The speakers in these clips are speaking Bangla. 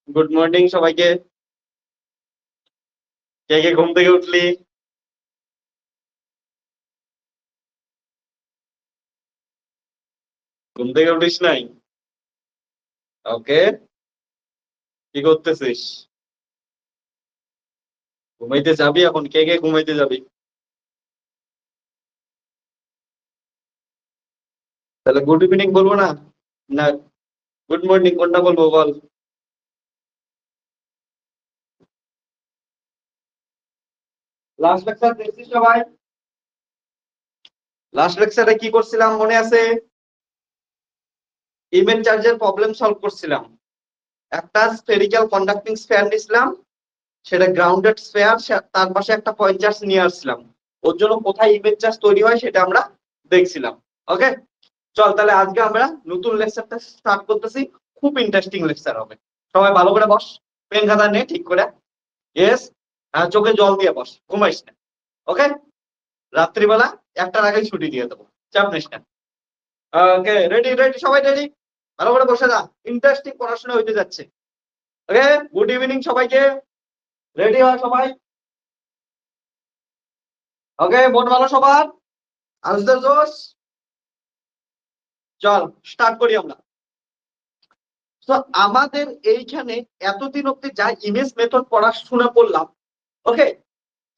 গুড মর্নিং সবাইকে। কে কে ঘুম থেকে উঠলি? ঘুম থেকে উঠিস নাই? ওকে, কি করতেছিস? ঘুমাইতে যাবি এখন? কে কে ঘুমাইতে যাবি? তাহলে গুড ইভিনিং বলবো না? না, গুড মর্নিং কোনটা বলবো বল? লাস্ট লেকচার দেখছিস সবাই? লাস্ট লেকচারে কি করছিলাম মনে আছে? ইমেজ চার্জের প্রবলেম সলভ করছিলাম। একটা স্ফেরিক্যাল কন্ডাক্টিং স্ফেয়ার নিছিলাম, সেটা গ্রাউন্ডেড স্ফেয়ার, তার পাশে একটা পয়েন্ট চার্জ নিয়ে আসছিলাম। ওর জন্য কোথায় ইমেজ চার্জ তৈরি হয় সেটা আমরা দেখছিলাম। ওকে, চল তাহলে আজকে আমরা নতুন লেকচারটা স্টার্ট করতেছি। খুব ইন্টারেস্টিং লেকচার হবে। সবাই ভালো করে বস, পেন খাতা নে ঠিক করে। ইয়েস, চোখে জল দিয়ে বস, ঘুমাইস না। ওকে, রাত্রিবেলা একটার আগে ছুটি দিয়ে দেবো, চাপ নিস না। ওকে, রেডি রেডি সবাই রেডি? ভালো করে বসে যা, ইন্টারেস্টিং পড়াশোনা হইতে যাচ্ছে। ওকে, গুড ইভিনিং সবাইকে। রেডি হয় সবাই? ওকে, মন ভালো সবার? আসতে জোশ, চল স্টার্ট করি আমরা। তো আমাদের এইখানে এতদিন অব্দি যা ইমেজ মেথড পড়াশোনা করলাম, ওকে,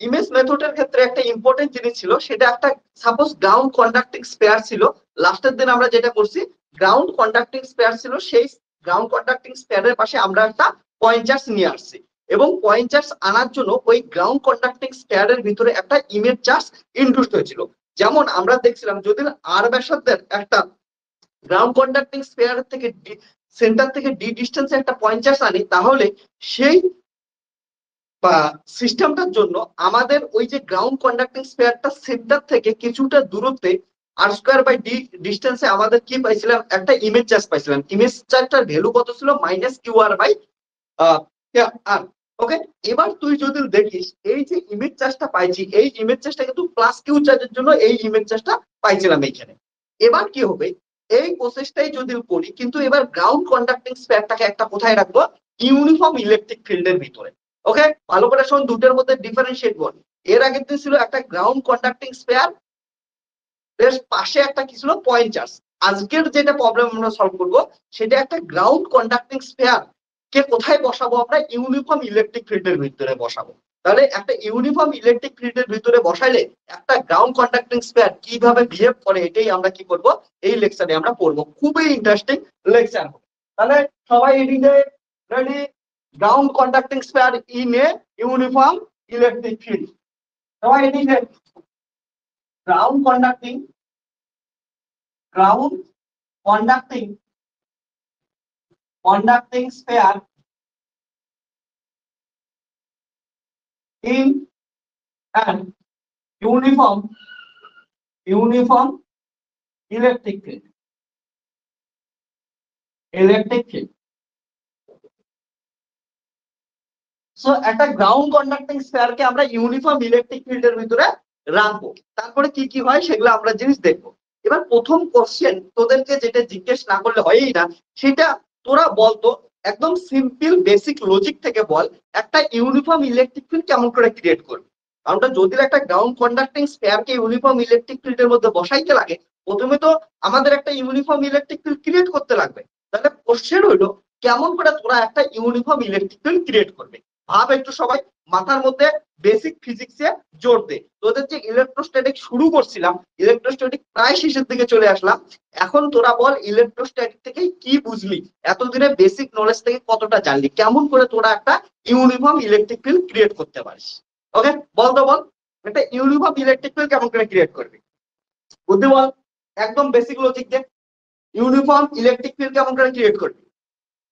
ইমেজ মেথডের ক্ষেত্রে একটা ইম্পর্টেন্ট জিনিস ছিল, সেটা একটা সাপোজ গ্রাউন্ড কন্ডাক্টিং স্পেয়ার ছিল। লাস্টের দিন আমরা যেটা করছি, গ্রাউন্ড কন্ডাক্টিং স্পেয়ার ছিল, সেই গ্রাউন্ড কন্ডাক্টিং স্পেয়ারের পাশে আমরা একটা পয়েন্ট চার্জ নিয়ে আসছি, এবং পয়েন্ট চার্জ আনার জন্য ওই গ্রাউন্ড কন্ডাক্টিং স্পেয়ারের ভিতরে একটা ইমেজ চার্জ ইনডিউসড হয়েছিল। যেমন আমরা দেখছিলাম, যদি আর ব্যাসার্ধের একটা গ্রাউন্ড কন্ডাক্টিং স্পেয়ার থেকে সেন্টার থেকে ডি ডিস্টেন্সে একটা পয়েন্ট চার্জ আনি, তাহলে সেই বা সিস্টেমটার জন্য আমাদের ওই যে গ্রাউন্ড কন্ডাক্টিং স্পেয়ারটা সেন্টার থেকে কিছুটা দূরত্বে আর স্কোয়ার বাই ডি ডিস্টেন্সে আমাদের কি পাইছিলাম, একটা ইমেজ চার্জ পাইছিলাম। ইমেজ চার্জটার ভ্যালু কত ছিল? মাইনাস কিউ আর বাই আর। ওকে, এবার তুই যদি দেখিস, এই যে ইমেজ চার্জটা পাইছি, এই ইমেজ চার্জটা কিন্তু প্লাস কিউ চার্জের জন্য এই ইমেজ চার্জটা পাইছিলাম এইখানে। এবার কি হবে, এই প্রসেসটাই যদি করি, কিন্তু এবার গ্রাউন্ড কন্ডাক্টিং স্পেয়ারটাকে একটা কোথায় রাখবো? ইউনিফর্ম ইলেকট্রিক ফিল্ডের ভিতরে। ওকে, ভালো করে শোন, দুটোর মধ্যে ডিফারেন্সিয়েট বল। এর আগে ছিল একটা গ্রাউন্ড কন্ডাক্টিং স্পেয়ার, এর পাশে একটা কি ছিল? Point charge. আজকের যেটা প্রবলেম আমরা সলভ করবো, সেটা একটা গ্রাউন্ড কন্ডাক্টিং স্পেয়ার কে কোথায় বসাবো? আমরা ইউনিফর্ম ইলেকট্রিক ফিল্ডের ভিতরে বসাবো। তাহলে একটা ইউনিফর্ম ইলেকট্রিক ফিল্ডের ভিতরে বসাইলে একটা গ্রাউন্ড কন্ডাক্টিং স্পেয়ার কিভাবে বিহেভ করে, এটাই আমরা কি করব, এই লেকচারে আমরা পড়বো। খুবই ইন্টারেস্টিং লেকচার হবে। তাহলে সবাই এদিকে ready? Ground conducting spare in a uniform electric field. সবাই এদিকে, ground conducting ground conducting sphere in an uniform electric field. So একটা গ্রাউন্ড কন্ডাক্টিং স্পেয়ার কে আমরা ইউনিফর্ম ইলেকট্রিক ফিল্ডের ভিতরে রাখবো। তারপরে কি কি হয় সেগুলো আমরা জিনিস দেখবো। এবার প্রথম কোশ্চেন তোদেরকে যেটা জিজ্ঞেস না করলে হয়ই না, সেটা তোরা বলতো, একদম সিম্পল বেসিক লজিক থেকে বল, একটা ইউনিফর্ম ইলেকট্রিক ফিল্ড কেমন করে ক্রিয়েট করবে। কারণ যদি একটা গ্রাউন্ড কন্ডাক্টিং স্পেয়ার কে ইউনিফর্ম ইলেকট্রিক ফিল্ডের মধ্যে বসাইতে লাগে, প্রথমে তো আমাদের একটা ইউনিফর্ম ইলেকট্রিক ফিল্ড ক্রিয়েট করতে লাগবে। তাহলে কোশ্চেন হইলো, কেমন করে তোরা একটা ইউনিফর্ম ইলেকট্রিক ফিল্ড ক্রিয়েট করবে। ভাব একটু সবাই, মাথার মধ্যে বেসিক ফিজিক্সে জোর দে। তোদের যে ইলেকট্রোস্ট্যাটিক শুরু করছিলাম, ইলেকট্রোস্ট্যাটিক প্রায় শেষের দিকে চলে আসলাম। এখন তোরা বল, ইলেকট্রোস্ট্যাটিক থেকে কি বুঝলি, এতদিনে বেসিক নলেজ থেকে কতটা জানলি, কেমন করে তোরা একটা ইউনিফর্ম ইলেকট্রিক ফিল্ড ক্রিয়েট করতে পারিস। ওকে, বল তো বল, একটা ইউনিফর্ম ইলেকট্রিক ফিল্ড কেমন করে ক্রিয়েট করবি? বুদ্ধি বল, একদম বেসিক লজিক দে। ইউনিফর্ম ইলেকট্রিক ফিল্ড কেমন করে ক্রিয়েট করবি?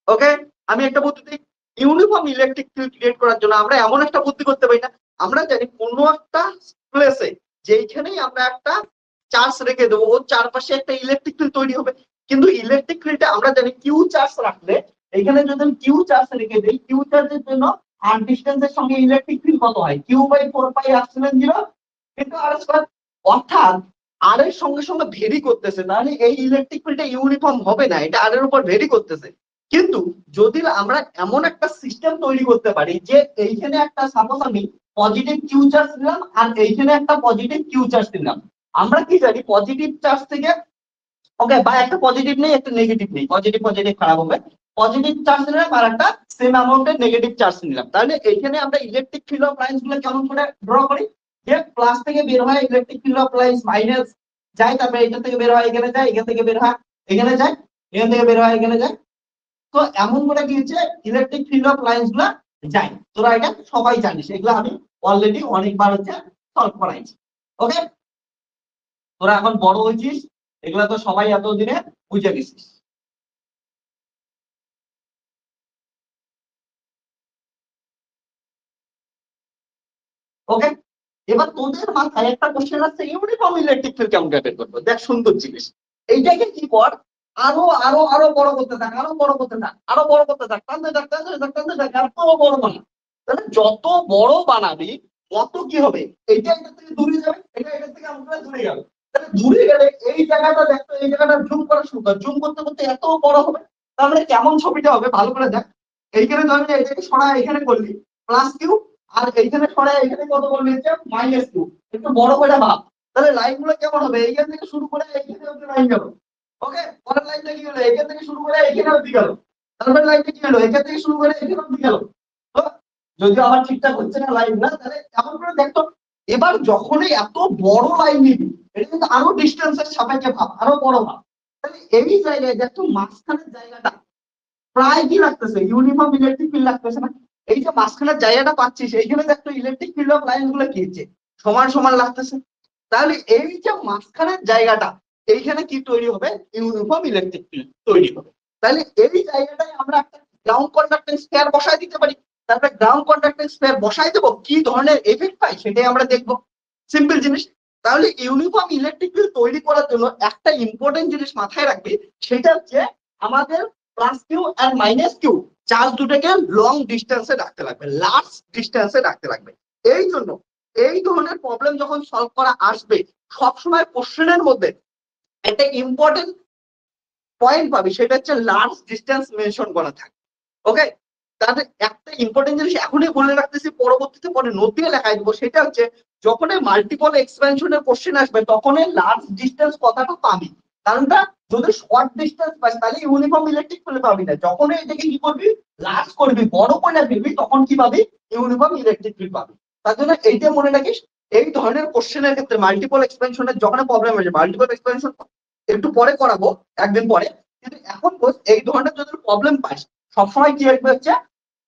ওকে, আমি একটা বুদ্ধি দিই। ইউনিফর্ম ইলেকট্রিক ফিল্ড ক্রিয়েট করার জন্য আমরা এমন একটা বুদ্ধি করতে পারি না? আমরা জানি কোনো একটা প্লেসে যেইখানেই আমরা একটা চার্জ রেখে দেবো, ওর চারপাশে একটা ইলেকট্রিক ফিল্ড তৈরি হবে। কিন্তু ইলেকট্রিক ফিল্ডে আমরা জানি কিউ চার্জ রাখলে, এখানে যদি আমি কিউ চার্জ রেখে দিই, কিউ চার্জের জন্য আর ডিস্টেন্সের সঙ্গে ইলেকট্রিক ফিল্ড কত হয়? কিউ বাই 4πε0 কিন্তু আর স্কয়ার। অর্থাৎ আর এর সঙ্গে সঙ্গে ভেরি করতেছে, তাহলে এই ইলেকট্রিক ফিল্ডটা ইউনিফর্ম হবে না, এটা আর এর উপর ভেরি করতেছে। কিন্তু যদি আমরা এমন একটা সিস্টেম তৈরি করতে পারি যে এইখানে একটা সাপোজ আমি পজিটিভ কিউ চার্জ নিলাম আর এইখানে একটা পজিটিভ কিউ চার্জ নিলাম, আমরা কি জানি পজিটিভ চার্জ থেকে ওকে বা একটা পজিটিভ নেই একটা নেগেটিভ নেই, পজিটিভ পজিটিভ খারাপ হবে, পজিটিভ চার্জ নিলাম আর একটা সেম অ্যামাউন্টের নেগেটিভ চার্জ নিলাম, তাহলে এইখানে আমরা ইলেকট্রিক ফিল্ড অফ লাইন্স গুলো কেমন করে ড্র করি, যে প্লাস থেকে বের হয় electric field of lines minus যায়, তারপরে এখান থেকে বের হয় এখানে যায়, এখান থেকে বের হয় এখানে যায়, এখান থেকে বের হয় এখানে যায়। তো এমন করে কি হচ্ছে ইলেকট্রিক ফিল্ড অফ লাইন্স গুলা যায়, তোরা এটা সবাই জানিস, এগুলো আমি অলরেডি অনেকবার হচ্ছে সলভ করাইছি। ওকে, তোরা এখন বড় হয়েছিস, এগুলা তো সবাই এতদিনে বুঝে গেছিস। ওকে, এবার তোদের মাথায় একটা কোশ্চেন আসছে ইউনিফর্ম ইলেকট্রিক ফিল্ড কেমন বের করবো, দেখ সুন্দর জিনিস, এইটাকে কি কর, আরো আরো আরো বড় করতে থাক, আরো বড় করতে থাক, আরো বড় করতে থাক, টানতে থাক টানতে থাক টানতে থাক, আর বড় বড় বানা। তাহলে যত বড় বানাবি তত কি হবে, এইটা এটা থেকে দূরে যাবে, এটা এটা থেকে আমরা দূরে যাবে, তাহলে দূরে গেলে এই জায়গাটা দেখতো, এই জায়গাটা জুম করা শুরু কর, জুম করতে করতে এত বড় হবে, তাহলে কেমন ছবিটা হবে ভালো করে দেখ। এইখানে ধর এটাকে সরা এখানে করলি প্লাস কিউ, আর এইখানে সরাই এখানে কত বললি হচ্ছে মাইনাস টু, একটু বড় করে ভাব, তাহলে লাইন গুলো কেমন হবে, এইখান থেকে শুরু করে এইখানে অব্দি লাইন গেল। ওকে, পরের লাইনটা কি হলো, এখান থেকে শুরু করে এইখানে অব্দি গেল, তারপরে লাইনটা কি হলো, এখান থেকে শুরু করে এখানে অব্দি গেল। তো যদি আমার ঠিকঠাক হচ্ছে না লাইন না, তাহলে এমন করে দেখতো। এবার যখনই এত বড় লাইন নিবি, এটা কিন্তু আরো ডিস্টেন্সের সাপেক্ষে ভাব, আরো বড় ভাব, তাহলে এই জায়গায় দেখতো মাঝখানের জায়গাটা প্রায় কি লাগতেছে ইউনিফর্ম ইলেকট্রিক ফিল্ড লাগতেছে না, এই যে মাঝখানের জায়গাটা পাচ্ছিস এইখানে দেখতো ইলেকট্রিক ফিল্ড অফ লাইন গুলো কি হচ্ছে সমান সমান লাগতেছে, তাহলে এই যে মাঝখানের জায়গাটা এইখানে কি তৈরি হবে, ইউনিফর্ম ইলেকট্রিক ফিল্ড তৈরি হবে। তাহলে এই জায়গাটায় আমরা একটা গ্রাউন্ড কন্ডাক্টেন্স পেয়ার বসাই দিতে পারি, তারপরে গ্রাউন্ড কন্ডাক্টেন্স পেয়ার বসাই দেবো, কি ধরনের এফেক্ট পাই সেটাই আমরা দেখবো, সিম্পল জিনিস। তাহলে ইউনিফর্ম ইলেকট্রিক ফিল্ড তৈরি করার জন্য একটা ইম্পর্টেন্ট জিনিস মাথায় রাখবি, সেটা হচ্ছে আমাদের প্লাস কিউ আর মাইনাস কিউ চার্জ দুটোকে লং ডিস্টেন্সে রাখতে লাগবে, লার্জ ডিস্টেন্সে রাখতে লাগবে। এই জন্য এই ধরনের প্রবলেম যখন সলভ করা আসবে, সবসময় কোশ্চেনের মধ্যে একটা ইম্পর্টেন্ট পয়েন্ট পাবি, সেটা হচ্ছে লার্জ ডিস্টেন্স মেনশন করা থাকে। ওকে, তাহলে একটা ইম্পর্টেন্ট জিনিস এখনই বলে রাখতেছি, পরবর্তীতে পরে নোট দিয়ে লেখাই দেবো, সেটা হচ্ছে যখনই মাল্টিপল এক্সপেনশনের কোশ্চেন আসবে তখনই লার্জ ডিস্টেন্স কথাটা পাবি, কারণটা যদি শর্ট ডিস্টেন্স পাস তাহলে ইউনিফর্ম ইলেকট্রিক ফিল্ড পাবি না, যখনই এটাকে কি করবি লার্জ করবি বড় করে ফেলবি তখন কি পাবি, ইউনিফর্ম ইলেকট্রিক ফিল্ড পাবি। তার জন্য এইটা মনে রাখিস, এই ধরনের কোশ্চেনের ক্ষেত্রে মাল্টিপল এক্সপেনশনের যখন প্রবলেম আসবে, মাল্টিপল এক্সপেনশন একটু পরে করাবো একদিন পরে, কিন্তু এখন এই ধরনের যদি প্রবলেম পাস সবসময় কি আসবে হচ্ছে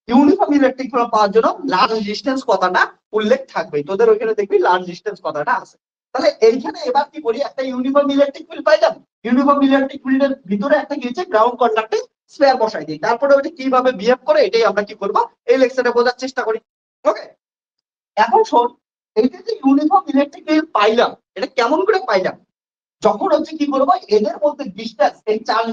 ইউনিফর্ম ইলেকট্রিক ফিল্ড পাওয়ার জন্য লার্জ ডিস্টেন্স কথাটা উল্লেখ থাকবে, তোদের ওইখানে দেখবি লার্জ ডিস্টেন্স কথাটা আছে। তাহলে এইখানে এবার কি করি, একটা ইউনিফর্ম ইলেকট্রিক ফিল্ড পাইলাম, ইউনিফর্ম ইলেকট্রিক ফিল্ডের ভিতরে একটা কি হচ্ছে গ্রাউন্ড কন্ডাক্টিং স্পেয়ার বসাই দিই, তারপরে ওইটা কিভাবে বিহেভ করে এটাই আমরা কি করবো এই লেকচারে বোঝার চেষ্টা করি। ওকে, এখন শোন, এইটা যে ইউনিফর্ম ইলেকট্রিক ফিল্ড পাইলাম, এটা কেমন করে পাইলাম, যখন হচ্ছে কি করবো এদের মধ্যে ডিস্টেন্স, এই চার্জ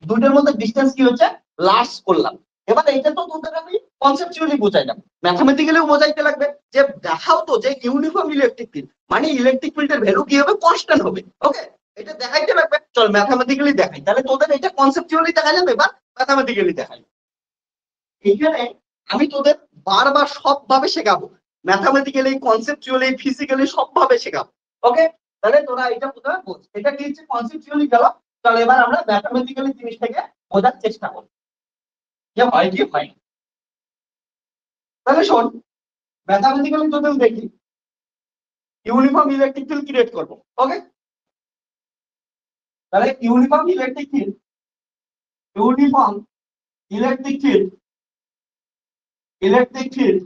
দুইটার মধ্যে ডিস্টেন্স কি হচ্ছে লার্জ করলাম। এবার এইটা তো তোদের আমি কনসেপচুয়ালি বোঝাইলাম, ম্যাথামেটিক্যালিও বোঝাইতে লাগবে, যে দেখাও তো যে ইউনিফর্ম ইলেকট্রিক ফিল্ড মানে ইলেকট্রিক ফিল্ডের ভ্যালু কি হবে, কনস্ট্যান্ট হবে। ওকে, এটা দেখাইতে লাগবে, চল ম্যাথামেটিক্যালি দেখাই, তাহলে তোদের এটা কনসেপচুয়ালি দেখা যাবে, এবার ম্যাথামেটিক্যালি দেখাই। এইখানে আমি তোদের বারবার সবভাবে শেখাবো, ম্যাথামেটিক্যালি কনসেপচুয়ালি ফিজিক্যালি সবভাবে শেখাবো। ওকে, তাহলে তোরা এটা প্রথমে বোঝ, এটা কি হচ্ছে কনসেপচুয়ালি গেল, তাহলে এবার আমরা ম্যাথামেটিক্যালি জিনিসটাকে বোঝার চেষ্টা করি যে হয় কি হয়। তাহলে শোন, ম্যাথামেটিক্যালি যদি দেখি ইউনিফর্ম ইলেকট্রিক ফিল্ড ক্রিয়েট করবো। ওকে, তাহলে uniform electric field, uniform electric field, electric field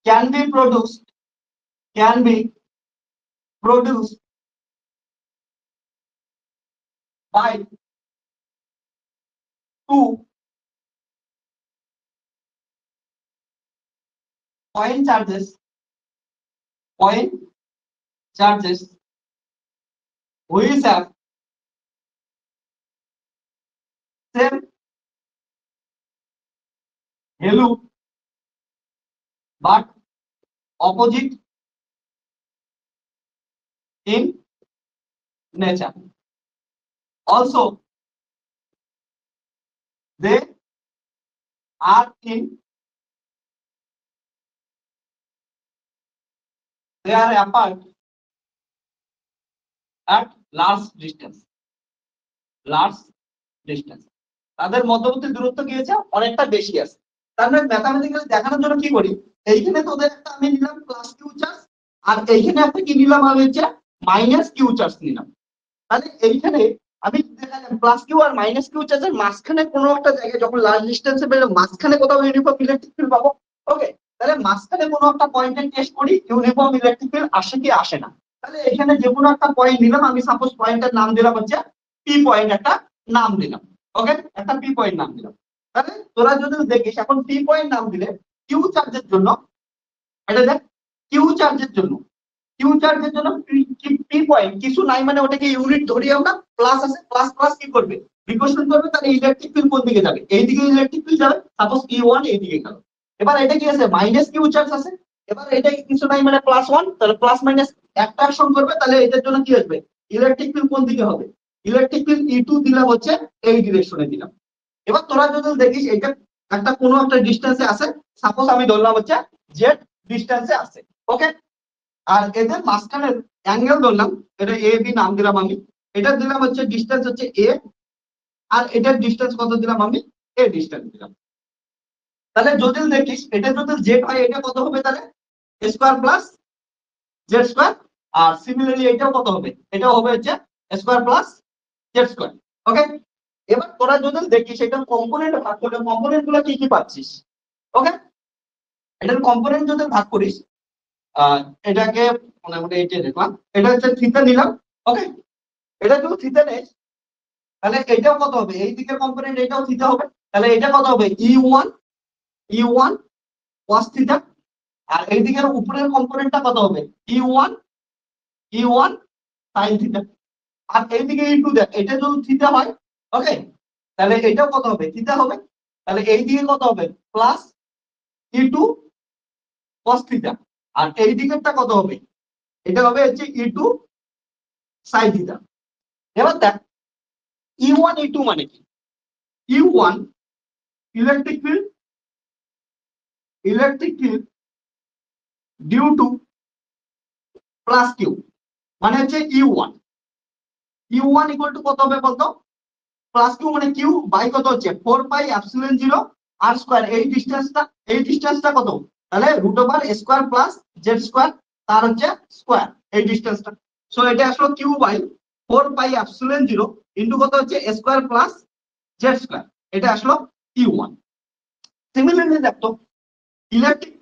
can be produced, can be produced by two point charges, point charges which have same value but opposite in nature. Also, they are in they are apart at large distance তাদের মধ্যবর্তী দূরত্ব কি হয়েছে অনেকটা বেশি আছে। তার মানে ম্যাথমেটিক্যালি দেখানোর জন্য কি করি, এইখানে তোদের একটা আমি নিলাম প্লাস কিউ চার্জ আর এইখানে একটা কি নিলাম আমি হচ্ছে মাইনাস কিউ চার্জ নিলাম। তাহলে এইখানে আমি দেখালাম প্লাস কিউ আর মাইনাস কিউ চার্জের মাঝখানে কোনো একটা জায়গায় যখন লার্জ ডিস্টেন্সে বেরো মাঝখানে কোথাও ইউনিফর্ম ইলেকট্রিক ফিল্ড পাবো। ওকে, তাহলে মাঝখানে কোনো একটা পয়েন্টে টেস্ট করি ইউনিফর্ম ইলেকট্রিক ফিল্ড আসে কি আসে না। তাহলে এখানে যে কোনো একটা পয়েন্ট নিলাম, আমি সাপোজ পয়েন্টের নাম দিলাম হচ্ছে পি পয়েন্ট, একটা নাম দিলাম। ওকে, একটা পি পয়েন্ট নাম দিলাম। তাহলে তোরা যদি দেখিস এখন পি পয়েন্ট নাম দিলে কিউ চার্জের জন্য, এটা দেখ কিউ চার্জের জন্য পি পয়েন্ট কিছু নাই, মানে ওটাকে ইউনিট ধরি আমরা, প্লাস আছে, প্লাস প্লাস কি করবে রিকোয়েশন করবে, তাহলে ইলেকট্রিক ফিল্ড কোন দিকে যাবে, এইদিকে ইলেকট্রিক ফিল্ড যাবে। সাপোজ E1 এইদিকে গেল। এবার এটা কি আছে মাইনাস কিউ চার্জ আছে, এবার এটা কিছু নাই মানে প্লাস 1, তাহলে প্লাস মাইনাস অ্যাট্রাকশন করবে, তাহলে এটার জন্য কি আসবে ইলেকট্রিক ফিল্ড কোন দিকে হবে, ইলেকট্রিক ফিল্ড E2 দিলাম হচ্ছে এই ডিরেকশনে দিলাম। এবার তোরা যদি দেখিস এটা একটা কোনো একটা ডিস্টেন্সে আছে, সাপোজ আমি ধরলাম হচ্ছে জেড ডিস্টেন্সে আছে। ওকে, আর এদের মাঝখানে অ্যাঙ্গেল ধরলাম, এটা এ বি নাম দিলাম আমি, এটা দিলাম হচ্ছে ডিস্টেন্স হচ্ছে এ, আর এটার ডিস্টেন্স কত দিলাম আমি এ ডিস্টেন্স দিলাম। তাহলে যদি দেখিস এটা যদি জেড হয় এটা কত হবে, তাহলে স্কয়ার প্লাস জেড স্কয়ার, আর সিমিলারলি এটাও কত হবে, এটাও হবে হচ্ছে square plus z square. Okay, এবার তোরা যদি দেখিস এটা কম্পোনেন্ট ভাগ করলে কম্পোনেন্ট গুলো কি কি পাচ্ছিস। ওকে, এটার কম্পোনেন্ট যদি ভাগ করিস, এটাকে মোটামুটি এইটা দেখলাম, এটা হচ্ছে থিটা নিলাম। ওকে, এটা যদি থিটা নেস তাহলে এটাও কত হবে, এই দিকের কম্পোনেন্ট এটাও থিটা হবে, তাহলে এটা কত হবে E1 cos থিটা, আর এই দিকের উপরের কম্পোনেন্টটা কত হবে E1 sin থিটা, আর এইদিকে E2 দেখ এটা যদি থিটা হয়। ওকে, তাহলে এটাও কত হবে থিটা হবে, তাহলে এই দিকে কত হবে প্লাস E2 cos থিটা, আর এই দিকেরটা কত হবে, এটা হবে হচ্ছে E2 sin থিটা। এবার দেখ E1 E2 মানে কি, E1 electric field due to plus q, মানে হচ্ছে E1 ইকুয়াল টু কত হবে বলতো, প্লাস কিউ মানে কিউ বাই কত হচ্ছে 4 পাই এপসিলন 0 আর স্কয়ার, এই ডিসটেন্সটা কত, তাহলে root over square plus z square তার হচ্ছে স্কয়ার এই ডিসটেন্সটা। সো এটা আসলো q by 4 pi epsilon 0 into কত হচ্ছে স্কয়ার প্লাস জেড স্কয়ার, এটা আসলো E1। সিমিলারলি দেখো electric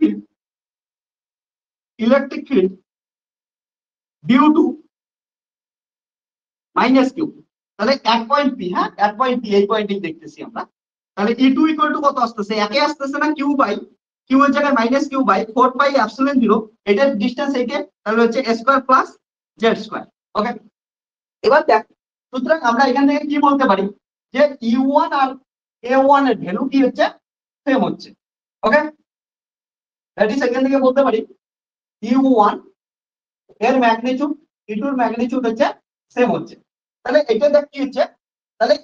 field due to minus q, তাহলে 1 পয়েন্ট পি, হ্যাঁ 1 পয়েন্ট পি এই পয়েন্টই দেখতেছি আমরা। তাহলে E2 ইকুয়াল টু কত আসতেছে, একে আসতেছে না কিউ বাই কিউ এর জায়গায় minus q by 4 pi epsilon 0, এটার ডিসটেন্স এইটা, তাহলে হচ্ছে square plus z square. Okay, এবার দেখ সুতরাং আমরা এখান থেকে কি বলতে পারি যে E1 আর A1 এর ভ্যালু কি হচ্ছে সেম হচ্ছে। ওকে, দ্যাট ইজ এখান থেকে বলতে পারি E1 এর ম্যাগনিটিউড E2 এর ম্যাগনিটিউড হচ্ছে সেম হচ্ছে। তাহলে এটা দেখ কি হচ্ছে, তাহলে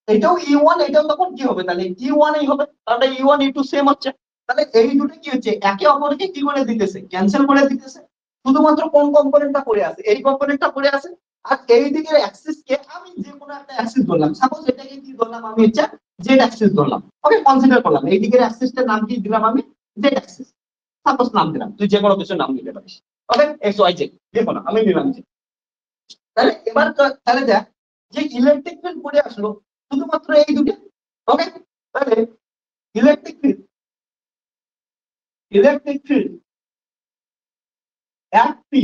এটাও E1 এটাও তখন কি হবে, তাহলে E1 এই হবে, তাহলে E1 E2 সেম হচ্ছে। তাহলে এই দুটো কি হচ্ছে একে অপরকে কি করে দিতেছে, ক্যান্সেল করে দিতেছে। শুধুমাত্র কোন কম্পোনেন্টটা পড়ে আছে, এই কম্পোনেন্টটা পড়ে আছে, আর এই দিকের অ্যাক্সিস কে আমি যে কোনো একটা অ্যাক্সিস ধরলাম, সাপোজ এটাকে কি ধরলাম আমি হচ্ছে জেড অ্যাক্সিস ধরলাম। ওকে, কনসিডার করলাম এই দিকের অ্যাক্সিসটার নাম কি দিলাম আমি জেড অ্যাক্সিস, সাপোজ নাম দিলাম, তুই যে কোনো কিছু নাম দিতে পারিস। ওকে, এক্স ওয়াই জেড দেখো না আমি দিলাম জেড। তাহলে এবার তাহলে দেখ যে ইলেকট্রিক ফিল্ড পড়ে আসলো শুধুমাত্র এই দুটো। ওকে, তাহলে ইলেকট্রিক ফিল্ড এক পি,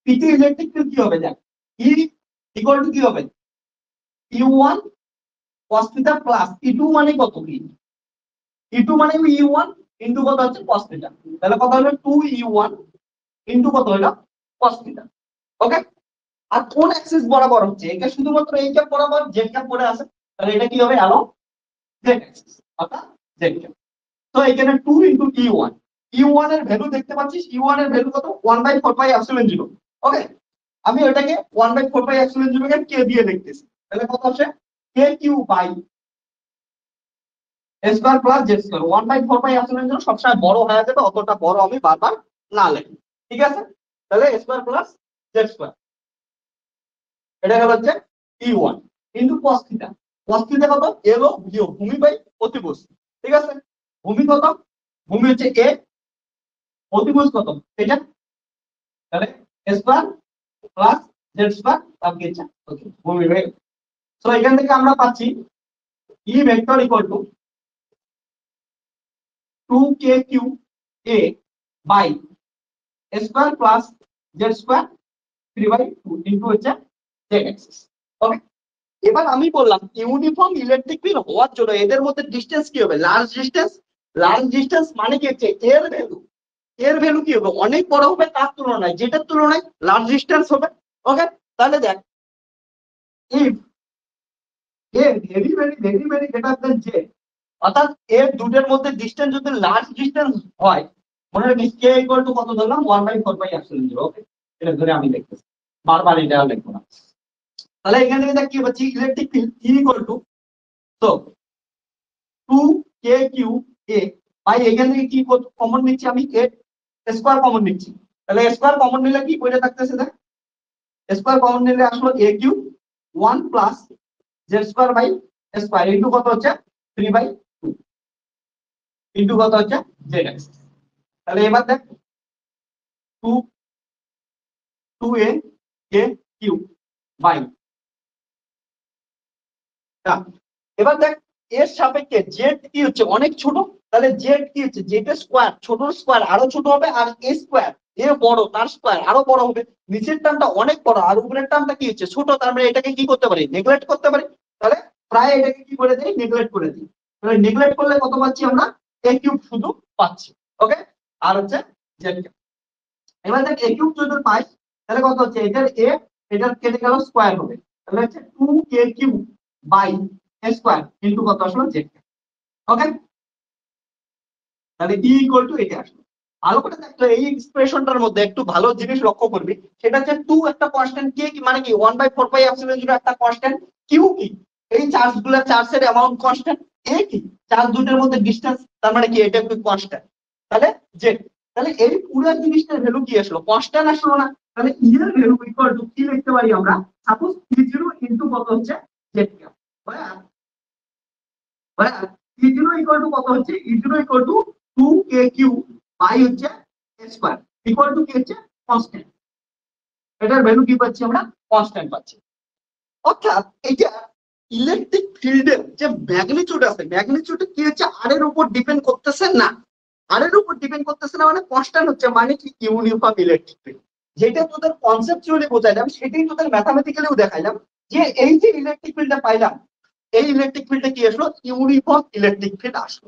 পিতে ইলেকট্রিক ফিল্ড কি হবে দেখ ই ইকুয়াল টু কি হবে E1 cos theta plus E2 মানে কত কি, E2 মানে E1 ইনটু কত হচ্ছে cos থিটা, তাহলে কত হলো 2E1 ইনটু কত হলো cos থিটা। ওকে, আর কোন অ্যাক্সিস বরাবর হচ্ছে, এটা শুধুমাত্র এই ক্যাপ বরাবর জেড ক্যাপ পড়ে আছে, তাহলে এটা কি হবে অ্যালং জেড অ্যাক্সিস অর্থাৎ জেড ক্যাপ। তো এখানে 2 ইনটু E1 এর ভ্যালু দেখতে পাচ্ছিস, E1 এর ভ্যালু কত 1/4 পাই এপসিলন 0। ওকে, আমি ওটাকে 1/4 পাই এপসিলন 0 কে কে দিয়ে লিখতেছি, তাহলে কত আসে k q by square plus z square 1/4 সবসময় বড় হয়ে যাবে, অতটা বড় আমি বারবার না লিখি, ঠিক আছে। তাহলে স্কোয়ার প্লাস জেড স্কোয়ার, এটা গেল হচ্ছে E1 into cos theta. cos theta কত? এলো বিয়োগ ভূমি বাই অতিভুজ, ঠিক আছে। ভূমি কত? ভূমি হচ্ছে এ, অতিভুজ কত এটা, তাহলে স্কোয়ার প্লাস জেড স্কোয়ার বাকি হচ্ছে ভূমি বাই। তো এখান থেকে আমরা পাচ্ছি E vector equal to 2kqa by square plus z square 3/2 into হচ্ছে জেড এক্সিস। ওকে, এবার আমি বললাম ইউনিফর্ম ইলেকট্রিক ফিল্ড হওয়ার জন্য এদের মধ্যে ডিসটেন্স কি হবে? Large distance. লার্জ ডিসটেন্স মানে কি হচ্ছে এর ভ্যালু, এর ভ্যালু কি হবে? অনেক বড় হবে তার তুলনায়, যেটার তুলনায় লার্জ ডিসটেন্স হবে। ওকে, তাহলে দেখ if a very very very very greater than J, অর্থাৎ এর দুটোর মধ্যে ডিসটেন্স যদি লার্জ ডিসটেন্স হয়, মনে রাখিস কে ইকুয়াল টু কত ধরলাম 1/4πε0। ওকে, এটা ধরে আমি লিখতেছি, বারবার এটা লিখবো না। তাহলে এখান থেকে দেখ কি পাচ্ছি, electric field E equal to তো 2kqa ভাই, এখান থেকে কি কমন নিচ্ছি আমি? এ স্কয়ার কমন নিচ্ছি, তাহলে স্কয়ার কমন নিলে কি পড়ে থাকতেছে? দেখ স্কয়ার কমন নিলে আসলে a cube 1 plus z square by square into কত হচ্ছে 3/2 ইনটু কত হচ্ছে জেড এক্স। তাহলে এবার দেখ 2a কে কিউব বাই, এবার দেখ এর সাপেক্ষে জেড কি হচ্ছে অনেক ছোট, তাহলে জেড কি হচ্ছে জেড এর স্কয়ার, ছোট স্কয়ার আরো ছোট হবে, আর এ স্কয়ার এ বড় তার স্কয়ার আরো বড় হবে। নিচের টার্মটা অনেক বড় আর উপরের টার্মটা কি হচ্ছে ছোট, তার মানে এটাকে কি করতে পারি? নেগলেক্ট করতে পারি। তাহলে প্রায় এটাকে কি করে দেই? নেগলেক্ট করে দিই। তাহলে নেগলেক্ট করলে কত পাচ্ছি আমরা? এ কিউব শুধু পাচ্ছি। ওকে, আর হচ্ছে জেড কিউব। এবার দেখ এ কিউব যদি পাই তাহলে কত হচ্ছে? এটার এ এটার কেটে গেল স্কয়ার হবে, তাহলে হচ্ছে 2k cube by square into কত আসলো জেড। ওকে, তাহলে ই ইকুয়াল টু এটা আসলো। ভালো করে দেখলে এই এক্সপ্রেশনটার মধ্যে একটু ভালো জিনিস লক্ষ্য করবি, সেটা হচ্ছে 2 একটা কনস্ট্যান্ট, কে কি মানে কি 1/4πε0 একটা কনস্ট্যান্ট, কিউ কি এই চার্জ গুলা, চার্জের অ্যামাউন্ট কনস্ট্যান্ট, এ কি চার্জ দুটোর মধ্যে ডিসটেন্স, তার মানে কি এটা একটু কনস্ট্যান্ট, তাহলে জেড। তাহলে এই পুরো জিনিসটার ভ্যালু কি আসলো? কনস্ট্যান্ট আসলো না? তাহলে ই এর ভ্যালু ইকুয়াল টু কি লিখতে পারি আমরা? সাপোজ E0 ইনটু কত হচ্ছে Z Q. E0 equal to কত হচ্ছে? E0 equal to 2kq by হচ্ছে স্কয়ার ইকুয়াল টু কি হচ্ছে কনস্ট্যান্ট। এটার ভ্যালু কি পাচ্ছি আমরা? কনস্ট্যান্ট পাচ্ছি। অর্থাৎ এটা ইলেকট্রিক ফিল্ডের যে ম্যাগনিটিউড আছে, ম্যাগনিটিউড কি হচ্ছে আর এর উপর ডিপেন্ড করতেছে না। আর এর উপর ডিপেন্ড করতেছে না মানে কনস্ট্যান্ট হচ্ছে, মানে কি ইউনিফর্ম ইলেকট্রিক ফিল্ড। যেটা তোদের কনসেপচুয়ালি বোঝাইলাম সেটাই তোদের ম্যাথামেটিক্যালিও দেখাইলাম, যে এই যে ইলেকট্রিক ফিল্ডটা পাইলাম, এই ইলেকট্রিক ফিল্ডে কি আসলো? ইউনিফর্ম ইলেকট্রিক ফিল্ড আসলো।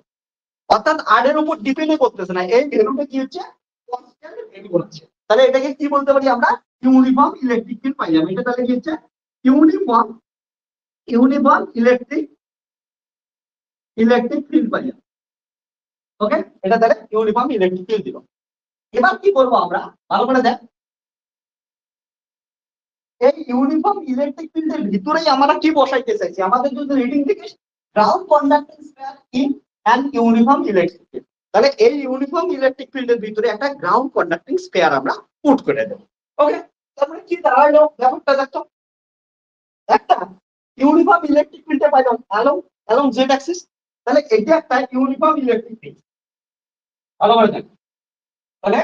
অর্থাৎ আর এর উপর ডিপেন্ড করতেছে না, এই ভ্যালুটা কি হচ্ছে কনস্ট্যান্ট ভ্যালু হচ্ছে। তাহলে এটাকে কি বলতে পারি আমরা? ইউনিফর্ম ইলেকট্রিক ফিল্ড পাইলাম। এটা তাহলে কি হচ্ছে? ইউনিফর্ম ইউনিফর্ম ইলেকট্রিক ফিল্ড পাইলাম। ওকে, এটা তাহলে ইউনিফর্ম ইলেকট্রিক ফিল্ড দিল। এবার কি করব আমরা? ভালো করে দেখ, এই ইউনিফর্ম ইলেকট্রিক ফিল্ডের ভিতরেই আমরা কি বসাইতে চাইছি? আমাদের যদি রিডিং থেকে ground conducting spare in an uniform electric field, তাহলে এই ইউনিফর্ম ইলেকট্রিক ফিল্ডের ভিতরে একটা গ্রাউন্ড কন্ডাক্টিং স্পেয়ার আমরা পুট করে দেব। ওকে, তারপরে কি দাঁড়ালো ব্যাপারটা দেখো, একটা ইউনিফর্ম ইলেকট্রিক ফিল্ডে পাইলাম অ্যালং অ্যালং জেড অ্যাক্সিস, তাহলে এটা একটা ইউনিফর্ম ইলেকট্রিক ফিল্ড। ভালো করে দেখ, তাহলে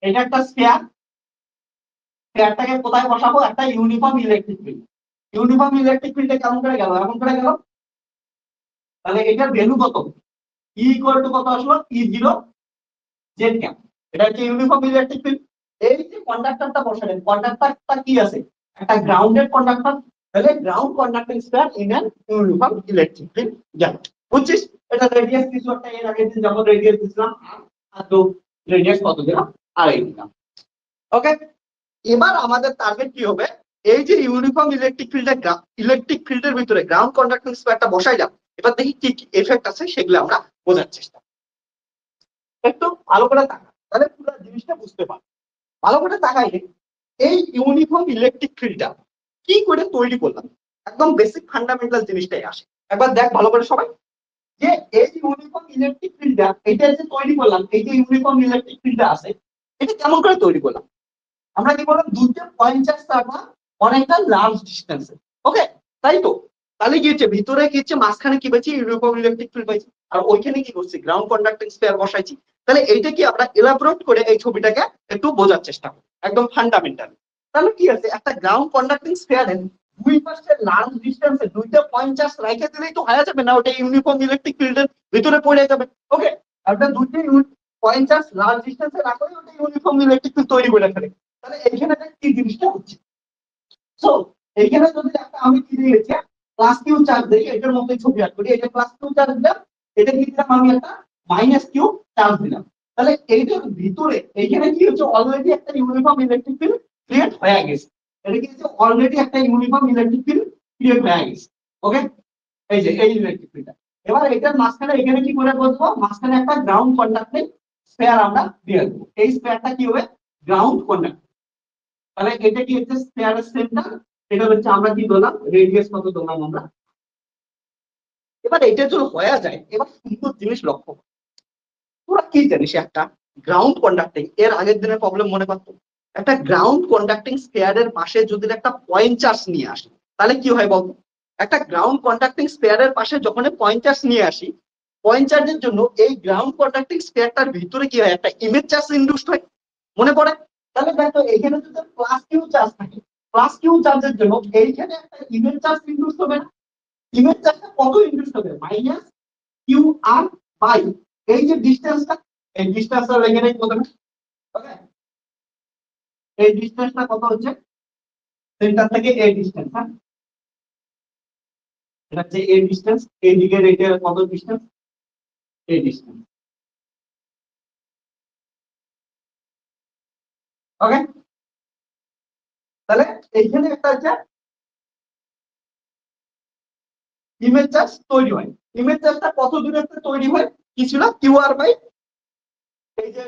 এটা একটা স্পেয়ার, স্পেয়ারটাকে কোথায় বসাবো? একটা uniform electric field. Uniform electric ফিল্ডে কেমন করে গেল? এমন করে গেল। তাহলে এটার ভ্যালু কত? ই ইকুয়াল টু কত আসলো? E0 Z cap. এটা হচ্ছে ইউনিফর্ম ইলেকট্রিক ফিল্ড। এই যে কন্ডাক্টরটা বসালেন, কন্ডাক্টরটা কি আছে? একটা গ্রাউন্ডেড কন্ডাক্টর, তাহলে ground conducting spare in an uniform electric field গেল। বুঝছিস? এটা রেডিয়াস কিছু একটা, এর আগে দিন যখন রেডিয়াস দিছিলাম আর তো রেডিয়াস কত দিলাম? আড়াই দিলাম। ওকে, এবার আমাদের টার্গেট কি হবে? এই যে ইউনিফর্ম ইলেকট্রিক ফিল্ডের ভিতরে গ্রাউন্ড কন্ডাক্টিং স্পেয়ারটা বসাইলাম, এবার দেখি কি কি এফেক্ট আছে সেগুলো আমরা বোঝার চেষ্টা। একটু ভালো করে তাকা, তাহলে পুরো জিনিসটা বুঝতে পারবে। ভালো করে তাকাইলে এই ইউনিফর্ম ইলেকট্রিক ফিল্ডটা কি করে তৈরি করলাম? একদম বেসিক ফান্ডামেন্টাল জিনিসটাই আসে। একবার দেখ ভালো করে সবাই, যে এই ইউনিফর্ম ইলেকট্রিক ফিল্ডটা এটা যে তৈরি করলাম, এই যে ইউনিফর্ম ইলেকট্রিক ফিল্ডটা আছে, এটা কেমন করে তৈরি করলাম? আমরা কি বললাম, দুটো পয়েন্ট চার্জ থাকা অনেকটা লার্জ ডিস্টেন্সে। ওকে, তাই তো? তাহলে কি হচ্ছে, ভিতরে কি হচ্ছে, মাঝখানে কি পাইছি, ইউনিফর্ম ইলেকট্রিক ফিল্ড পাইছি, আর ওইখানে কি করছি, গ্রাউন্ড কন্ডাক্টিং স্পেয়ার বসাইছি। তাহলে এইটা কি আমরা এলাবোরেট করে এই ছবিটাকে একটু বোঝার চেষ্টা করি, একদম ফান্ডামেন্টাল। তাহলে কি আছে, একটা গ্রাউন্ড কন্ডাক্টিং স্পেয়ারের দুই পাশে লার্জ ডিস্টেন্সে দুইটা পয়েন্ট চার্জ রেখে দিলেই তো হয়ে যাবে না, ওটা ইউনিফর্ম ইলেকট্রিক ফিল্ডের ভিতরে পড়ে যাবে। ওকে, আপনার দুইটা পয়েন্ট চার্জ লার্জ ডিস্টেন্সে রাখলে ওটা ইউনিফর্ম ইলেকট্রিক ফিল্ড তৈরি করে ফেলে। তাহলে এইখানে কি জিনিসটা হচ্ছে, সো এইখানে যদি একটা আমি কি দিয়েছি, প্লাস কিউ চার্জ দিই, এটার মধ্যে ছবি আঁক করি, এটা প্লাস কিউ চার্জ দিলাম, এটা কি দিলাম আমি, একটা মাইনাস কিউ চার্জ দিলাম। তাহলে এইটার ভিতরে এইখানে কি হচ্ছে, অলরেডি একটা ইউনিফর্ম ইলেকট্রিক ফিল্ড ক্রিয়েট হয়ে গেছে। এটা কি হচ্ছে, অলরেডি একটা ইউনিফর্ম ইলেকট্রিক ফিল্ড ক্রিয়েট হয়ে গেছে। ওকে, এই যে এই ইলেকট্রিক ফিল্ডটা, এবার এটার মাঝখানে এখানে কি করে বলবো, মাঝখানে একটা গ্রাউন্ড কন্ডাক্টিং স্পেয়ার আমরা দিয়ে দেবো। এই স্পেয়ারটা কি হবে, গ্রাউন্ড কন্ডাক্টিং। তাহলে এটা কি হচ্ছে, স্পেয়ারের সেন্টার, এটা হচ্ছে আমরা কি বললাম, রেডিয়াস কত বললাম আমরা। এবার এটা যদি হয়ে যায়, এবার সুন্দর জিনিস লক্ষ্য, তোরা কি জানিস, একটা গ্রাউন্ড কন্ডাক্টিং, এর আগের দিনের প্রবলেম মনে করতো, একটা গ্রাউন্ড কন্ডাক্টিং স্পেয়ারের পাশে যদি একটা পয়েন্ট চার্জ নিয়ে আসি, তাহলে কি হয় বলতো? একটা গ্রাউন্ড কন্ডাক্টিং স্পেয়ারের পাশে যখন পয়েন্ট চার্জ নিয়ে আসি, পয়েন্ট চার্জের জন্য এই গ্রাউন্ড কন্ডাক্টিং স্পেয়ারটার ভিতরে কি হয়, একটা ইমেজ চার্জ ইনডিউসড হয়, মনে পড়ে? তাহলে দেখো এখানে যদি প্লাস কিউ চার্জ থাকে, প্লাস কিউ চার্জের জন্য এইখানে একটা ইমেজ চার্জ ইনডিউসড হবে না? ইমেজ চার্জটা কত ইনডিউসড হবে, মাইনাস কিউ আর বাই এই যে ডিসটেন্সটা, এই ডিসটেন্সটা লিখে নেই প্রথমে। ওকে, এই ডিসটেন্সটা কত হচ্ছে, সেন্টার থেকে এই ডিসটেন্স, হ্যাঁ এটা হচ্ছে এই ডিসটেন্স, এই দিকের এটা কত ডিসটেন্স, এই ডিসটেন্স। ওকে, তাহলে এইখানে একটা হচ্ছে ইমেজ চার্জ তৈরি হয়। ইমেজ চার্জটা কত দূরত্বে তৈরি হয়, কি ছিল, কিউ আর বাই এই যে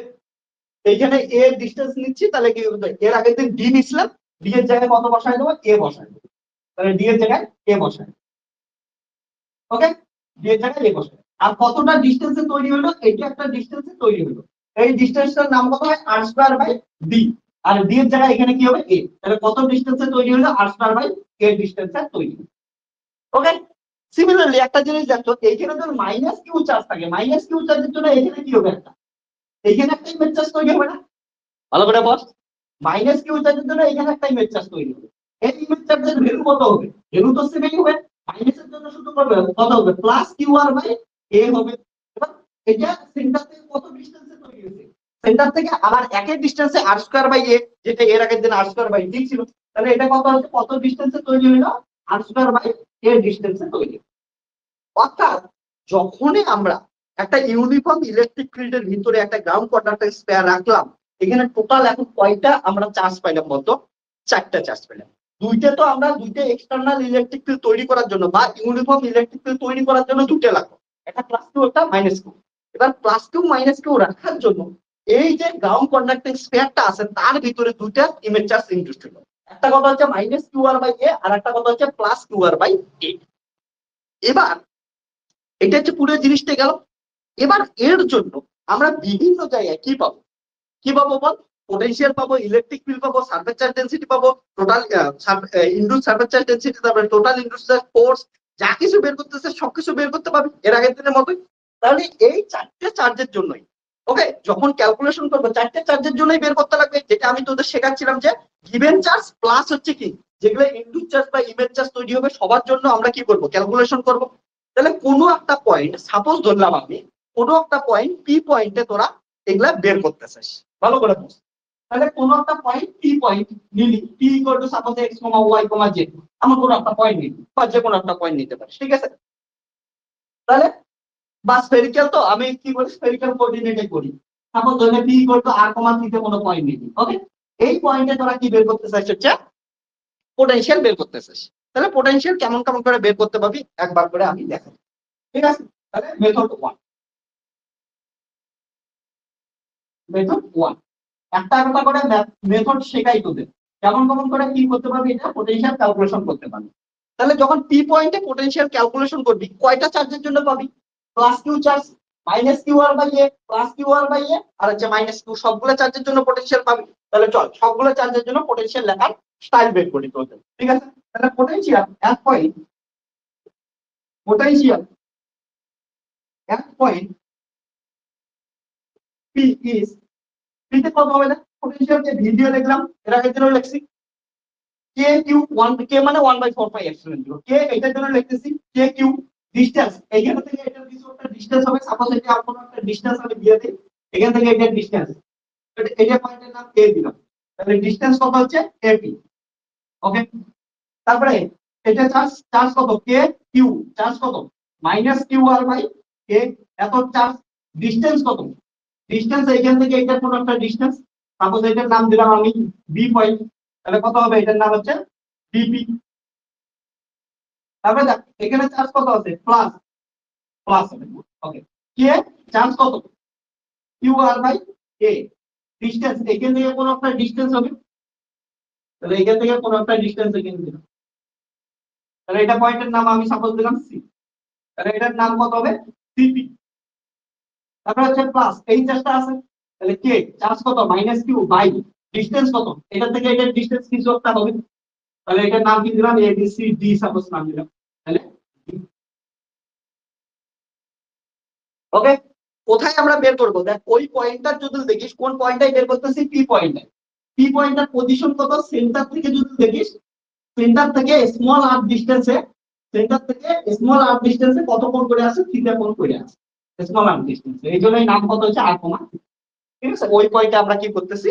এইখানে এ ডিসটেন্স নিচ্ছি, তাহলে কি এর আগের দিন ডি নিছিলাম, ডি এর জায়গায় কত বসাই দেবো, এ বসাই দেবো। তাহলে ডি এর জায়গায় এ বসাই, ওকে, ডি এর জায়গায় এ বসাই। আর কতটা ডিসটেন্সে তৈরি হলো, এটা একটা ডিসটেন্সে তৈরি হলো, এই ডিসটেন্সটার নাম কত হয়, আর স্কয়ার বাই ডি। আর ডি এর জায়গায় এখানে কি হবে, এ। তাহলে কত ডিসটেন্সে তৈরি হলো, আর স্কয়ার বাই এ ডিসটেন্সে তৈরি হলো। ওকে, সিমিলারলি একটা জিনিস দেখো, এইখানে তো মাইনাস কিউ চার্জ থাকে, মাইনাস কিউ চার্জের জন্য এখানে কি হবে, একটা এইখানে একটা ইমেজ চার্জ তৈরি হবে না? ভালো করে বস, মাইনাস কিউ চার্জের জন্য এখানে একটা ইমেজ চার্জ তৈরি হবে। এই ইমেজ চার্জের ভ্যালু কত হবে, ভ্যালু তো সেমই হবে, মাইনাসের জন্য শুধু করবে কত হবে, প্লাস কিউ আর বাই এ হবে। এবার এটা সেন্টার থেকে কত ডিসটেন্সে তৈরি হয়েছে, সেন্টার থেকে আবার একই ডিসটেন্সে আর স্কয়ার বাই এ, যেটা এর আগের দিন আর স্কয়ার বাই ডি ছিল। তাহলে এটা কত হচ্ছে, কত ডিসটেন্সে তৈরি হলো, আর স্কয়ার বাই এ ডিসটেন্সে তৈরি। অর্থাৎ যখনই আমরা একটা ইউনিফর্ম ইলেকট্রিক ফিল্ডের ভিতরে একটা গ্রাউন্ড কন্ডাক্টর স্পেয়ার রাখলাম, এখানে টোটাল এখন কয়টা আমরা চার্জ পাইলাম বলতো, চারটা চার্জ পেলাম। দুইটা তো আমরা দুইটা এক্সটার্নাল ইলেকট্রিক ফিল্ড তৈরি করার জন্য বা ইউনিফর্ম ইলেকট্রিক ফিল্ড তৈরি করার জন্য দুটো লাগবে, একটা প্লাস কিউ একটা মাইনাস কিউ। এবার প্লাস কিউ মাইনাস কিউ রাখার জন্য এই যে গ্রাউন্ড কন্ডাক্টিং স্পেয়ারটা আছে তার ভিতরে দুইটা ইমেজ চার্জ ইনডিউসড হলো, একটা কথা হচ্ছে minus q r by a, আর একটা কথা হচ্ছে প্লাস কিউ আর বাই এ। এবার এটা হচ্ছে পুরো জিনিসটা গেল। এবার এর জন্য আমরা বিভিন্ন জায়গায় কি পাবো, কি পাবো বল, পোটেনশিয়াল পাবো, ইলেকট্রিক ফিল্ড পাবো, সারফেস চার্জ ডেনসিটি পাবো, total induce surface charge density, তারপরে টোটাল ইনডিউস ফোর্স, যা কিছু বের করতেছে সবকিছু বের করতে পারবি এর আগের দিনের মতোই। তাহলে এই চারটে চার্জের জন্যই, ওকে, যখন ক্যালকুলেশন করবো চারটে চার্জের জন্যই বের করতে লাগবে, যেটা আমি তোদের শেখাচ্ছিলাম যে গিভেন চার্জ প্লাস হচ্ছে কি, যেগুলো ইনডিউস চার্জ বা ইমেজ চার্জ তৈরি হবে সবার জন্য আমরা কি করবো, ক্যালকুলেশন করবো। তাহলে কোনো একটা পয়েন্ট সাপোজ ধরলাম আমি, কোনো একটা পয়েন্ট পি পয়েন্টে তোরা এগুলা বের করতেছিস, ভালো করে বুঝ। তাহলে কোনো একটা পয়েন্ট পি পয়েন্ট নিলি, P equal to suppose x comma y comma z, আমার কোনো একটা পয়েন্ট নিলি বা যে কোনো একটা পয়েন্ট নিতে পারিস, ঠিক আছে? তাহলে বা স্ফেরিক্যাল তো আমি কি করি, স্ফেরিক্যাল কোঅর্ডিনেটে করি, সাপোজ ধরে P equal to r comma theta কোনো পয়েন্ট নিলি, ওকে, এই পয়েন্টে তোরা কি বের করতে চাইছ, হচ্ছে পোটেনশিয়াল বের করতেছিস। তাহলে পোটেনশিয়াল কেমন কেমন করে বের করতে পারবি একবার করে আমি দেখাই, ঠিক আছে? তাহলে মেথড 1, মেথড 1 একটা একটা করে মেথড শেখাই তোদের, কেমন কেমন করে কি করতে পারবি, এটা পোটেনশিয়াল ক্যালকুলেশন করতে পারবি। তাহলে যখন পি পয়েন্টে পোটেনশিয়াল ক্যালকুলেশন করবি কয়টা চার্জের জন্য পাবি? Plus q charge, minus q r by a, plus q r by a, আর হচ্ছে মাইনাস কিউ, সবগুলো চার্জের জন্য পোটেনশিয়াল পাবি। তাহলে চল সবগুলো চার্জের জন্য পোটেনশিয়াল লেখার স্টাইল বের করি তোদের, ঠিক আছে? তাহলে পোটেনশিয়াল এক পয়েন্ট, পোটেনশিয়াল এক পয়েন্ট পি ইজ, পিতে কত হবে না? পোটেনশিয়াল যে ভিডিও দেখলাম এর আগের জন্য লিখছি কে কিউ, ওয়ান কে মানে 1/4πε0, কে এটার জন্য লিখতেছি কে কিউ। ডিসটেন্স এইখান থেকে এটার কিছু একটা ডিসটেন্স হবে, সাপোজ এটা আর কোনো একটা ডিসটেন্স আমি দিয়ে দিই, এখান থেকে এটার ডিসটেন্স, এটা পয়েন্টের নাম এ দিলাম, তাহলে ডিসটেন্স কত হচ্ছে এপি। ওকে, তারপরে এটা চার্জ, চার্জ কত কে কিউ, চার্জ কত মাইনাস কিউ আর বাই কে, এত চার্জ। ডিসটেন্স কত, ডিসটেন্স এইখান থেকে এটা কোন একটা ডিসটেন্স, সাপোজ এটার নাম দিলাম আমি বি পয়েন্ট, তাহলে কত হবে এটার নাম হচ্ছে বিপি। তারপরে দেখ এখানে চার্জ কত আছে প্লাস, প্লাস হবে। ওকে, কে চার্জ কত q r by k, distance এখান থেকে কোন একটা ডিসটেন্স হবে, তাহলে এখান থেকে কোন একটা ডিসটেন্স এখানে দিলাম, তাহলে এটা পয়েন্টের নাম আমি সাপোজ দিলাম সি, তাহলে এটার নাম কত হবে সিপি। তারপরে হচ্ছে প্লাস এই চার্জটা আছে, তাহলে কে চার্জ কত মাইনাস কিউ বাই ডিসটেন্স কত, এটা থেকে এটার ডিসটেন্স কিছু একটা হবে, তাহলে এটার নাম কি দিলাম A B C D suppose নাম দিলাম, তাহলে ওকে। কোথায় আমরা বের করবো দেখ, ওই পয়েন্টটার যদি দেখিস কোন পয়েন্টটাই বের করতেছি পি পয়েন্টে, পি পয়েন্টটার পজিশন কত সেন্টার থেকে যদি দেখিস, সেন্টার থেকে স্মল আর ডিসটেন্সে, সেন্টার থেকে স্মল আর ডিসটেন্সে কত কোণ করে আছে, থিটা কোণ করে আছে স্মল আর ডিসটেন্সে, এই জন্যই নাম কত হচ্ছে আর কমা। ঠিক আছে, ওই পয়েন্টে আমরা কি করতেছি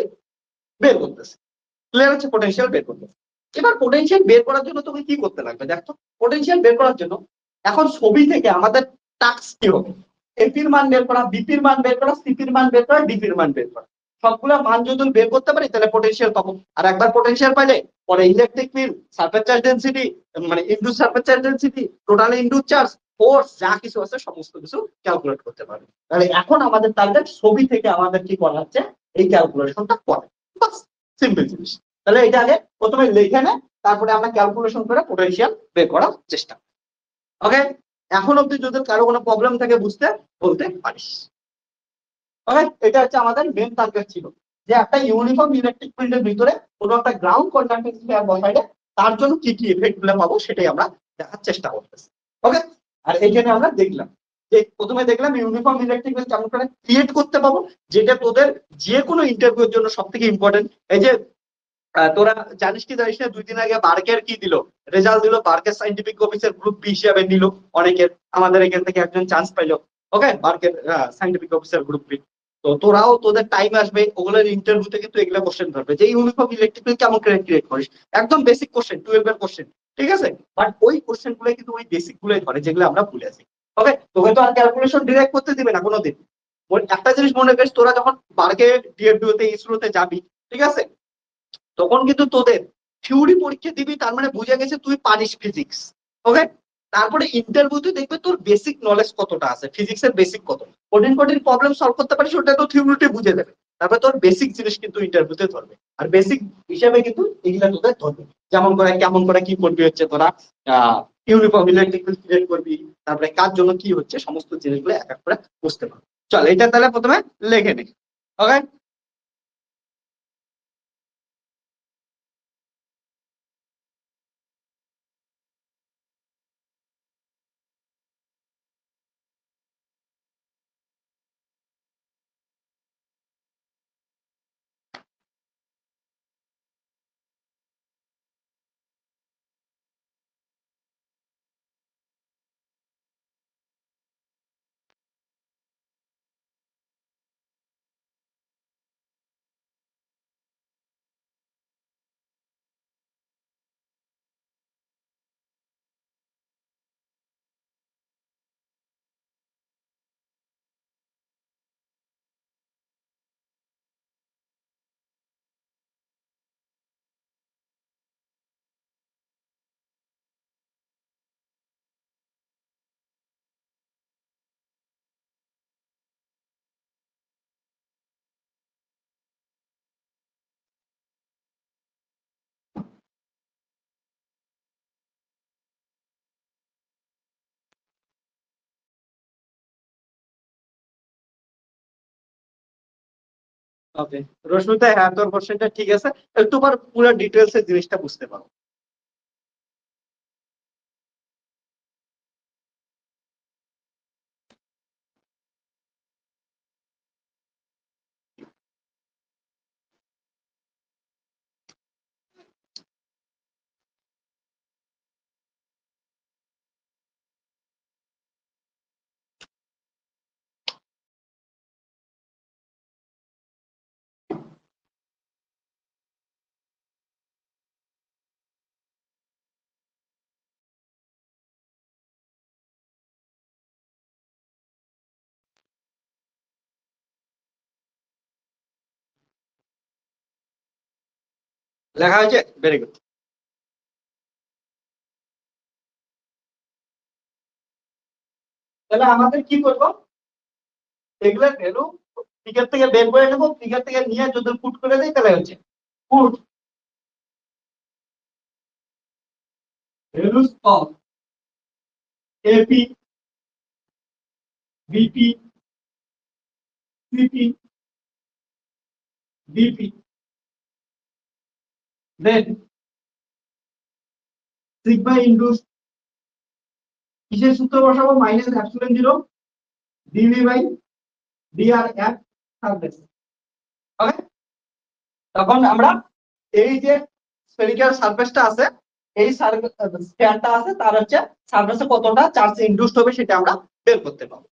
বের করতেছি। ক্লিয়ার হচ্ছে পোটেনশিয়াল বের করতেছি। এবার পোটেনশিয়াল বের করার জন্য তোকে কি করতে লাগবে দেখো, পোটেনশিয়াল বের করার জন্য এখন ছবি থেকে আমাদের টাস্ক কি হবে, এপির মান বের করা, বিপির মান বের করা, সিপির মান বের করা, ডিপির মান বের করা। সবগুলা মান যদি বের করতে পারি তাহলে পোটেনশিয়াল পাবো। আর একবার পোটেনশিয়াল পাইলে পরে electric field, surface charge density, মানে induced surface charge density, total induced charge, force যা কিছু আছে সমস্ত কিছু ক্যালকুলেট করতে পারবে। তাহলে এখন আমাদের টার্গেট ছবি থেকে আমাদের কি করা হচ্ছে এই ক্যালকুলেশনটা করে, বাস সিম্পল জিনিস। তাহলে এটা আগে প্রথমে লিখে নে, তারপরে আমরা ক্যালকুলেশন করে পোটেনশিয়াল বের করার চেষ্টা। ওকে, এখন অব্দি যদি কারো কোনো প্রবলেম থাকে বুঝতে বলতে পারিস। ওকে, এটা হচ্ছে আমাদের মেন টার্গেট ছিল যে একটা ইউনিফর্ম ইলেকট্রিক ফিল্ডের ভিতরে কোনো একটা গ্রাউন্ড কন্ডাক্টিং স্ফিয়ার বসাইলে তার জন্য কি কি এফেক্ট গুলো পাবো সেটাই আমরা দেখার চেষ্টা করতেছি। ওকে, আর এইখানে আমরা দেখলাম যে প্রথমে দেখলাম ইউনিফর্ম ইলেকট্রিক ফিল্ড কেমন করে ক্রিয়েট করতে পাবো, যেটা তোদের যে কোনো ইন্টারভিউর জন্য সব থেকে ইম্পর্টেন্ট। এই যে তোরা জানিস কি জানিস না, 2 দিন আগে বার্কের কি দিল রেজাল্ট দিল, বার্কের সাইন্টিফিক অফিসের গ্রুপ বি হিসাবে নিল অনেকের, আমাদের এখান থেকে একজন চান্স পাইলো। ওকে, বার্কের সাইন্টিফিক অফিসার গ্রুপ বি। তো তোরাও তোদের টাইম আসবে ওগুলোর ইন্টারভিউতে কিন্তু এগুলো কোশ্চেন ধরবে যে ইউনিফর্ম ইলেকট্রিক কেমন করে ক্রিয়েট করিস, একদম বেসিক কোশ্চেন 12 এর কোশ্চেন, ঠিক আছে? বাট ওই কোশ্চেন গুলো কিন্তু ওই বেসিক গুলোই ধরে যেগুলো আমরা ভুলে আছি। ওকে, তোকে তো আর ক্যালকুলেশন ডিরেক্ট করতে দিবে না কোনোদিন। একটা জিনিস মনে করিস, তোরা যখন বার্কে ডিএফডিওতে ইসরোতে যাবি, ঠিক আছে, তখন কিন্তু তোদের থিওরি পরীক্ষা দিবি, তার মানে বুঝে গেছে তুই পারিস ফিজিক্স। ওকে, তারপরে ইন্টারভিউতে দেখবে তোর বেসিক নলেজ কতটা আছে, ফিজিক্সের বেসিক কত, কঠিন কঠিন প্রবলেম সলভ করতে পারিস, ওটা তো থিওরিতে বুঝে দেবে। তারপরে তোর বেসিক জিনিস কিন্তু ইন্টারভিউতে ধরবে, আর বেসিক হিসাবে কিন্তু এগুলা তোদের ধরবে, যেমন করে কেমন করে কি করবি হচ্ছে তোরা ইউনিফর্ম ইলেকট্রিক ক্রিয়েট করবি, তারপরে কার জন্য কি হচ্ছে সমস্ত জিনিসগুলো এক এক করে বুঝতে পারবি। চল এটা তাহলে প্রথমে লিখে নে। ওকে। ওকে রশ্মিতা, হ্যাঁ তোর কোশ্চেনটা ঠিক আছে, একটু পর পুরো ডিটেলস এর জিনিসটা বুঝতে পারো। লেখা হয়েছে, ভেরি গুড। তাহলে আমাদের কি করবো, এগুলোর ভ্যালু ফিগার থেকে বের করে নেবো, ফিগার থেকে নিয়ে যদি পুট করে দেয় তাহলে হচ্ছে put values of AP, BP, CP, DP, then sigma into কিসের সূত্র বসাবো, minus epsilon zero dV by dr at surface. Okay, তখন আমরা এই যে স্ফেরিক্যাল সারফেসটা আছে, এই স্ফিয়ারটা আছে, তার হচ্ছে সারফেসে কতটা চার্জ ইনডিউসড হবে সেটা আমরা বের করতে পারবো।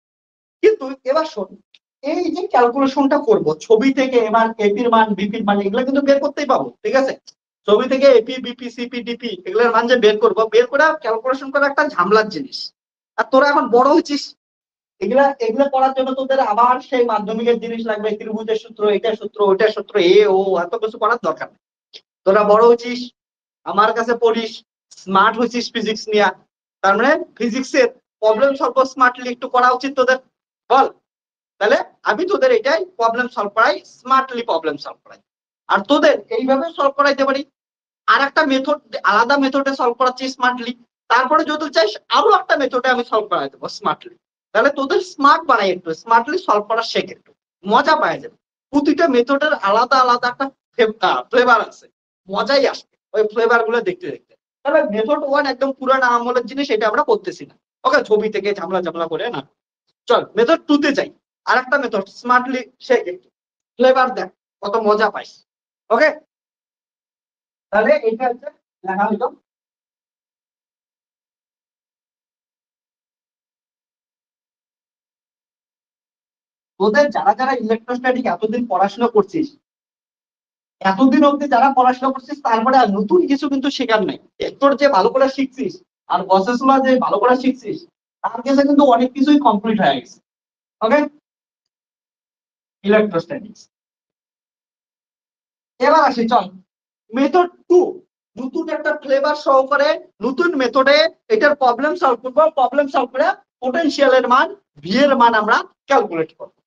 কিন্তু এবার শোন, এই যে ক্যালকুলেশনটা করব ছবি থেকে, এবার এপির মান বিপির মান এগুলো কিন্তু বের করতেই পাবো, ঠিক আছে? ছবি থেকে এপি বিপি সিপি ডিপি এগুলোর মান যে বের করবো, বের করে ক্যালকুলেশন করা একটা ঝামেলার জিনিস। আর তোরা এখন বড় হচ্ছিস, এগুলা এগুলো করার জন্য তোদের আবার সেই মাধ্যমিকের জিনিস লাগবে, ত্রিভুজের সূত্র, এটা সূত্র ওইটা সূত্র, ও এত কিছু করার দরকার নেই। তোরা বড় হচ্ছিস, আমার কাছে পড়িস, স্মার্ট হচ্ছিস ফিজিক্স নিয়ে, তার মানে ফিজিক্সের প্রবলেম সলভ স্মার্টলি একটু করা উচিত তোদের, বল? তাহলে আমি তোদের এটাই প্রবলেম সলভ করাই, স্মার্টলি প্রবলেম সলভ করাই। আর তোদের এইভাবে সলভ করাইতে পারি, আর একটা মেথড, আলাদা মেথডে সলভ করাচ্ছি স্মার্টলি, তারপরে যদি চাইস আরো একটা মেথডে আমি সলভ করাই দেবো স্মার্টলি। তাহলে তোদের স্মার্ট বানাই, একটু স্মার্টলি সলভ করা শেখ, একটু মজা পাওয়া যাবে। প্রতিটা মেথডের আলাদা আলাদা একটা ফ্লেভার আছে, মজাই আসবে ওই ফ্লেভার গুলো দেখতে দেখতে। তবে মেথড ওয়ান একদম পুরানো আমলের জিনিস, এটা আমরা করতেছি না। ওকে, ছবি থেকে ঝামেলা ঝামেলা করে না, চল মেথড টু তে যাই। আর একটা মেথড স্মার্টলি শেখ, একটু ফ্লেভার দেখ কত মজা পাইস। ওকে, তাহলে এটা হচ্ছে লেখা হইলো, তোদের যারা যারা ইলেকট্রোস্ট্যাটিক এতদিন পড়াশোনা করছিস, এতদিন অব্দি যারা পড়াশোনা করছিস, তারপরে আর নতুন কিছু কিন্তু শেখার নাই। তোর যে ভালো করে শিখছিস আর প্রসেস গুলো যে ভালো করে শিখছিস, তার কাছে কিন্তু অনেক কিছুই কমপ্লিট হয়ে গেছে। ওকে, ইলেকট্রোস্ট্যাটিক্স। এবার আসি, চল মেথড টু, নতুন একটা ফ্লেভার সহকারে নতুন মেথডে এটার প্রবলেম সলভ করবো। প্রবলেম সলভ করে পোটেনশিয়ালের মান, ভি এর মান আমরা ক্যালকুলেট করবো।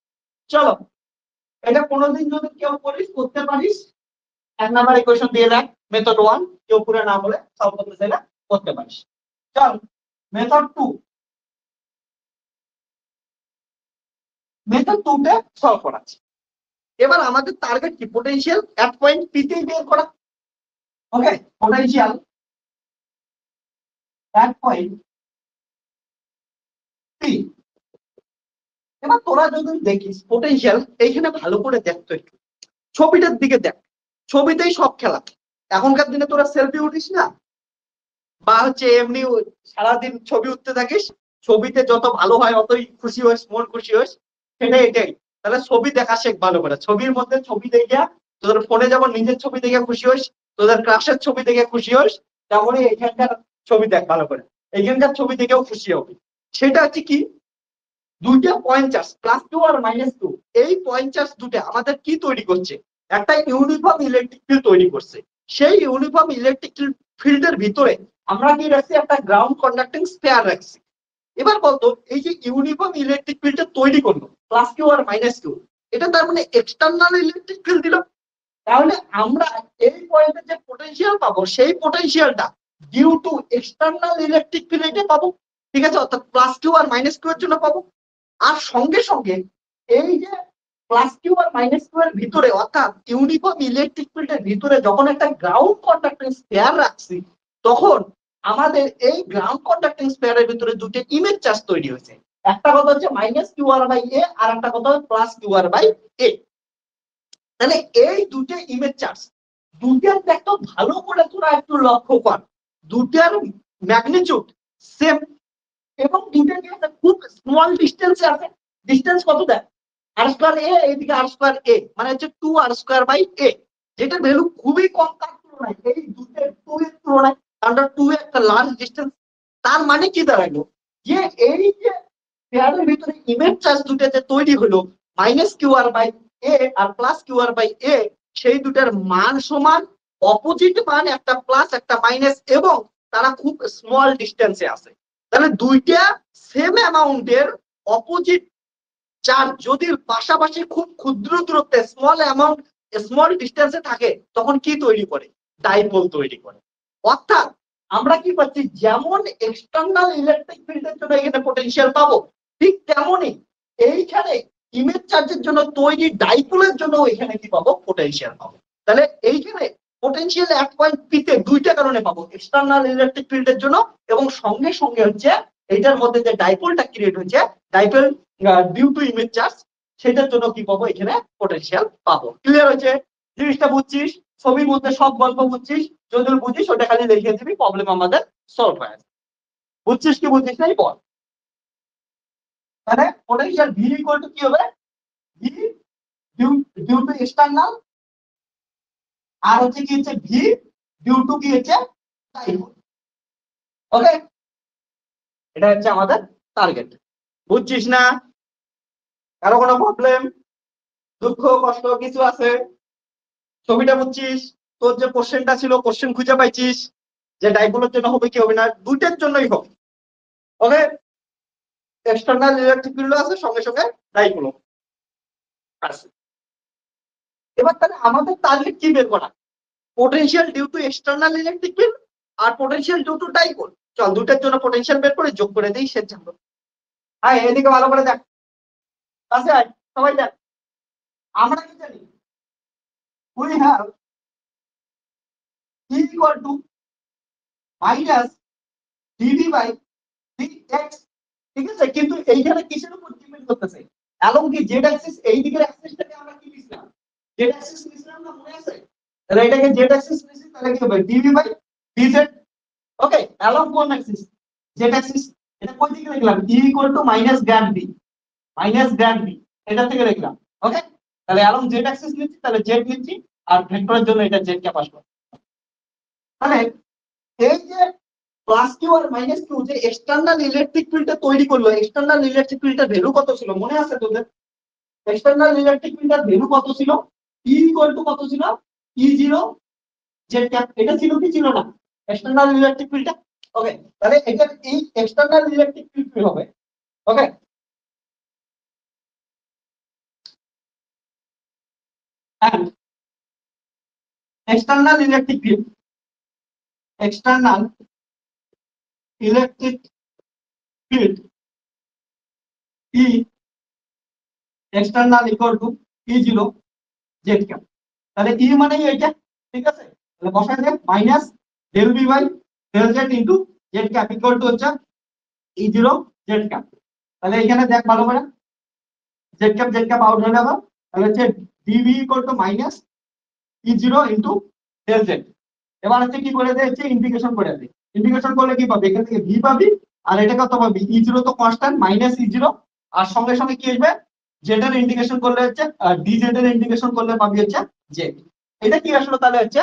চলো, এটা কোনোদিন যদি কেউ করিস, করতে পারিস, এক নাম্বার ইকুয়েশন দিয়ে দেখ, মেথড ওয়ান, কেউ পুরো না বলে সলভ করতে চাইলে করতে পারিস। চল মেথড টু, মেথড টু তে সলভ করাচ্ছি। এবার আমাদের টার্গেট কি, পোটেনশিয়াল এট পয়েন্ট পি তে বের করা। ওকে, পোটেনশিয়াল এট পয়েন্ট পি। এবার তোরা যদি দেখিস পোটেনশিয়াল, এইখানে ভালো করে দেখতো, একটু ছবিটার দিকে দেখ, ছবিতেই সব খেলা। এখনকার দিনে তোরা সেলফি উঠিস না, বা হচ্ছে এমনি সারাদিন ছবি উঠতে থাকিস, ছবিতে যত ভালো হয় অতই খুশি হোস, মন খুশি হোস, সেটাই এটাই। তাহলে ছবি দেখা শেখ ভালো করে, ছবির মধ্যে ছবি দেখে, তোদের ফোনে যেমন নিজের ছবি দেখে খুশি হোস, তোদের ক্লাসের ছবি দেখে খুশি হোস, তেমনই এখানকার ছবি দেখ ভালো করে, এইখানকার ছবি দেখেও খুশি হবে। সেটা হচ্ছে কি, দুইটা পয়েন্ট চার্জ প্লাস টু আর মাইনাস টু, এই পয়েন্ট চার্জ দুটো আমাদের কি তৈরি করছে, একটা ইউনিফর্ম ইলেকট্রিক ফিল্ড তৈরি করছে। সেই ইউনিফর্ম ইলেকট্রিক ফিল্ডের ভিতরে আমরা কি রাখছি, একটা গ্রাউন্ড কন্ডাক্টিং স্পেয়ার রাখছি। এবার বলতো, এই যে ইউনিফর্ম ইলেকট্রিক ফিল্ডটা তৈরি করলো প্লাস কিউ আর মাইনাস কিউ, এটা তার মানে এক্সটার্নাল ইলেকট্রিক ফিল্ড দিল। তাহলে আমরা এই পয়েন্টে যে পোটেনশিয়াল পাবো, সেই পোটেনশিয়ালটা ডিউ টু এক্সটার্নাল ইলেকট্রিক ফিল্ডে পাবো, ঠিক আছে? অর্থাৎ প্লাস কিউ আর মাইনাস কিউ এর জন্য পাবো। আর সঙ্গে সঙ্গে এই যে প্লাস কিউ আর মাইনাস কিউ এর ভিতরে অর্থাৎ ইউনিফর্ম ইলেকট্রিক ফিল্ডের ভিতরে যখন একটা গ্রাউন্ড কন্ডাক্টিং স্পেয়ার রাখছি তখন আমাদের এই গ্রাউন্ড কন্ডাক্টিং স্পেয়ারের ভিতরে দুটো ইমেজ চার্জ তৈরি হয়েছে। একটা কথা হচ্ছে minus q r by a, আর একটা কথা হচ্ছে প্লাস কিউ আর বাই এ। তাহলে এই দুটো ইমেজ চার্জ দুটার দেখো ভালো করে তোরা একটু লক্ষ্য কর, দুটার ম্যাগনিটিউড সেম এবং দুটো কি আছে খুব স্মল ডিস্টেন্সে আছে। ডিস্টেন্স কত দেখ আর স্কয়ার এ, এইদিকে আর স্কয়ার এ, মানে হচ্ছে 2 আর স্কয়ার বাই এ, যেটা ভ্যালু খুবই কম কার তুলনায়, এই দুটো 2 এর তুলনায়, কারণ 2 একটা লার্জ ডিস্টেন্স। তার মানে কি দাঁড়ালো যে এই যে পেয়ারের ভিতরে ইমেজ চার্জ দুটো যে তৈরি হলো minus q r by a আর plus q r by a, সেই দুটার মান সমান, অপোজিট মান একটা প্লাস একটা মাইনাস, এবং তারা খুব স্মল ডিস্টেন্সে আছে। তাহলে দুইটা সেম অ্যামাউন্টের অপোজিট চার্জ যদি পাশাপাশি খুব ক্ষুদ্র দূরত্বে স্মল ডিস্টেন্সে থাকে তখন কি তৈরি করে? ডাইপোল তৈরি করে। অর্থাৎ আমরা কি পাচ্ছি, যেমন এক্সটার্নাল ইলেকট্রিক ফিল্ডের জন্য এখানে পোটেনশিয়াল পাবো, ঠিক তেমনই এইখানে ইমেজ চার্জের জন্য তৈরি ডাইপোলের জন্য এখানে কি পাবো? পোটেনশিয়াল পাবো। তাহলে এইখানে পোটেনশিয়াল এক পয়েন্ট পি তে দুইটা কারণে পাবো, এক্সটার্নাল ইলেকট্রিক ফিল্ডের জন্য এবং সঙ্গে সঙ্গে হচ্ছে এইটার মধ্যে যে ডাইপোলটা ক্রিয়েট হয়েছে, dipole due to image charge, সেটার জন্য কি পাবো? এখানে পোটেনশিয়াল পাবো। ক্লিয়ার হয়েছে? জিনিসটা বুঝছিস? ছবির মধ্যে সব গল্প বুঝছিস? যদি বুঝিস ওটা খালি লিখে দিবি, প্রবলেম আমাদের সলভ হয়ে যাবে। বুঝছিস কি বুঝছিস নাই বল। মানে পোটেনশিয়াল ভি ইকুয়াল টু কি হবে? ভি ডিউ টু এক্সটার্নাল, আর হচ্ছে কি হচ্ছে ভি ডিউ টু কি হচ্ছে ডাইপোল। ওকে, এটা হচ্ছে আমাদের টার্গেট। বুঝছিস না? কারো কোনো প্রবলেম, দুঃখ, কষ্ট কিছু আছে? ছবিটা বুঝছিস? তোর যে কোশ্চেনটা ছিল, কোশ্চেন খুঁজে পাইছিস যে ডাইপোলের জন্য হবে কি হবে না? দুইটার জন্যই হবে। ওকে, এক্সটার্নাল ইলেকট্রিক ফিল্ড আছে, সঙ্গে সঙ্গে ডাইপোল আছে। এবার তাহলে আমাদের টার্গেট কি বের করা? Potential due to external electric field আর পোটেনশিয়াল ডিউ টু ডাইপোল। চল দুটার জন্য পোটেনশিয়াল বের করে যোগ করে দেই, শেষ যাবো। হ্যাঁ, এদিকে ভালো করে দেখ, কাছে আয় সবাই দেখ। আমরা কি জানি? We have E equal to minus dv by dx, ঠিক আছে? কিন্তু এইখানে কিসের উপর ডিপেন্ড করতেছে? অ্যালং কি জেড অ্যাক্সিস, এই দিকের অ্যাক্সিসটাকে আমরা কি লিখলাম? জেড অ্যাক্সিস লিখলাম না, মনে আছে? তাহলে এটাকে জেড অ্যাক্সিস লিখি, তাহলে কি হবে? dv by dz। Okay, along কোন অ্যাক্সিস? Z Axis. এটা কোন দিকে লিখলাম? E equal to minus grad b, minus grad b, এটা থেকে লিখলাম। ওকে, তাহলে অ্যালং জেড অ্যাক্সিস লিখছি, তাহলে জেড লিখছি, আর ভেক্টরের জন্য এটা জেড কে পাস করব। তাহলে এই যে প্লাস কিউ আর মাইনাস কিউ যে এক্সটার্নাল ইলেকট্রিক ফিল্ডটা তৈরি করলো, এক্সটার্নাল ইলেকট্রিক ফিল্ডের ভ্যালু কত ছিল মনে আছে তোদের? এক্সটার্নাল ইলেকট্রিক ফিল্ডের ভ্যালু কত ছিল? ই ইকুয়াল টু কত ছিল? ই জিরো জেড ক্যাপ। এটা ছিল কি ছিল না এক্সটার্নাল ইলেকট্রিক ফিল্ডটা? ওকে, তাহলে এটা এই এক্সটার্নাল ইলেকট্রিক ফিল্ড কি হবে? ওকে, and external electric field, external electric field E external equal to E zero z cap. তাহলে E মানে এইটা, ঠিক আছে? তাহলে বসাই দে minus del v by del z into z cap equal to হচ্ছে E জিরো জেড ক্যাপ। তাহলে এখানে দেখ ভালো করে, জেড ক্যাপ আউট হয়ে যাবে। তাহলে হচ্ছে d b equal to minus E zero into del z. এবার হচ্ছে কি করে দে, হচ্ছে ইন্টিগ্রেশন করে দে। ইন্টিগ্রেশন করলে কি পাবি? এখান থেকে ভি পাবি, আর এটা কত পাবি? ই জিরো তো কনস্ট্যান্ট, মাইনাস ই জিরো, আর সঙ্গে সঙ্গে কি আসবে? জেড এর ইন্টিগ্রেশন করলে হচ্ছে ডি জেড এর ইন্টিগ্রেশন করলে পাবি হচ্ছে জেড। এটা কি আসলে তাহলে হচ্ছে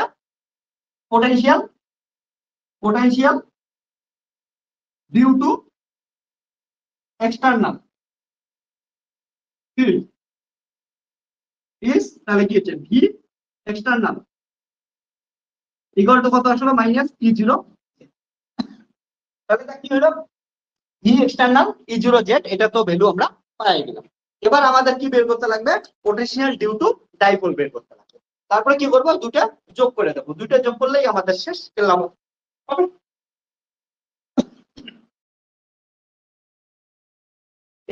potential, potential due to external field is, তাহলে কি হচ্ছে ভি এক্সটার্নাল ইকুয়াল টু কত আসলে? Minus E zero. তাহলে কি হলো? E external E zero z, এটা তো ভ্যালু আমরা পাই গেলাম। এবার আমাদের কি বের করতে লাগবে? পোটেনশিয়াল ডিউ টু ডাইপোল বের করতে লাগবে। তারপরে কি করবো? দুটা যোগ করে দেবো, দুটা যোগ করলেই আমাদের শেষ পেলাম।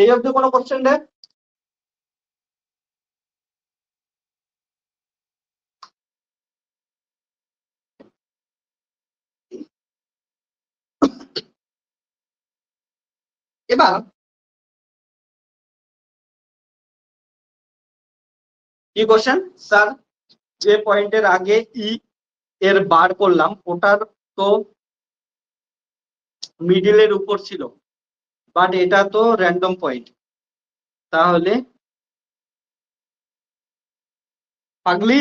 এই অবধি কোনো কোশ্চেন নেই? এবার কি কোশ্চেন স্যার, যে পয়েন্টের আগে ই এর বার করলাম ওটার তো মিডিলের উপর ছিল, বাট এটা তো র্যান্ডম পয়েন্ট, তাহলে পাগলি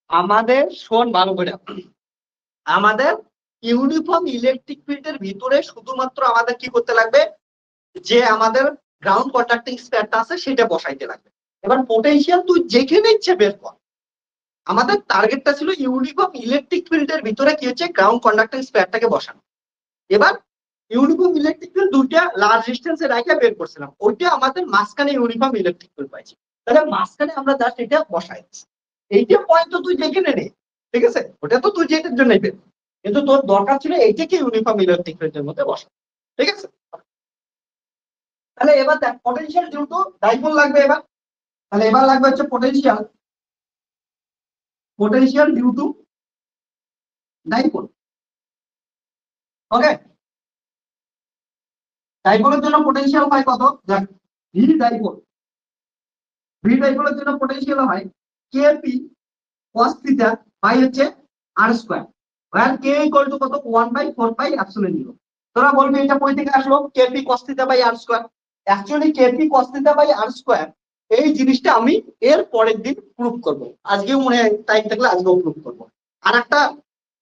আমাদের শোন ভালো করে, আমাদের ইউনিফর্ম ইলেকট্রিক ফিল্ডের ভিতরে শুধুমাত্র আমাদের কি করতে লাগবে, যে আমাদের গ্রাউন্ড কন্ডাক্টিং স্পেয়ারটা আছে সেটা বসাইতে লাগবে। এবার পোটেনশিয়াল তুই যেখানে ইচ্ছে বের কর, আমাদের টার্গেটটা ছিল ইউনিফর্ম ইলেকট্রিক ফিল্ডের ভিতরে কি হচ্ছে গ্রাউন্ড কন্ডাক্টিং স্পেয়ারটাকে বসানো। এবার ইউনিফর্ম ইলেকট্রিক ফিল্ড দুইটা লার্জ ডিস্টেন্সে রাখে বের করছিলাম, ওইটা আমাদের মাঝখানে ইউনিফর্ম ইলেকট্রিক ফিল্ড পাইছি, তাহলে মাঝখানে আমরা জাস্ট এটা বসাই দিচ্ছি। এইটা পয়েন্ট তো তুই যেখানে নে, ঠিক আছে, ওটা তো তুই যেটার জন্য বের, কিন্তু তোর দরকার ছিল এইটাকে ইউনিফর্ম ইলেকট্রিক ফিল্ডের মধ্যে বসা, ঠিক আছে। তাহলে এবার দেখ পটেনশিয়াল যেহেতু ডাইপোল লাগবে, এবার তাহলে এবার লাগবে হচ্ছে potential, potential due to dipole. Okay, ডাইপোলের জন্য পোটেনশিয়াল হয় কত, দেখ ভি ডাইপোল, ভি ডাইপোলের জন্য পোটেনশিয়াল হয় কেপি cos থিটা বাই হচ্ছে আর স্কয়ার, আর কে ইকুয়াল টু কত 1/4 পাই এপসিলন 0। তোরা বলবি এটা কই থেকে আসলো, k p cos theta by r square. Actually k p cos theta by r square এই জিনিসটা আমি এর পরের দিন প্রুফ করব, আজকেও মনে হয় টাইম থাকলে আজকেও প্রুফ করব। আর একটা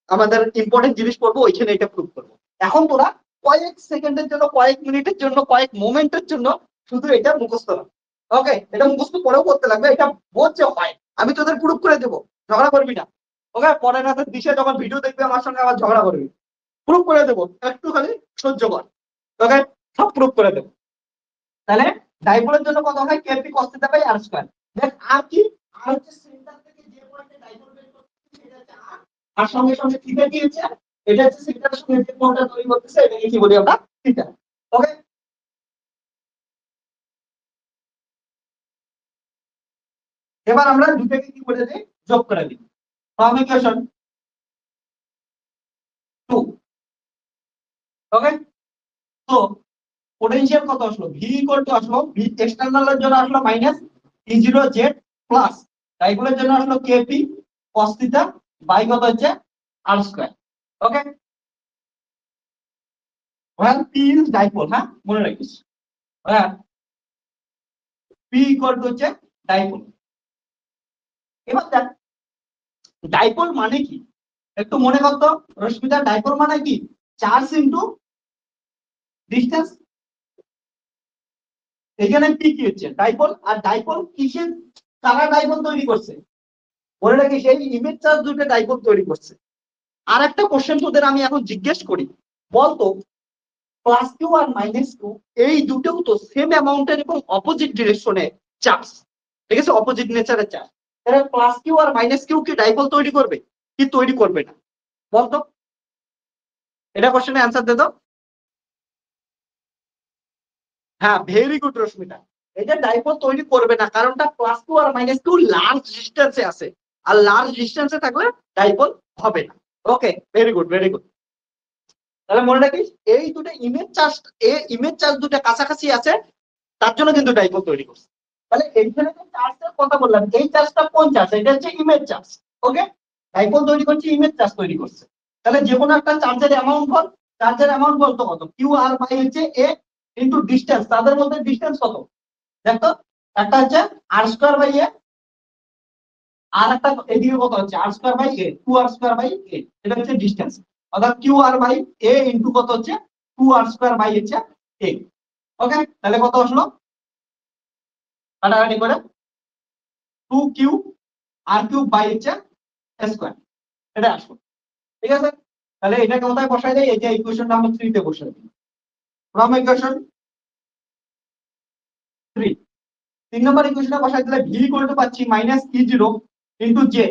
আমাদের ইম্পর্টেন্ট জিনিস পড়বো ওইখানে এটা প্রুফ করব। এখন তোরা কয়েক সেকেন্ডের জন্য, কয়েক মিনিটের জন্য, কয়েক মোমেন্টের জন্য শুধু এটা মুখস্থ রাখ। ওকে, এটা মুখস্থ করেও করতে লাগবে, এটা বোঝ যে হয়, আমি তোদের প্রুফ করে দেবো, ঝগড়া করবি না। ওকে, পরের রাতের দিশে যখন ভিডিও দেখবি আমার সঙ্গে আবার ঝগড়া করবি, প্রুফ করে দেবো, একটু খালি সহ্য কর। ওকে, সব প্রুফ করে দেবো। তাহলে ডাইপোলের জন্য কত হয়, k p cos theta by r square. দেখ আর কি, আর হচ্ছে সেন্টার থেকে যে পয়েন্টে ডাইপোল বের করতে সেটা হচ্ছে আর, আর সঙ্গে সঙ্গে থিটা দিয়েছে, এটা হচ্ছে সেন্টারের সঙ্গে যে কোণটা তৈরি করতেছে এটাকে কি বলি আমরা, থিটা। ওকে, এবার আমরা দুটোকে কি করে দিই, যোগ করে দিই, ফর্ম ইকুয়েশন 2। ওকে, তো পোটেনশিয়াল কত আসলো, ভি ইকুয়াল টু আসলো, ভি এক্সটার্নালের জন্য আসলো মাইনাস E0 জেড প্লাস ডাইপোলের জন্য আসলো কেপি cos থিটা বাই কত হচ্ছে r square. Okay, when p is dipole, হ্যাঁ মনে রাখিস, হ্যাঁ p ইকুয়াল টু হচ্ছে ডাইপোল। এবার দেখ ডাইপোল মানে কি, একটু মনে করতো রশ্মিতা, ডাইপোল মানে কি, চার্জ ইনটু ডিসটেন্স। এখানে p কি হচ্ছে ডাইপোল, আর ডাইপোল কিসের, কারা ডাইপোল তৈরি করছে, মনে রাখিস এই ইমেজ চার্জ দুটো ডাইপোল তৈরি করছে। আর একটা কোশ্চেন তোদের আমি এখন জিজ্ঞেস করি, বলতো প্লাস কিউ আর মাইনাস কিউ এই দুটোও তো সেম অ্যামাউন্টের এবং অপোজিট ডিরেকশনে চার্জ, ঠিক আছে, অপোজিট নেচারের চার্জ। তাহলে প্লাস কিউ আর মাইনাস কিউ কি ডাইপোল তৈরি করবে, কি তৈরি করবে না, বলতো, এটা কোশ্চেনের অ্যান্সার দে তো। হ্যাঁ ভেরি গুড রশ্মিতা, এটা ডাইপোল তৈরি করবে না, কারণটা প্লাস কিউ আর মাইনাস কিউ লার্জ ডিস্টেন্সে আছে, আর লার্জ ডিস্টেন্সে থাকলে ডাইপোল হবে না। ওকে, ভেরি গুড ভেরি গুড। তাহলে মনে রাখিস এই দুটো ইমেজ চার্জ দুটো কাছাকাছি আছে, তার জন্য কিন্তু ডাইপোল তৈরি করছে। তাহলে এইখানে যে চার্জটার কথা বললাম, এই চার্জটা কোন চার্জ, এটা হচ্ছে ইমেজ চার্জ। ওকে, ডাইপোল তৈরি করছে, ইমেজ চার্জ তৈরি করছে। তাহলে যে কোনো একটা চার্জের অ্যামাউন্ট বল, চার্জের অ্যামাউন্ট বলতো কত, কিউ আর বাই হচ্ছে এ ইনটু ডিসটেন্স, তাদের মধ্যে ডিসটেন্স কত দেখো, একটা হচ্ছে আর স্কয়ার বাই এ, আর একটা এদিকে কত হচ্ছে r square by a, 2 r square by a, এটা হচ্ছে ডিসটেন্স। অর্থাৎ q r by a into কত হচ্ছে 2 আর স্কয়ার বাই হচ্ছে এ। ওকে, তাহলে কত আসলো, কাটাকাটি করে 2 কিউ আর কিউব বাই হচ্ছে স্কয়ার, এটা আসলো, ঠিক আছে। তাহলে এটাকে কোথায় বসাই দেয়, এই যে ইকুয়েশন নাম্বার 3 তে বসাই দিই, ফ্রম ইকুয়েশন 3, 3 নম্বর ইকুয়েশনে বসাই দিলে ভি ইকুয়াল টু পাচ্ছি minus E0 into j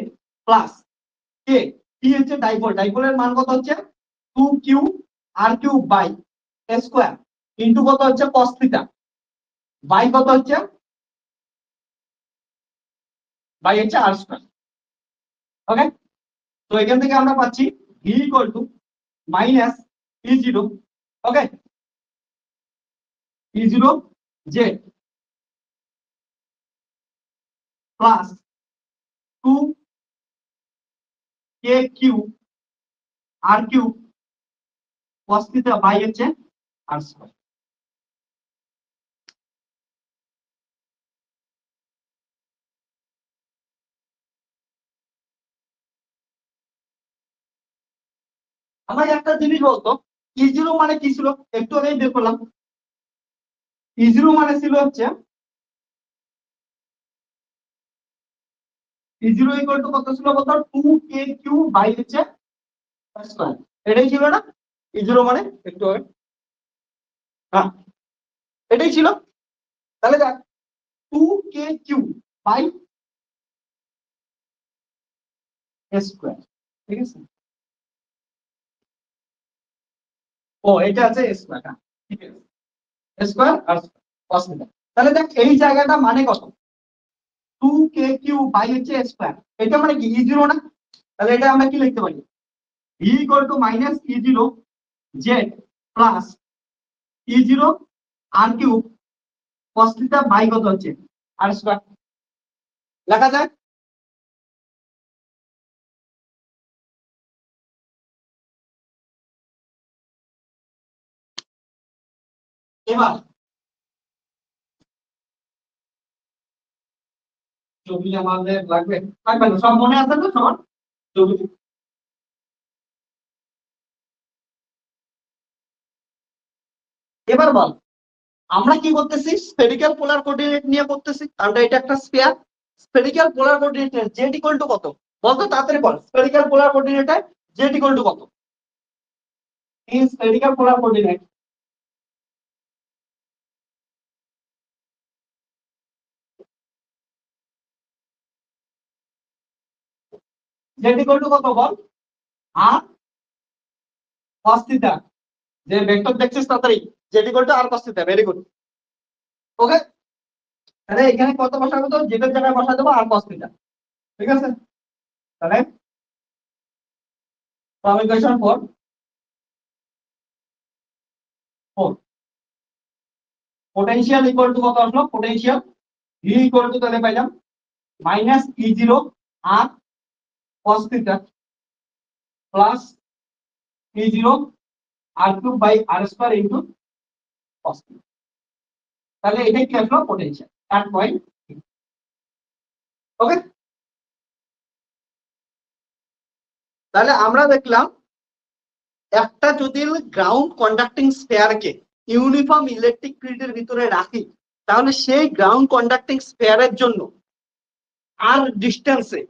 plus k, কি হচ্ছে ডাইপোল, ডাইপোলের মান কত হচ্ছে 2 q r cube by square into কত হচ্ছে cos থিটা বাই কত হচ্ছে বাই হচ্ছে আর স্কয়ার। ওকে, তো এখান থেকে আমরা পাচ্ছি V equal to minus E0। Okay, E0 z plus 2 k q r q cos theta by হচ্ছে আর স্কয়ার। আমাকে একটা জিনিস বলতো, E0 মানে কি ছিল একটু আগেই বের করলাম। E0 মানে ছিল হচ্ছে E0 ইকুয়াল টু কত ছিল বলতো, 2kq বাই হচ্ছে স্কয়ার, এটাই ছিল না E0 মানে একটু আগে? হ্যাঁ এটাই ছিল। তাহলে দেখ 2kq বাই স্কয়ার, ঠিক আছে। ও এটা আছে স্কয়ার, ঠিক আছে, স্কয়ার আর cos থিটা। তাহলে দেখ এই জায়গাটা মানে কত, 2kq বাই হচ্ছে স্কয়ার, এটা মানে কি E0 না? তাহলে এটা আমরা কি লিখতে পারি, v equal to minus E0 z plus E0 r cube cos theta by কত হচ্ছে আর স্কয়ার, লেখা যায়। এবার ছবি আমাদের লাগবে, থাকবে না, সব মনে আছে তো সবার ছবি? এবার বল, আমরা কি করতেছি, স্ফেরিক্যাল পোলার কোঅর্ডিনেট নিয়ে করতেছি, কারণ এটা একটা sphere. Spherical polar coordinate z equal to কত বলতো, তাড়াতাড়ি বল, স্ফেরিক্যাল পোলার কোঅর্ডিনেটে জেড ইকুয়াল টু কত? এই spherical polar coordinate z equal to কত বল, আর cos থিটা, যে ভেক্টর দেখছিস তাড়াতাড়ি, z equal to r cos theta, very good. Okay, তাহলে এখানে কত বসাবো, তো জেড এর জায়গায় বসা দেবো আর cos থিটা, ঠিক আছে। তাহলে from equation 4 potential equal to কত আসলো, পোটেনশিয়াল ভি ইকুয়াল টু তাহলে পাইলাম minus E0 r cos theta plus E0 r cube by r square into cos theta. তাহলে এটা কি আসলো, পোটেনশিয়াল এট পয়েন্ট। ওকে, তাহলে আমরা দেখলাম একটা যদি গ্রাউন্ড কন্ডাক্টিং স্ফেয়ারকে ইউনিফর্ম ইলেকট্রিক ফিল্ডের ভিতরে রাখি, তাহলে সেই গ্রাউন্ড কন্ডাক্টিং স্ফেয়ারের জন্য আর ডিস্টেন্সে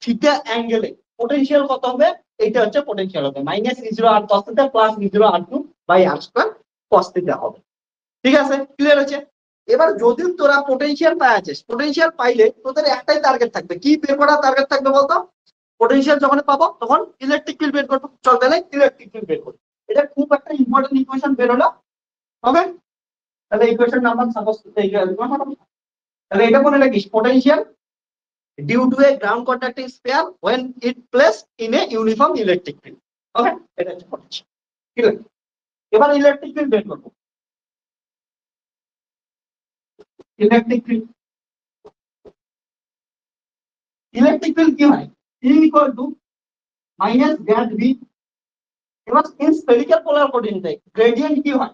থিটা অ্যাঙ্গেলে পোটেনশিয়াল কত হবে, এটা হচ্ছে পোটেনশিয়াল হবে minus E0 r cos theta plus E0 r cube by r square cos theta হবে, ঠিক আছে, ক্লিয়ার হচ্ছে। এবার যদি তোরা পোটেনশিয়াল পাই আছিস, পোটেনশিয়াল পাইলে তোদের একটাই টার্গেট থাকবে, কি বের করার টার্গেট থাকবে বলতো, পোটেনশিয়াল যখন পাবো তখন ইলেকট্রিক ফিল্ড বের করবো, চল তাহলে ইলেকট্রিক ফিল্ড বের করবো। এটা খুব একটা ইম্পর্টেন্ট ইকুয়েশন বের হলো। ওকে, তাহলে ইকুয়েশন নাম্বার সাপোজ তাহলে এটা মনে রাখিস, potential due to a ground conducting sphere when it placed in a uniform electric field. Okay, এটা হচ্ছে পোটেনশিয়াল, ঠিক আছে। এবার ইলেকট্রিক ফিল্ড বের করবো। ইলেকট্রিক ফিল্ড, ইলেকট্রিক ফিল্ড কি হয়, E equal to minus grade V। এবার ইন স্ফেরিক্যাল পোলার কোঅর্ডিনেটে গ্রেডিয়েন্ট কি হয়,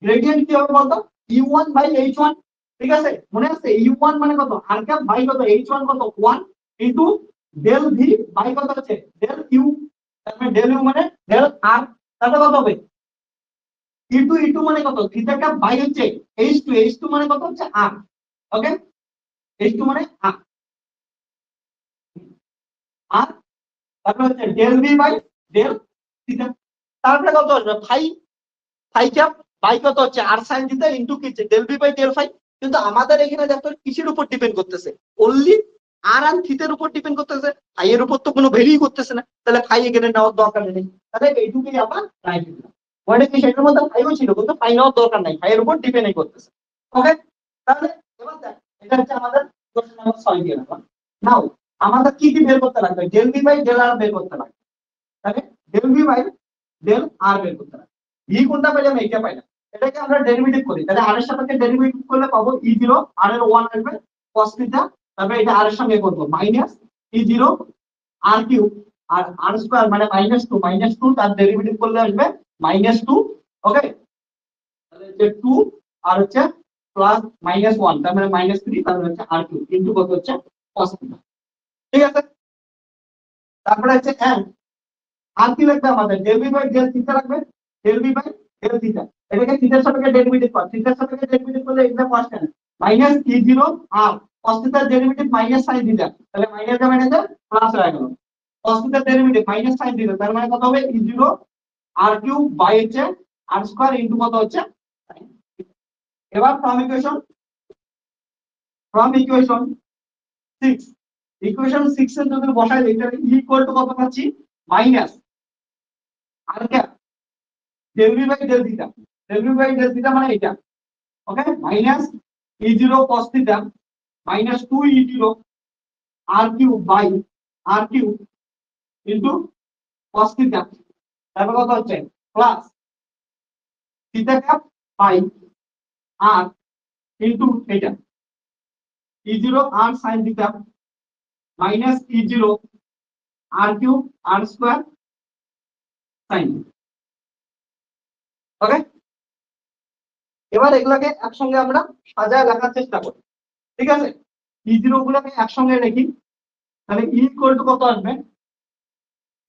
গ্রেডিয়েন্ট কি হবে বলতো, U1 বাই H1, ঠিক আছে, মনে আছে U1 মানে কত আর ক্যাপ বাই কত H1 কত 1 ইনটু ডেল V বাই কত আছে ডেল U, তারপরে ডেল U মানে ডেল R, তাহলে কত হবে E2 মানে কত থিটা ক্যাপ বাই হচ্ছে H2 মানে কত হচ্ছে R। ওকে, H2 মানে R, আর তারপরে হচ্ছে del V by del theta, তারপরে কত আসবে ফাই, ফাই ক্যাপ বাই কত হচ্ছে আর সাইন থিটা ইনটু কি del V by del phi. কিন্তু আমাদের এখানে দেখো কিসের উপর ডিপেন্ড করতেছে, অনলি আর আর থিটার উপর ডিপেন্ড করতেছে, ফাই এর উপর তো কোনো ভ্যালুই করতেছে না, তাহলে ফাই এখানে নেওয়ার দরকার নেই, তাহলে এইটুকুই আবার রাইট দিলাম। মানে কি সেটার মধ্যে ফাইও ছিল কিন্তু ফাই নেওয়ার দরকার নাই, ফাই এর উপর ডিপেন্ডই করতেছে। ওকে, তাহলে এবার দেখ এটা হচ্ছে আমাদের কোশ্চেন নাম্বার 6 দিয়ে রাখলাম। নাও আমাদের কি কি বের করতে লাগবে, ডেল ভি বাই ডেল আর বের করতে লাগবে, তাহলে ডেল ভি বাই ডেল আর বের করতে লাগবে। ভি কোনটা পাইলাম, এইটা পাইলাম, এটাকে আমরা ডেরিভেটিভ করি, তাহলে আর এর সাপেক্ষে ডেরিভেটিভ করলে পাবো E0, আর এর 1 আসবে cos থিটা, তারপরে এটা আর এর সঙ্গে করব মাইনাস E0 আর কিউব, আর আর স্কয়ার মানে -2 তার ডেরিভেটিভ করলে আসবে -2। ওকে, তাহলে যে 2 আর হচ্ছে প্লাস -1 তার মানে -3, তার মানে হচ্ছে আর কিউব ইনটু কত হচ্ছে cos থিটা। ঠিক আছে, তারপরে হচ্ছে n, আর কি লাগবে আমাদের, del V by del theta লাগবে, del V by del theta. এটাকে থিটার সাপেক্ষে ডেরিভেটিভ কর, থিটার সাপেক্ষে ডেরিভেটিভ করলে এটা constant minus E0 r cos থিটার ডেরিভেটিভ মাইনাস sin থিটা, তাহলে মাইনাস এ মাইনাসে প্লাস হয়ে গেল। cos থিটার ডেরিভেটিভ মাইনাস sin থিটা, তার মানে কত হবে E0 আর কিউব বাই হচ্ছে আর স্কয়ার ইনটু কত হচ্ছে sin। এবার ফ্রম ইকুয়েশন 6, ইকুয়েশন 6 এর যদি বসাই দিই তাহলে ইকুয়াল টু কত পাচ্ছি, minus r cap del V by del theta, del V by del theta মানে এটা। Okay, minus E0 cos theta minus 2 E0 r cube by r cube into cos theta, তারপর কত হচ্ছে plus theta cap by r into এটা E0 r sin theta minus E0 r cube r square sin। ওকে, এবার এগুলাকে একসঙ্গে আমরা সাজায় লেখার চেষ্টা করি। ঠিক আছে, E0 গুলোকে একসঙ্গে লিখি, তাহলে E ইকুয়াল টু কত আসবে,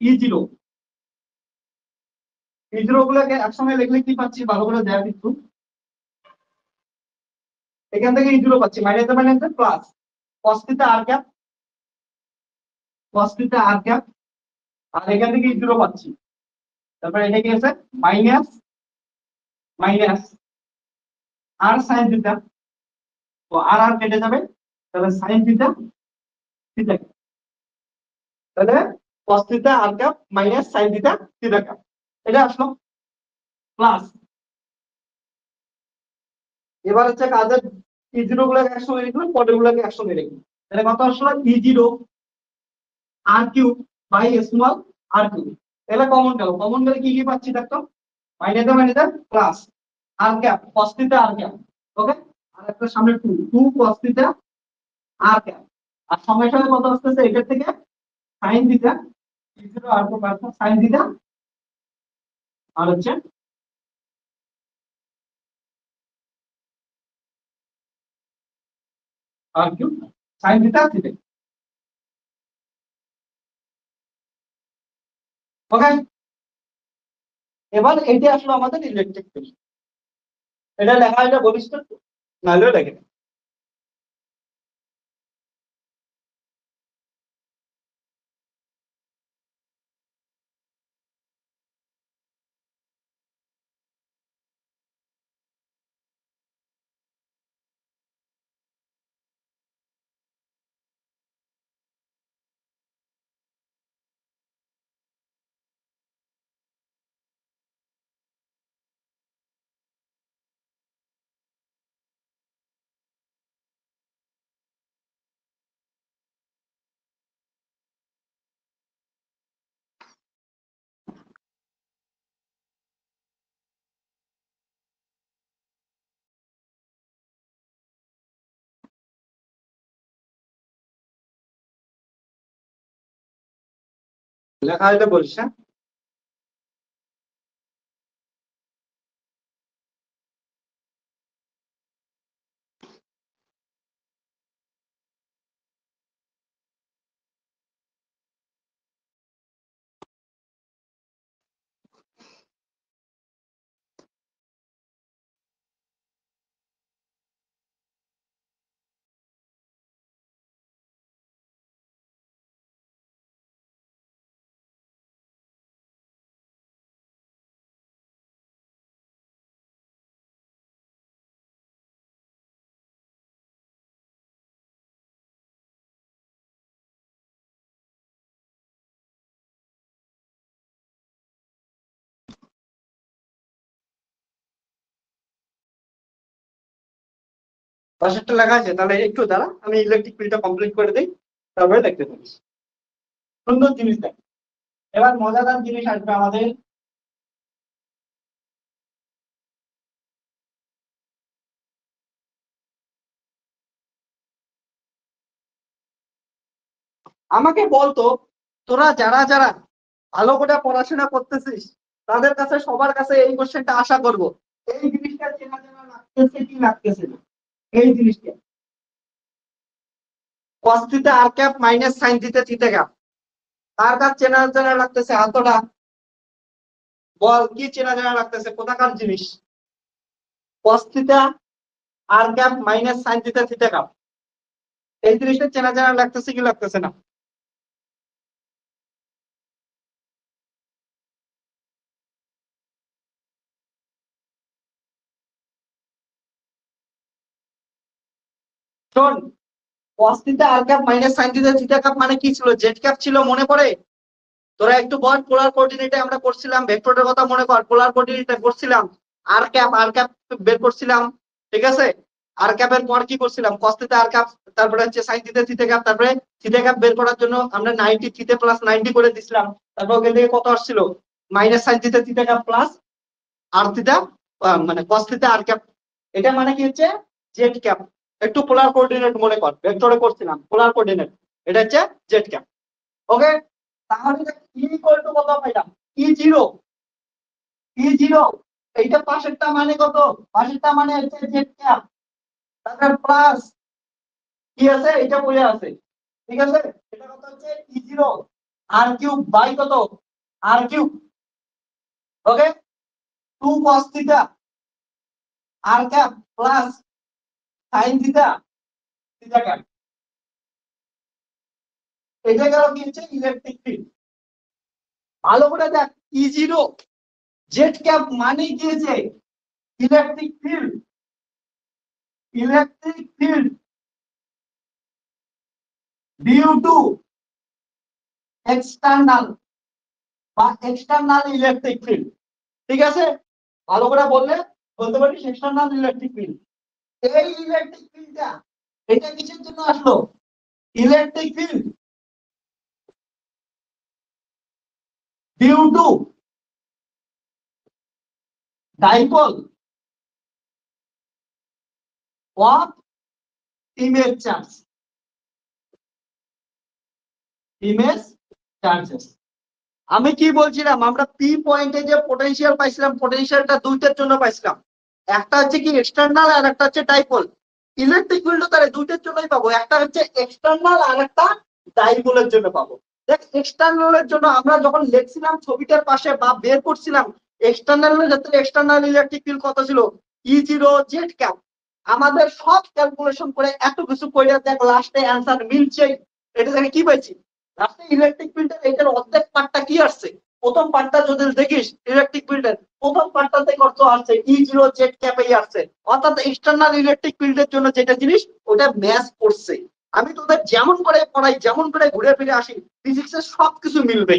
E0 গুলোকে একসঙ্গে লিখলে কি পাচ্ছি ভালো করে দেখ একটু, এখান থেকে E0 পাচ্ছি minus plus cos theta r cap, cos theta r cap, আর এখান থেকে E0 পাচ্ছি, তারপর এটা কি আছে minus minus r sin theta, তো আর আর কেটে যাবে, তাহলে sin থিটা থিটা, তাহলে cos theta r cap minus sin theta theta cap, এটা আসলো প্লাস। এবার হচ্ছে কাজের E0 গুলোকে একসঙ্গে লিখলাম, পরের গুলোকে একসঙ্গে লিখলাম, তাহলে কত আসলো E0 r cube by small r cube. এটা কমন গেলে কি কি পাচ্ছি দেখো, minus plus r cap cos theta r cap. Okay, আর একটা সামনে 2 cos থিটা আর ক্যাপ, আর সঙ্গে সঙ্গে কত আসতেছে এটার থেকে sin theta E0 r sin theta r হচ্ছে r cube sin theta theta. Okay, এবার এটা আসলে আমাদের ইলেকট্রিক ফিল্ড, এটা লেখা এটা বলিস তো, নাহলেও লেখে না। লেখা এটা বলিস, হ্যাঁ। পাশেরটা লেখা আছে, তাহলে একটু দাঁড়া আমি ইলেকট্রিক ফিল্ডটা কমপ্লিট করে দিই, তারপরে দেখতে পারিস। সুন্দর জিনিস দেখ, এবার মজাদার জিনিস আসবে আমাদের। আমাকে বলতো তোরা যারা যারা ভালো করে পড়াশোনা করতেছিস তাদের কাছে সবার কাছে এই কোশ্চেনটা আশা করব, এই জিনিসটা চেনা জানা লাগতেছে কি লাগতেছে না, এই জিনিসটা cos theta r cap minus sin theta theta cap তার কাছে চেনা জানা লাগতেছে এতটা, বল কি চেনা জানা লাগতেছে কোথাকার জিনিস? cos theta r cap minus sin theta theta cap এই জিনিসটা চেনা জানা লাগতেছে কি লাগতেছে না? শোন, cos theta r cap minus sin theta theta cap মানে কি ছিল? জেড ক্যাপ ছিল, মনে পড়ে? তোরা একটু বল, পোলার কোঅর্ডিনেটে আমরা করছিলাম, ভেক্টরের কথা মনে কর, পোলার কোঅর্ডিনেটে করছিলাম আর ক্যাপ বের করছিলাম, ঠিক আছে? আর ক্যাপের পর কি করছিলাম? cos থিটা আর ক্যাপ, তারপরে হচ্ছে sin থিটা থিটা ক্যাপ, তারপরে থিটা ক্যাপ বের করার জন্য আমরা 90 থিটা প্লাস 90 করে দিছিলাম, তারপর ওখান থেকে কত আসছিল? Minus sin theta theta cap plus r theta, মানে cos থিটা আর ক্যাপ। এটা মানে কি হচ্ছে? Z cap. একটু পোলার কোঅর্ডিনেট মনে কর, ভেক্টরে করছিলাম পোলার কোঅর্ডিনেট, এটা হচ্ছে জেড ক্যাপ। ওকে, তাহলে ই ইকুয়াল টু কত পাইলাম? ই0, ই0 এইটা পাশেরটা মানে কত? পাশেরটা মানে হচ্ছে জেড ক্যাপ, তারপর প্লাস কি আছে এটা বলে আছে, ঠিক আছে? এটা কত হচ্ছে? ই0 আর কিউব বাই কত? R cube. Okay, 2 cos theta r cap plus sin theta theta cap, এটা গেল কি হচ্ছে? Electric field. ভালো করে দেখ, ই0 জেড ক্যাপ মানে কি হচ্ছে? Electric field, electric field due to external বা এক্সটার্নাল ইলেকট্রিক ফিল্ড, ঠিক আছে? ভালো করে বললে বলতে পারিস এক্সটার্নাল ইলেকট্রিক ফিল্ড। এই ইলেকট্রিক ফিল্ডটা এটা কিসের জন্য আসলো? Electric field due to dipole of image charge, image charges. আমি কি বলছিলাম? আমরা পি পয়েন্টে যে পটেনশিয়াল পাইছিলাম, পটেনশিয়ালটা দুইটার জন্য পাইছিলাম, একটা হচ্ছে কি এক্সটার্নাল আর একটা হচ্ছে ডাইপোল। ইলেকট্রিক ফিল্ড তাহলে দুইটার জন্যই পাবো, একটা হচ্ছে এক্সটার্নাল আর একটা ডাইপোলের জন্য পাবো। দেখ, এক্সটার্নালের জন্য আমরা যখন লিখছিলাম ছবিটার পাশে বা বের করছিলাম, এক্সটার্নালের ক্ষেত্রে এক্সটার্নাল ইলেকট্রিক ফিল্ড কত ছিল? ই0 জেড ক্যাপ। আমাদের সব ক্যালকুলেশন করে এত কিছু করে দেখ লাস্টে অ্যান্সার মিলছে, এটা থেকে কি পাইছি? লাস্টে ইলেকট্রিক ফিল্ডের এটার অর্ধেক পার্টটা কি আসছে? প্রথম পার্টটা যদি দেখিস ইলেকট্রিক ফিল্ডের প্রথম পার্টটাতে কত আসছে? ই0 জেড ক্যাপেই আসছে, অর্থাৎ এক্সটার্নাল ইলেকট্রিক ফিল্ডের জন্য যেটা জিনিস ওটা ম্যাচ করছে। আমি তোদের যেমন করে পড়াই, যেমন করে ঘুরে ফিরে আসি, ফিজিক্সের সবকিছু মিলবে।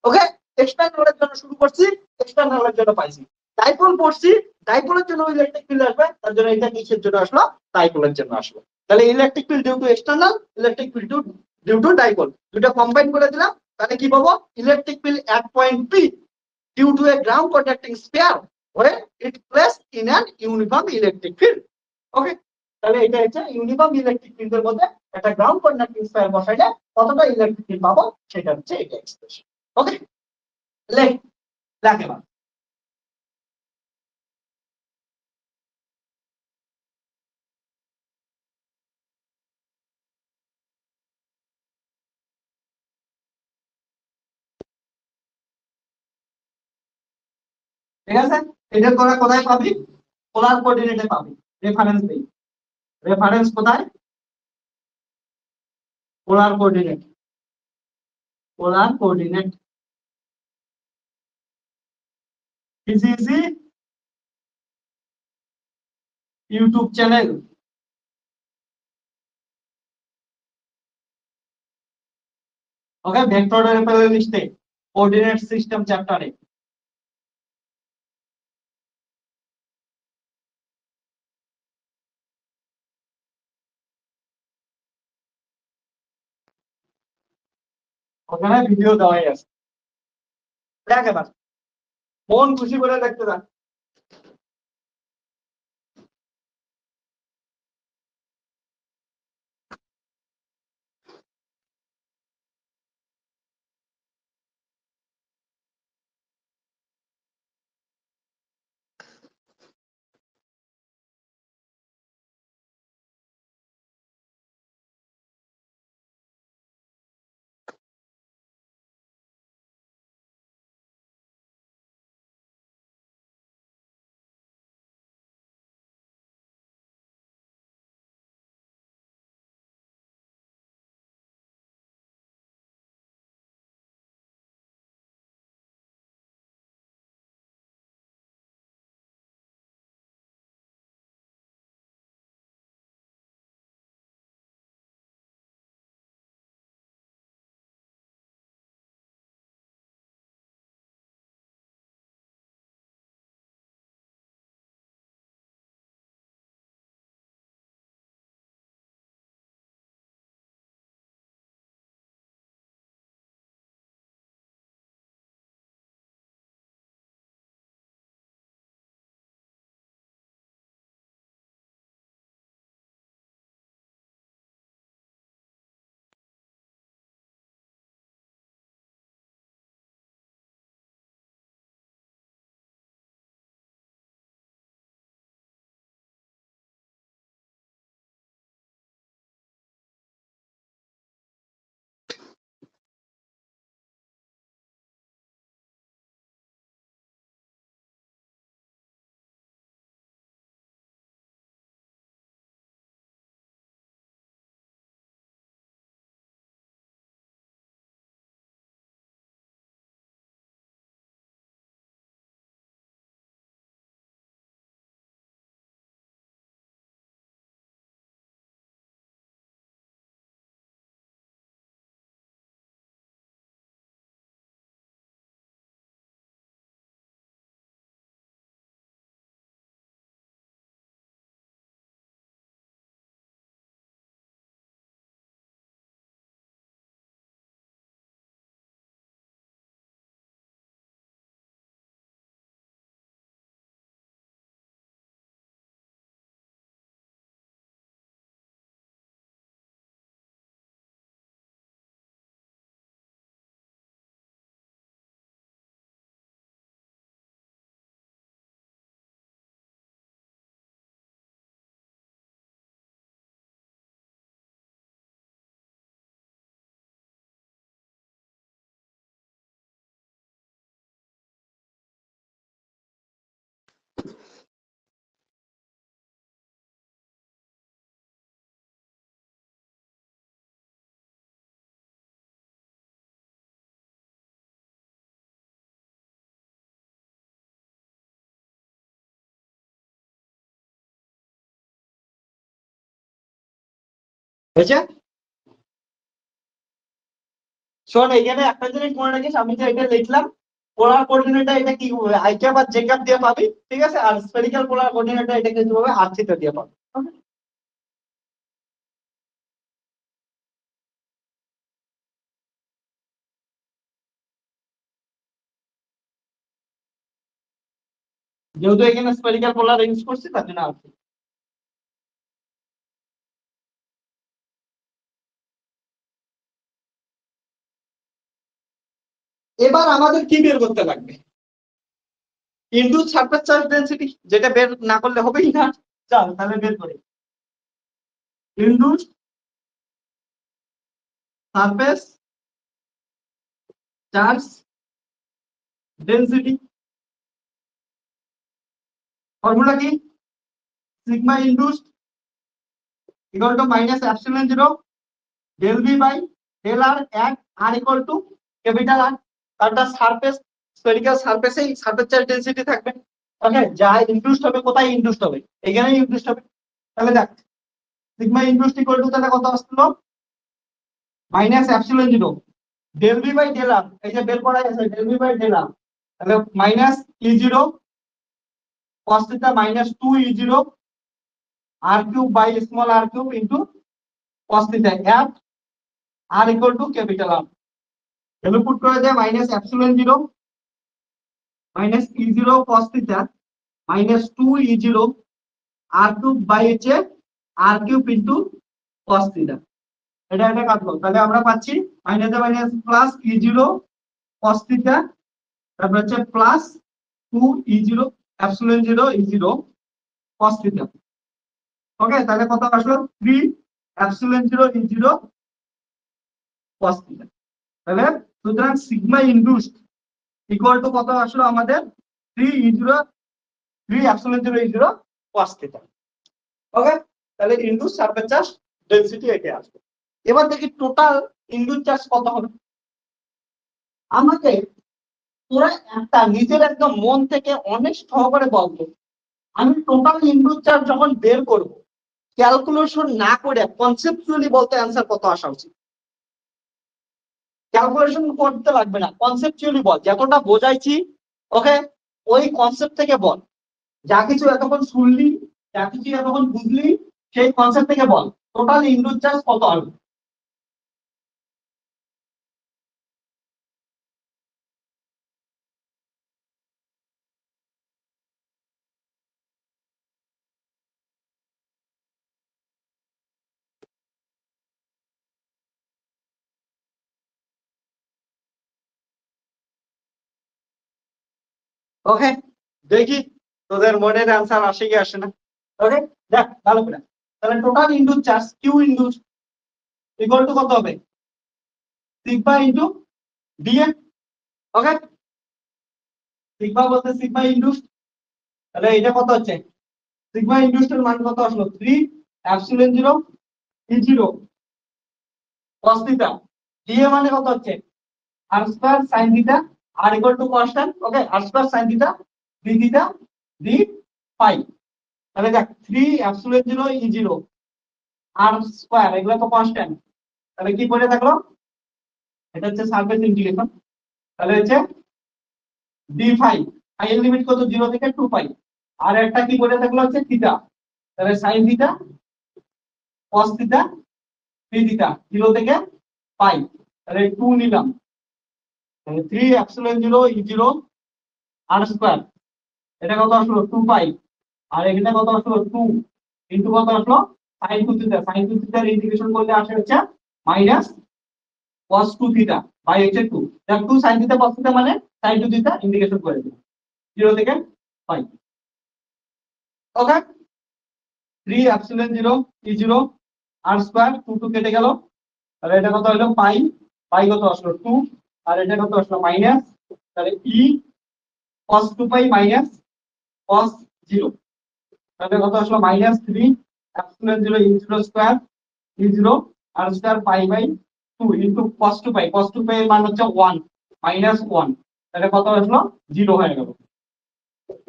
ওকে, এক্সটার্নালের জন্য শুরু করছি, এক্সটার্নালের জন্য পাইছি। ডাইপোল পড়ছি, ডাইপোলের জন্য ইলেকট্রিক ফিল্ড আসবে, তার জন্য এটা কিসের জন্য আসলো? ডাইপোলের জন্য আসলো। তাহলে electric field due to external, electric field due to dipole, দুটো কম্বাইন করে দিলাম, তাহলে কি পাবো? Electric field at point P due to a ground conducting sphere where it placed in an uniform electric field. Okay, তাহলে এটা হচ্ছে ইউনিফর্ম ইলেকট্রিক ফিল্ডের মধ্যে একটা গ্রাউন্ড কন্ডাক্টিং স্ফিয়ার বসাইলে কতটা ইলেকট্রিক ফিল্ড পাবো, সেটা হচ্ছে এটা এক্সপ্রেশন। ওকে, লেখ, লেখ এবার। ঠিক আছে, এটা তোরা কোথায় পাবি? পোলার কোঅর্ডিনেটে পাবি। রেফারেন্স দেই, রেফারেন্স কোথায়? Polar coordinate, polar coordinate PCC YouTube channel. Okay, vector লিস্টে কোঅর্ডিনেট সিস্টেম চ্যাপ্টারে। ওখানে ভিডিও দেওয়াই আছে, দেখ এবার, মন খুশি করে দেখতে থাক। হয়েছে? শোন এখানে একটা জিনিস মনে রাখিস, আমি যে এটা লিখলাম পোলার কোঅর্ডিনেটর এটা কি হবে, আই ক্যাপ আর জে ক্যাপ দিয়ে পাবি, ঠিক আছে? আর স্ফেরিক্যাল পোলার কোঅর্ডিনেটর এটা কিন্তু হবে আর থিটা দিয়ে পাবি। যেহেতু এখানে স্ফেরিক্যাল পোলার ইউজ করছি তার জন্য আর থিটা। এবার আমাদের কি বের করতে লাগবে? ইনডিউস সারফেস চার্জ ডেনসিটি, যেটা বের না করলে হবেই না। চল তাহলে বের করি। Induce surface charge density formula কি? Sigma induced equal to minus epsilon zero del v by del r at r equal to capital r. তারটা সারফেস, স্ফেরিক্যাল সারফেসেই সারফেস চার্জ ডেনসিটি থাকবে। ওকে, যা ইনডিউসড হবে কোথায় ইনডিউসড হবে? এখানেই ইনডিউসড হবে। তাহলে দেখ সিগমা ইনডিউসড ইকুয়াল টু তাহলে কত আসলো? Minus epsilon zero del v by del r, এই যে বের করা আছে del v by del r, তাহলে minus E zero cos theta minus 2 E zero r cube by small r cube into cos theta at r equal to capital r. Value put করে দেয় minus epsilon zero minus E zero cos theta minus 2 E zero r cube by হচ্ছে r cube into cos theta। এটা এটা কাটলো, তাহলে আমরা পাচ্ছি minus minus plus E zero cos theta, তারপর হচ্ছে plus 2 E zero epsilon zero E zero cos theta। ওকে, তাহলে কত আসলো? 3 epsilon zero E zero cos theta। তাহলে সুতরাং সিগমা ইনডিউসড ইকুয়াল টু কত আসলো আমাদের? 3 ই zero 3 epsilon zero E zero cos theta। ওকে, তাহলে ইনডিউসড সারফেস চার্জ ডেনসিটি এটা আসবে। এবার দেখি টোটাল ইনডিউসড চার্জ কত হবে। আমাকে তোরা একটা নিজের একদম মন থেকে অনেক সহকারে বলতো, আমি টোটাল ইনডিউসড চার্জ যখন বের করব ক্যালকুলেশন না করে কনসেপচুয়ালি বলতে অ্যান্সার কত আসা উচিত। ক্যালকুলেশন করতে লাগবে না, কনসেপচুয়ালি বল, যতটা বোঝাইছি ওকে ওই কনসেপ্ট থেকে বল। যা কিছু এতক্ষণ শুনলি, যা কিছু এতক্ষণ বুঝলি, সেই কনসেপ্ট থেকে বল টোটাল ইনডিউসড চার্জ কত আসবে। ওকে, দেখি তোদের মনের অ্যান্সার আসে কি আসে না। ওকে, দেখ ভালো করে। তাহলে total induced charge q induced equal to কত হবে? Sigma into dA. Okay, sigma বলতে সিগমা ইনডিউসড, তাহলে এটা কত হচ্ছে? সিগমা ইনডিউসড এর মান কত আসলো? 3 epsilon zero E zero cos theta. DA মানে কত হচ্ছে? R square sin theta r equal to constant. Okay, r square sin theta d theta d phi. তাহলে দেখ 3 epsilon zero E zero r square এগুলো তো কনস্ট্যান্ট, তাহলে কি পড়ে থাকলো? এটা হচ্ছে সারফেস ইন্টিগ্রেশন, তাহলে হচ্ছে ডি ফাই, ফাই এর লিমিট কত? 0 থেকে 2 পাই। আর একটা কি পড়ে থাকলো হচ্ছে থিটা, তাহলে sin theta cos theta d theta 0 থেকে পাই, তাহলে 2 নিলাম, তাহলে 3 epsilon zero E zero r square, এটা কত আসলো? 2 পাই। আর এখানে কত আসলো? 2 ইনটু কত আসলো? sin 2 থিটা, sin 2 থিটার ইন্টিগ্রেশন করলে আসে হচ্ছে মাইনাস cos 2 থিটা বাই হচ্ছে 2। দেখ 2 sin থিটা cos থিটা মানে sin 2 থিটা ইন্টিগ্রেশন করে দিলাম 0 থেকে পাই। ওকে, 3 epsilon zero E zero r square 2 2 কেটে গেল, তাহলে এটা কত হলো? পাই, পাই কত আসলো? 2, আর এটা কত আসলো? মাইনাস, তাহলে E cos 2 pi minus cos 0, তাহলে কত আসলো? Minus 3 epsilon zero E zero square E zero r square pi by 2 into cos 2 pi, cos 2 pi এর মান হচ্ছে 1 মাইনাস 1, তাহলে কত আসলো? 0 হয়ে গেল।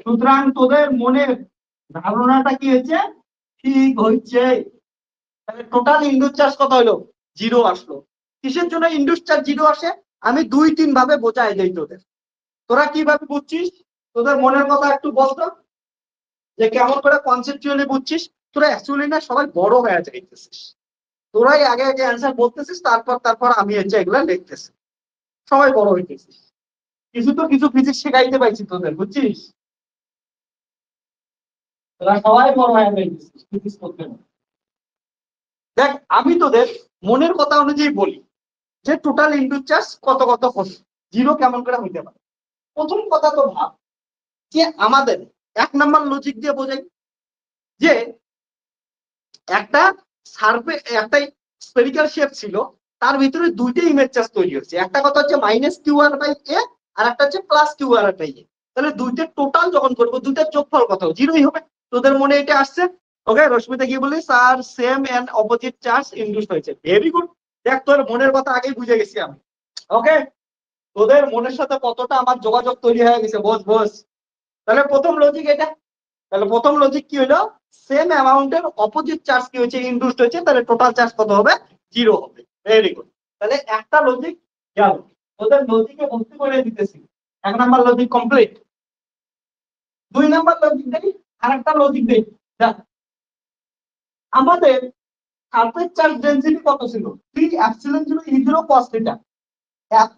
সুতরাং তোদের মনের ধারণাটা কি হয়েছে? ঠিক হচ্ছে। তাহলে টোটাল ইনডিউস চার্জ কত হলো? 0 আসলো। কিসের জন্য ইনডিউস চার্জ 0 আসে? আমি 2-3 ভাবে বোঝাই দেই তোদের। তোরা কিভাবে বুঝছিস? তোদের মনের কথা একটু বলতো যে কেমন করে কনসেপচুয়ালি বুঝছিস। তোরা অ্যাকচুয়ালি না সবাই বড় হয়ে যাইতেছিস। তোরাই আগে আগে অ্যান্সার বলতেছিস, তারপর আমি হচ্ছে এগুলা লিখতেছি। সবাই বড় হইতেছিস। কিছু তো কিছু ফিজিক্স শেখাইতে পাইছি তোদের, বুঝছিস? তোরা সবাই বড় হয়ে যাইতেছিস ফিজিক্স করতে না। দেখ, আমি তোদের মনের কথা অনুযায়ী বলি যে টোটাল ইনডিউস চার্জ কত কত হবে, 0 কেমন করে হইতে পারে। প্রথম কথা তো ভাব যে আমাদের 1 নাম্বার লজিক দিয়ে বোঝাই যে একটা সার্ফে একটা স্ফেরিক্যাল শেপ ছিল, তার ভিতরে দুইটা ইমেজ চার্জ তৈরি হচ্ছে। একটা কথা হচ্ছে -qr/a আর একটা হচ্ছে +qr/a। তাহলে দুইটার টোটাল যখন করবো দুইটার যোগফল কত? 0ই হবে। তোদের মনে এটা আসছে? ওকে, রশ্মিতা কি বলি? Sir same and opposite charge induce হয়েছে। Very good. দেখ, তোর মনের কথা আগেই বুঝে গেছি আমি। ওকে, তোদের মনের সাথে কতটা আমার যোগাযোগ তৈরি হয়ে গেছে, বোঝ বোঝ। তাহলে প্রথম লজিক এটা। তাহলে প্রথম লজিক কি হলো? সেম অ্যামাউন্টের অপোজিট চার্জ কি হয়েছে? ইনডিউসড হয়েছে। তাহলে টোটাল চার্জ কত হবে? 0 হবে। Very good. তাহলে একটা লজিক গেল। তোদের লজিকে ভর্তি করে দিতেছি। 1 number logic complete. 2 number logic দেই, আরেকটা লজিক দেই। দেখ, আমাদের সারফেস চার্জ ডেনসিটি কত ছিল? 3ε0 cos θ।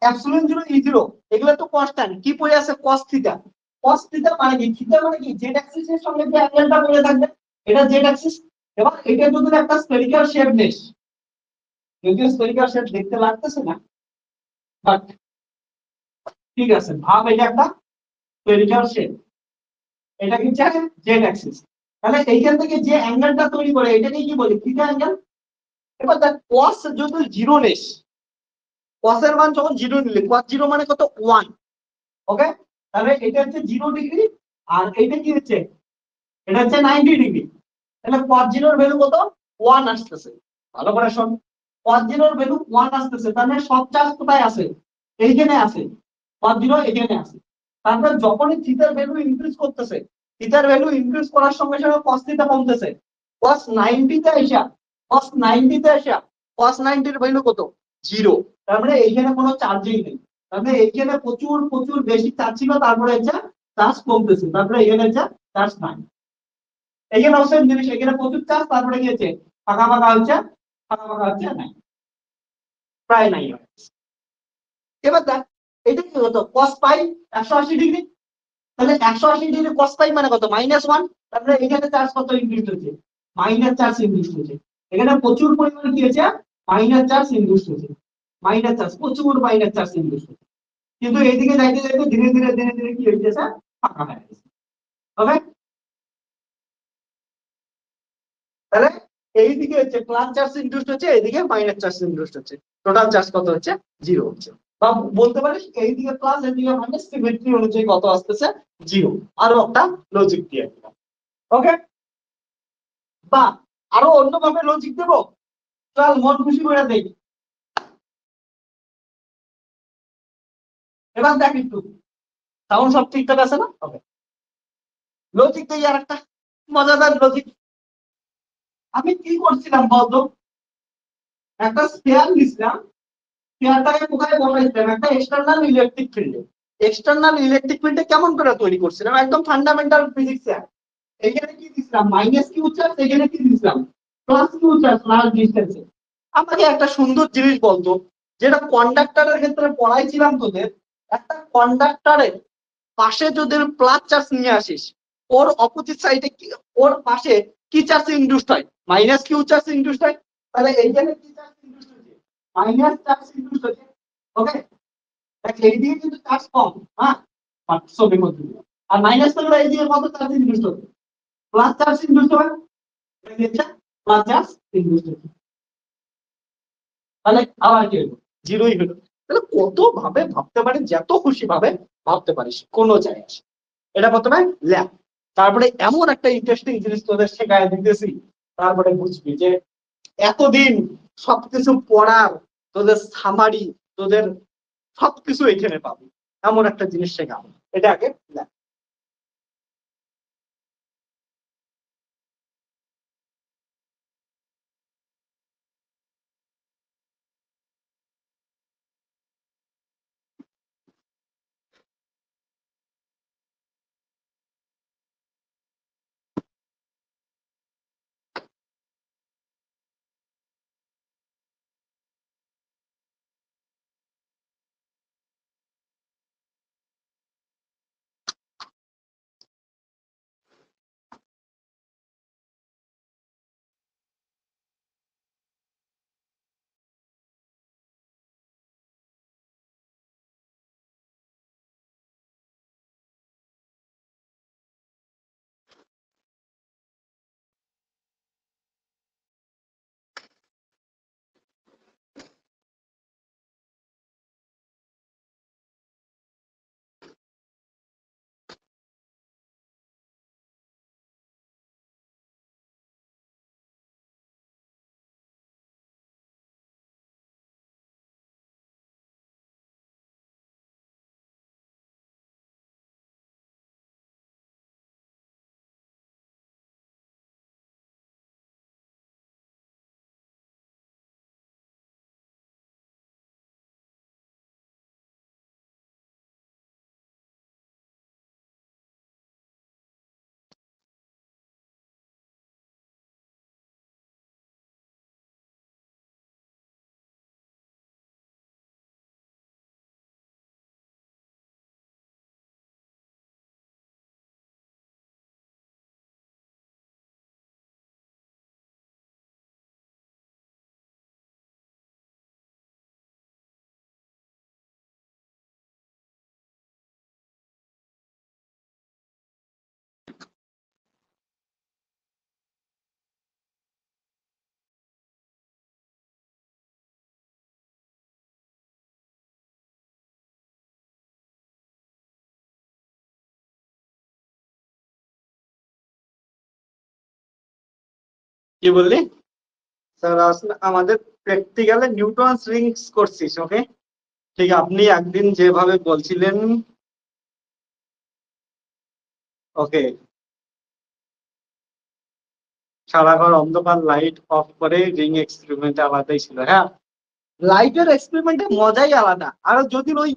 ε0 এগুলো তো কনস্ট্যান্ট। কি পড়ে আছে? cos θ। cos θ মানে কি? থিটা মানে কি? জেড অ্যাক্সিস এর সঙ্গে যে অ্যাঙ্গেলটা পড়ে থাকবে এটা জেড অ্যাক্সিস। এবার এটা যদি একটা স্ফেরিক্যাল শেপ নেস, যদিও স্ফেরিক্যাল শেপ দেখতে লাগতেছে না, বাট ঠিক আছে, ভাব এটা একটা স্ফেরিক্যাল শেপ। এটা কি চাই? Z Axis. তাহলে এইখান থেকে যে অ্যাঙ্গেলটা তৈরি করে এটাকে কি বলি? Theta angle. এবার দেখ, cos যদি 0 নেস, cos এর মান যখন 0 নিলে, cos 0 মানে কত? 1। ওকে, তাহলে এটা হচ্ছে 0 ডিগ্রি, আর এটা কি হচ্ছে? এটা হচ্ছে 90 ডিগ্রি। তাহলে cos 0 এর ভ্যালু কত? 1 আসতেছে। ভালো করে শোন, cos 0 এর ভ্যালু 1 আসতেছে। তাহলে সব চার্জ কোথায় আছে? এইখানে আছে। cos 0 এখানে আছে। তারপর যখনই থিটার ভ্যালু ইনক্রিজ করতেছে, থিটার ভ্যালু ইনক্রিজ করার সঙ্গে সঙ্গে cos থিটা কমতেছে। cos 90 তে আসা, cos 90 তে আসা, cos 90 এর ভ্যালু কত? 0। তার মানে এইখানে কোনো চার্জই নেই। তার মানে এইখানে প্রচুর প্রচুর বেশি চার্জ ছিল, তারপরে এটা চার্জ কমতেছে, তারপরে এখানে যা চার্জ নাই। এখানে অবশ্যই জিনিস, এখানে প্রচুর চার্জ, তারপরে কি হচ্ছে? ফাঁকা ফাঁকা হচ্ছে, ফাঁকা ফাঁকা হচ্ছে নাই, প্রায় নাই। এবার দেখ, এটা কি হতো? cos পাই 180 ডিগ্রি। তাহলে 180 ডিগ্রি cos পাই মানে কত? -1। তারপরে এখানে চার্জ কত ইনডিউস হচ্ছে? মাইনাস চার্জ ইনডিউস হচ্ছে। এখানে প্রচুর পরিমাণে কি হচ্ছে? মাইনাস চার্জ ইনডিউস হচ্ছে। মাইনাস চার্জ, প্রচুর মাইনাস চার্জ ইনডিউস হচ্ছে। কিন্তু এইদিকে যাইতে যাইতে ধীরে ধীরে ধীরে ধীরে কি হয়ে গেছে? ফাঁকা হয়ে গেছে। ওকে, তাহলে এইদিকে হচ্ছে প্লাস চার্জ ইনডিউসড হচ্ছে, এইদিকে মাইনাস চার্জ ইনডিউসড হচ্ছে। টোটাল চার্জ কত হচ্ছে? 0 হচ্ছে। বা বলতে পারিস এইদিকে প্লাস এইদিকে মাইনাস, সিমেট্রি অনুযায়ী কত আসতেছে? 0। আরো একটা লজিক দিয়ে দিলাম। ওকে, বা আরো অন্যভাবে লজিক দেবো। চল মন খুশি করে দেই। এবার দেখ একটু, সাউন্ড সব ঠিকঠাক আছে না? ওকে, লজিক দেই আর একটা মজাদার লজিক। আমি কি করছিলাম বলতো? একটা স্পেয়ার নিছিলাম, স্পেয়ারটাকে কোথায় বসাইছিলাম? একটা এক্সটার্নাল ইলেকট্রিক ফিল্ডে। এক্সটার্নাল ইলেকট্রিক ফিল্ডে কেমন করে তৈরি করছিলাম? একদম ফান্ডামেন্টাল ফিজিক্স। এখানে কি দিছিলাম? -কিউ চার্জ। এখানে কি দিছিলাম? +কিউ চার্জ লার্জ ডিসটেন্সে। আমাকে একটা সুন্দর জিনিস বলতো, যেটা কন্ডাক্টরের ক্ষেত্রে পড়াইছিলাম তোদের। একটা কন্ডাক্টরের পাশে যদি প্লাস চার্জ নিয়ে আসিস, ওর অপোজিট সাইডে ওর পাশে কি চার্জ ইনডিউসড হয়? -কিউ চার্জ ইনডিউসড হয়। তাহলে এইখানে কি চার্জ ইনডিউসড হচ্ছে? মাইনাস চার্জ ইনডিউসড হচ্ছে। ওকে, এইদিকে কিন্তু চার্জ কম। হ্যাঁ, ছবি মধ্যে, আর মাইনাস করলে এইদিকে কত চার্জ ইনডিউসড হবে? প্লাস চার্জ ইনডিউসড হবে। প্লাস চার্জ ইনডিউসড হবে। তাহলে আবার কি হলো? 0ই হলো। তাহলে কত ভাবে ভাবতে পারিস, যত খুশি ভাবে ভাবতে পারিস, কোনো যায় আসে। এটা প্রথমে ল্যাব। তারপরে এমন একটা ইন্টারেস্টিং জিনিস তোদের শেখায় দিতেছি, তারপরে বুঝবি যে এতদিন সবকিছু পড়ার তোদের সামারি, তোদের সবকিছু এখানে পাবি। এমন একটা জিনিস শেখাবো। এটা আগে ল্যাব। কি বললি? স্যার আসলে আমাদের প্র্যাকটিক্যালে নিউটনস রিংস করছিস, ওকে ঠিক। আপনি একদিন যেভাবে বলছিলেন, ওকে, সারা ঘর অন্ধকার, লাইট অফ করে রিং এক্সপেরিমেন্ট আলাদাই ছিল। হ্যাঁ, লাইটের এক্সপেরিমেন্টের মজাই আলাদা। আর যদি ওই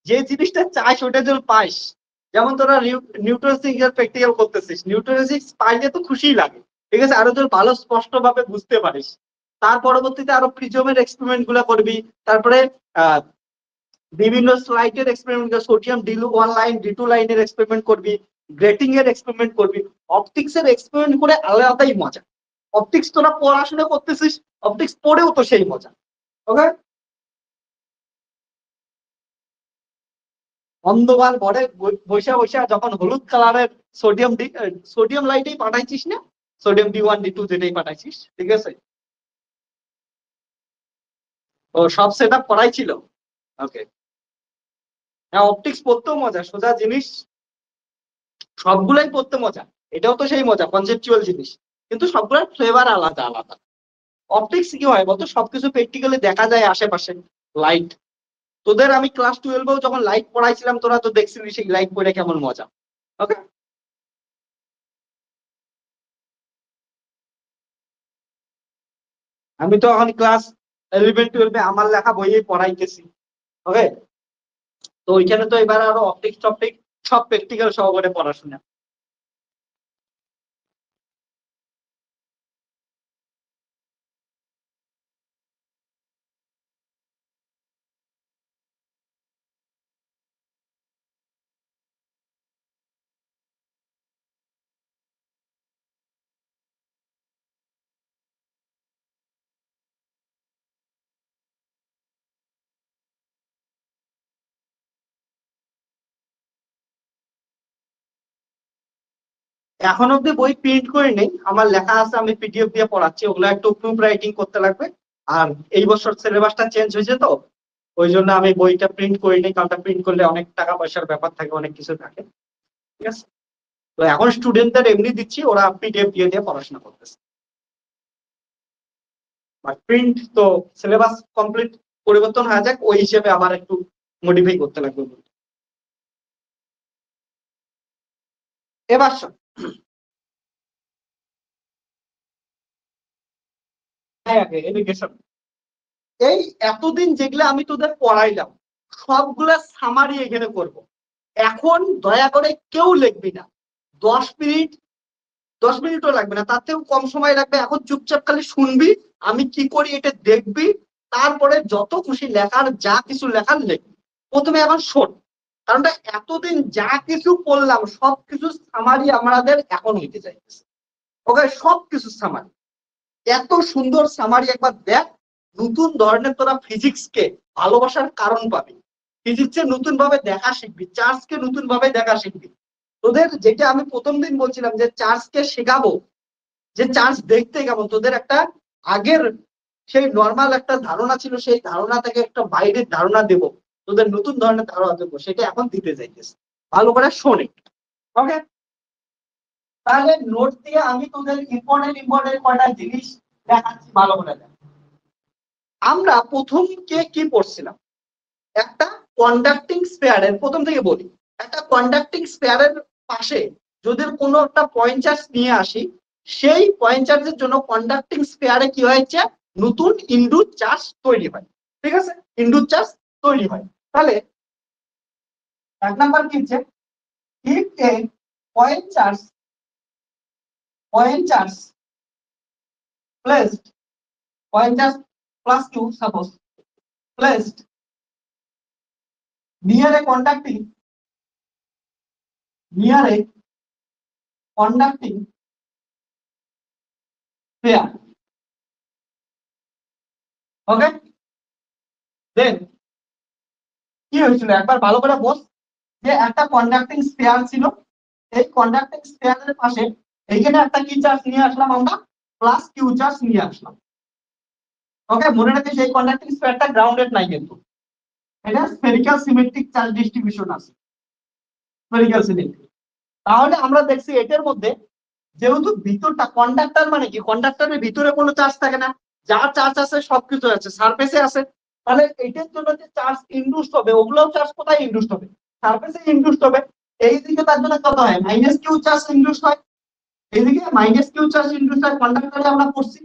যে জিনিসটা চাইস ওটা যদি পাইস, যেমন তোরা নিউটন সিক্স এর প্র্যাকটিক্যাল করতেছিস, নিউটন সিক্স পাইলে তো খুশিই লাগে, ঠিক আছে, আরো যদি ভালো স্পষ্ট ভাবে বুঝতে পারিস। তার পরবর্তীতে আরো প্রিজমের এক্সপেরিমেন্ট গুলা করবি। তারপরে আহ বিভিন্ন স্লাইডের experiment, sodium D1 line D2 লাইনের এক্সপেরিমেন্ট করবি, গ্রেটিং এর এক্সপেরিমেন্ট করবি। অপটিক্স এর এক্সপেরিমেন্ট করে আলাদাই মজা। অপটিক্স তোরা পড়াশোনা করতেছিস, অপটিক্স পড়েও তো সেই মজা। ওকে, অন্ধকার ঘরে বৈশা বৈশা যখন হলুদ কালারের সোডিয়াম লাইটেই পাঠাইছিস না, সোডিয়াম D1 D2 যেটাই পাঠাইছিস, ঠিক আছে, ও সব সেট আপ করাই ছিল। ওকে, হ্যাঁ, অপটিক্স পড়তেও মজা, সোজা জিনিস, সবগুলাই পড়তে মজা। এটাও তো সেই মজা, কনসেপচুয়াল জিনিস, কিন্তু সবগুলোর ফ্লেভার আলাদা আলাদা। অপটিক্স কি হয় বলতো, সবকিছু প্র্যাকটিক্যালি দেখা যায় আশেপাশে। লাইট, তোদের আমি ক্লাস 12-এও যখন লাইট পড়াইছিলাম, তোরা তো দেখছিলি সেই লাইট পড়ে কেমন মজা। ওকে, আমি তো এখন ক্লাস 11-12-এ আমার লেখা বইয়ে পড়াইতেছি। ওকে, তো ওইখানে তো এবার আরো অপটিক্স টপিক সব প্র্যাকটিক্যাল সহকারে পড়াশোনা। এখন অব্দি বই প্রিন্ট করে নেই, আমার লেখা আছে, আমি PDF দিয়ে পড়াচ্ছি, ওগুলো একটু প্রুফ রাইটিং করতে লাগবে। আর এই বছর সিলেবাসটা চেঞ্জ হয়েছে তো, ওই জন্য আমি বইটা প্রিন্ট করি নাই, কারণ প্রিন্ট করলে অনেক টাকা পয়সার ব্যাপার থাকে, অনেক কিছু থাকে, ঠিক আছে। তো এখন স্টুডেন্টদের এমনি দিচ্ছি, ওরা PDF দিয়ে দিয়ে পড়াশোনা করতেছে। বাট প্রিন্ট তো, সিলেবাস কমপ্লিট পরিবর্তন হয়ে যাক, ওই হিসেবে আবার একটু মডিফাই করতে লাগবে। এবার শোন, এডুকেশন, এই এতদিন যেগুলো আমি তোদের পড়াইলাম সবগুলা সামারি এখানে করব। এখন দয়া করে কেউ লিখবি না। 10 মিনিট, 10 মিনিটও লাগবে না, তার থেকেও কম সময় লাগবে। এখন চুপচাপ খালি শুনবি, আমি কি করি এটা দেখবি, তারপরে যত খুশি লেখার, যা কিছু লেখার লিখবি। প্রথমে এখন শোন, কারণ এতদিন যা কিছু পড়লাম সবকিছু সামারি আমাদের এখন হইতে চাইতেছে। ওকে, সবকিছু সামারি, এত সুন্দর সামারি একবার দেখ। নতুন ধরনের তোরা ফিজিক্সকে ভালোবাসার কারণ পাবি, ফিজিক্সের নতুন ভাবে দেখা শিখবি, চার্জকে নতুন ভাবে দেখা শিখবি। তোদের যেটা আমি প্রথম দিন বলছিলাম যে চার্জকে শেখাবো, যে চার্জ দেখতে কেমন, তোদের একটা আগের সেই নর্মাল একটা ধারণা ছিল, সেই ধারণা থেকে একটা বাইরের ধারণা দেব, তোদের নতুন ধরনের ধারণা দেবো, সেটা এখন দিতে চাইতেছে। ভালো করে শোনে। ওকে, তাহলে নোট দিয়ে আমি তোদের ইম্পর্টেন্ট ইম্পর্টেন্ট কয়টা জিনিস দেখাচ্ছি, ভালো করে দেখ। আমরা প্রথম কি পড়ছিলাম, একটা কন্ডাক্টিং স্পেয়ারের, প্রথম থেকে বলি, একটা কন্ডাক্টিং স্পেয়ারের পাশে যদি কোনো একটা পয়েন্ট চার্জ নিয়ে আসি, সেই পয়েন্ট চার্জের জন্য কন্ডাক্টিং স্পেয়ারে কি হয়েছে, নতুন ইনডুস চার্জ তৈরি হয়, ঠিক আছে, ইনডুস চার্জ তৈরি হয়। তাহলে এক নাম্বার কি হচ্ছে, if a point charge placed, point charge plus q suppose, placed near a conducting pair, ওকে, দেন কি হয়েছিল একবার ভালো করে বল, যে একটা কন্ডাক্টিং স্পেয়ার ছিল, এই কন্ডাক্টিং স্পেয়ারের পাশে এইখানে একটা কি চার্জ নিয়ে আসলাম আমরা, প্লাস কিউ চার্জ নিয়ে আসলাম। ওকে, মনে রাখিস এই কন্ডাক্টিং স্পেয়ারটা গ্রাউন্ডেড নাই, কিন্তু এটা স্ফেরিক্যাল সিমেট্রিক চার্জ ডিস্ট্রিবিউশন আছে, স্ফেরিক্যাল সিমেট্রিক। তাহলে আমরা দেখছি এটার মধ্যে যেহেতু ভিতরটা কন্ডাক্টর মানে কি, কন্ডাক্টরের ভিতরে কোনো চার্জ থাকে না, যা চার্জ আছে সবকিছু আছে সারফেসে আছে, তাহলে এইটার জন্য যে চার্জ ইনডিউসড হবে ওগুলোও চার্জ কোথায় ইনডিউসড হবে, সারফেসে ইনডিউসড হবে। এইদিকে তার জন্য কত হয়, মাইনাস কিউ চার্জ ইনডিউসড হয়, এইদিকে মাইনাস কিউ চার্জ ইনডিউসড হয় কন্ডাক্টরে আমরা করছি,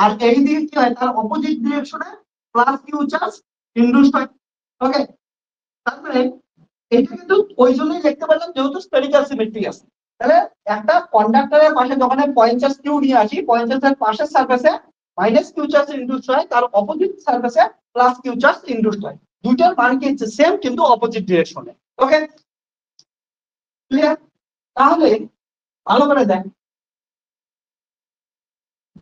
আর এইদিকে কি হয় তার অপোজিট ডিরেকশনে প্লাস কিউ চার্জ ইনডিউসড হয়। ওকে, তারপরে এটা কিন্তু ওই জন্যই লিখতে পারলাম যেহেতু স্ফেরিক্যাল সিমেট্রি আছে। তাহলে একটা কন্ডাক্টরের পাশে যখন আমি পয়েন্ট চার্জ কিউ নিয়ে আসি, পয়েন্ট চার্জের পাশের সারফেসে মাইনাস কিউ চার্জ ইনডিউসড হয়, তার অপোজিট সারফেসে প্লাস কিউ চার্জ ইনডিউসড হয়। দুইটার মান কি সেম কিন্তু অপোজিট ডিরেকশনে। ওকে, ক্লিয়ার? তাহলে ভালো করে দেখ,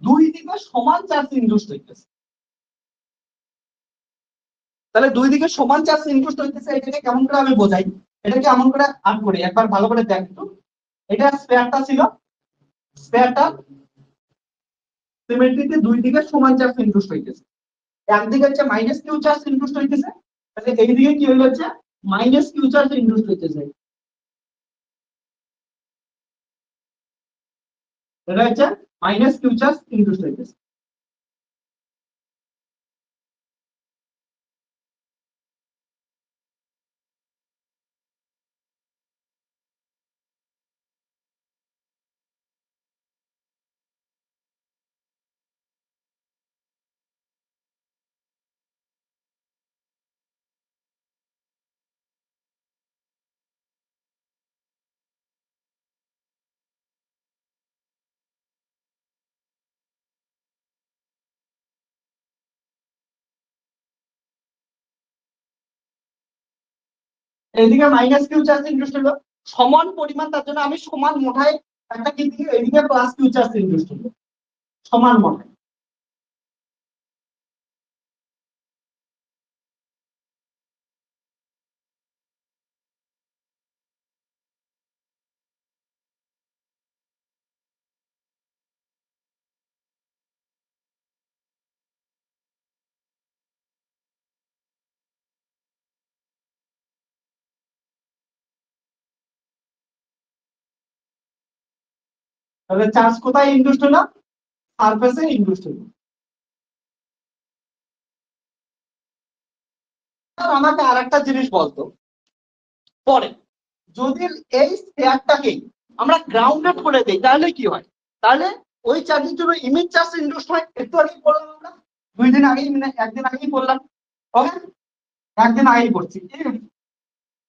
দুই দিকে সমান চার্জ ইনডিউসড হইতেছে, তাহলে দুই দিকে সমান চার্জ ইনডিউসড হইতেছে, এটাকে কেমন করে আমি বোঝাই, এটাকে এমন করে আর্ট করি, একবার ভালো করে দেখ একটু। এটা স্পেয়ারটা ছিল, স্পেয়ারটা সিমেট্রিতে দুই দিকে সমান চার্জ ইনডিউসড হইতেছে, একদিকে হচ্ছে মাইনাস কিউ চার্জ ইনডিউসড হইতেছে, তাহলে এইদিকে কি হয়ে যাচ্ছে মাইনাস কিউ চার্জ ইনডিউসড হইতেছে, এটা হচ্ছে মাইনাস কিউ চার্জ ইনডিউসড হইতেছে। এইদিকে মাইনাস কিউ চার্জ ইনডিউসড হলো সমান পরিমাণ, তার জন্য আমি সমান মোটায় একটা কি দিকে এইদিকে প্লাস কিউ চার্জ ইনডিউসড হলো সমান মোটায়। তাহলে চার্জ কোথায় ইনডিউসড হলো, সারফেসে ইনডিউসড হলো। আমাকে আরেকটা জিনিস বলতো, পরে যদি এই স্ফিয়ারটাকে আমরা গ্রাউন্ডেড করে দেই তাহলে কি হয়, তাহলে ওই চার্জের জন্য ইমেজ চার্জ ইনডিউসড হয়, একটু আগেই বললাম আমরা, দুই দিন আগেই মানে একদিন আগেই বললাম। ওকে, একদিন আগেই করছি,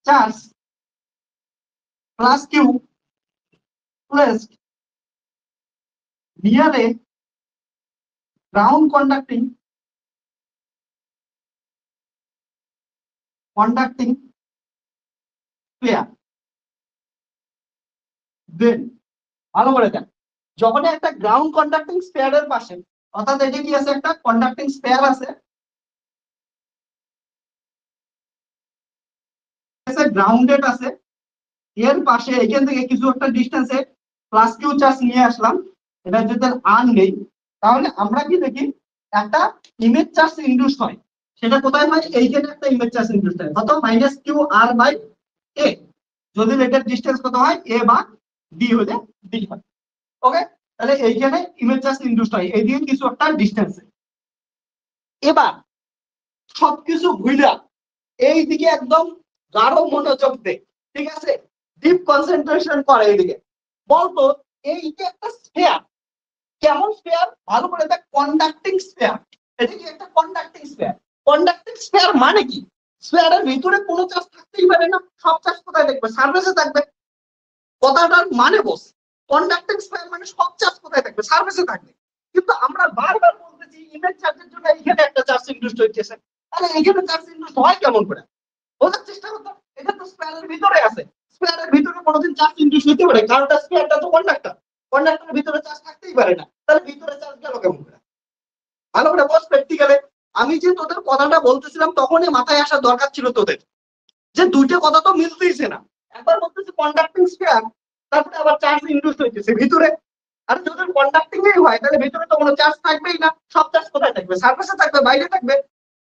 charge plus q plus near a ground conducting sphere, then ভালো করে দেখ, যখন একটা গ্রাউন্ড কন্ডাক্টিং স্পেয়ারের পাশে, অর্থাৎ এটা কি আছে একটা কন্ডাক্টিং স্পেয়ার আছে, গ্রাউন্ডেড আছে, এর পাশে এখান থেকে কিছু একটা ডিস্টেন্সে প্লাস কিউ চার্জ নিয়ে আসলাম, এটা যদি আর নেই, তাহলে আমরা কি দেখি একটা ইমেজ চার্জ ইনডিউস হয়, সেটা কোথায় হয়, এইখানে একটা ইমেজ চার্জ ইনডিউস হয়, কত মাইনাস কিউ আর বাই এ, যদি এটার ডিস্টেন্স কত হয় এ বা ডি হলে ডি হয়। ওকে, তাহলে এইখানে ইমেজ চার্জ ইনডিউস হয় এইদিকে কিছু একটা ডিস্টেন্সে। এবার সবকিছু ভুইলা এইদিকে একদম গাঢ় মনোযোগ দে, ঠিক আছে, ডিপ কনসেন্ট্রেশন করে এইদিকে, বলতো এইটা একটা স্ফিয়ার, কেমন স্ফিয়ার ভালো করে দেখ, কন্ডাক্টিং স্ফিয়ার, এটা কি একটা কন্ডাক্টিং স্ফিয়ার, কন্ডাক্টিং স্ফিয়ার মানে কি, স্ফিয়ারের ভিতরে কোনো চার্জ থাকতেই পারে না, সব চার্জ কোথায় থাকবে, সারফেসে থাকবে, কথাটার মানে বস, কন্ডাক্টিং স্ফিয়ার মানে সব চার্জ কোথায় থাকবে, সারফেসে থাকবে, কিন্তু আমরা বারবার বলতেছি ইমেজ চার্জের জন্য এইখানে একটা চার্জ ইনডিউসড হইতেছে, তাহলে এইখানে চার্জ ইনডিউসড হয় কেমন করে, বোঝার চেষ্টা করতে, এটা তো স্পেয়ারের ভিতরে আছে, স্পেয়ারের ভিতরে কোনোদিন চার্জ ইনডিউস হতে পারে, কারণ স্পেয়ারটা তো কন্ডাক্টর, কন্ডাক্টরের ভিতরে চার্জ থাকতেই পারে না, তাহলে ভিতরে চার্জ গেল কেমন করে, ভালো করে বস প্র্যাকটিক্যালে। আমি যে তোদের কথাটা বলতেছিলাম তখনই মাথায় আসা দরকার ছিল তোদের, যে দুইটা কথা তো মিলতেইছে না, একবার বলতেছি কন্ডাক্টিং স্পেয়ার, তারপরে আবার চার্জ ইনডিউস হইতেছে ভিতরে, আর যদি কন্ডাক্টিং হয় তাহলে ভিতরে তো কোনো চার্জ থাকবেই না, সব চার্জ কোথায় থাকবে, সারফেসে থাকবে, বাইরে থাকবে,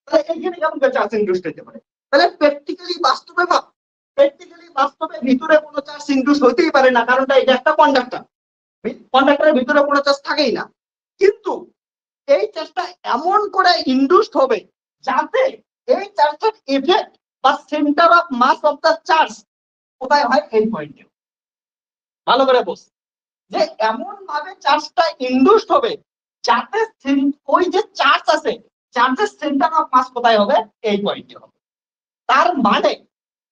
তাহলে এইখানে কেমন করে চার্জ ইনডিউস হইতে পারে, তাহলে প্র্যাকটিক্যালি বাস্তবে ভাব, প্র্যাকটিক্যালি বাস্তবে ভিতরে কোনো চার্জ ইনডিউস হইতেই পারে না, কারণটা এটা একটা কন্ডাক্টর, কন্ডাক্টরের ভিতরে কোনো চার্জ থাকেই না, কিন্তু এই চার্জটা এমন করে ইনডিউসড হবে যাতে এই চার্জের ইফেক্ট বা centre of mass of the charge কোথায় হয়, এই পয়েন্টে। ভালো করে বস, যে এমন ভাবে চার্জটা ইনডিউসড হবে যাতে ওই যে চার্জ আছে, চার্জের সেন্টার অফ মাস কোথায় হবে, এই পয়েন্টে হবে। তার মানে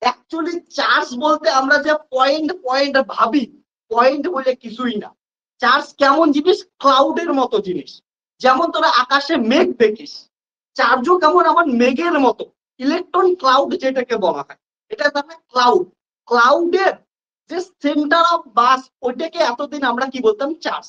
অ্যাকচুয়ালি চার্জ বলতে আমরা যে পয়েন্ট পয়েন্ট ভাবি, পয়েন্ট বলে কিছুই না। চার্জ কেমন জিনিস, ক্লাউডের মতো জিনিস। যেমন তোরা আকাশে মেঘ দেখিস, চার্জও কেমন আমার মেঘের মতো, ইলেকট্রন ক্লাউড যেটাকে বলা হয়, এটা তাহলে ক্লাউড। ক্লাউডের যে সেন্টার অফ মাস, ওইটাকে এতদিন আমরা কি বলতাম, চার্জ।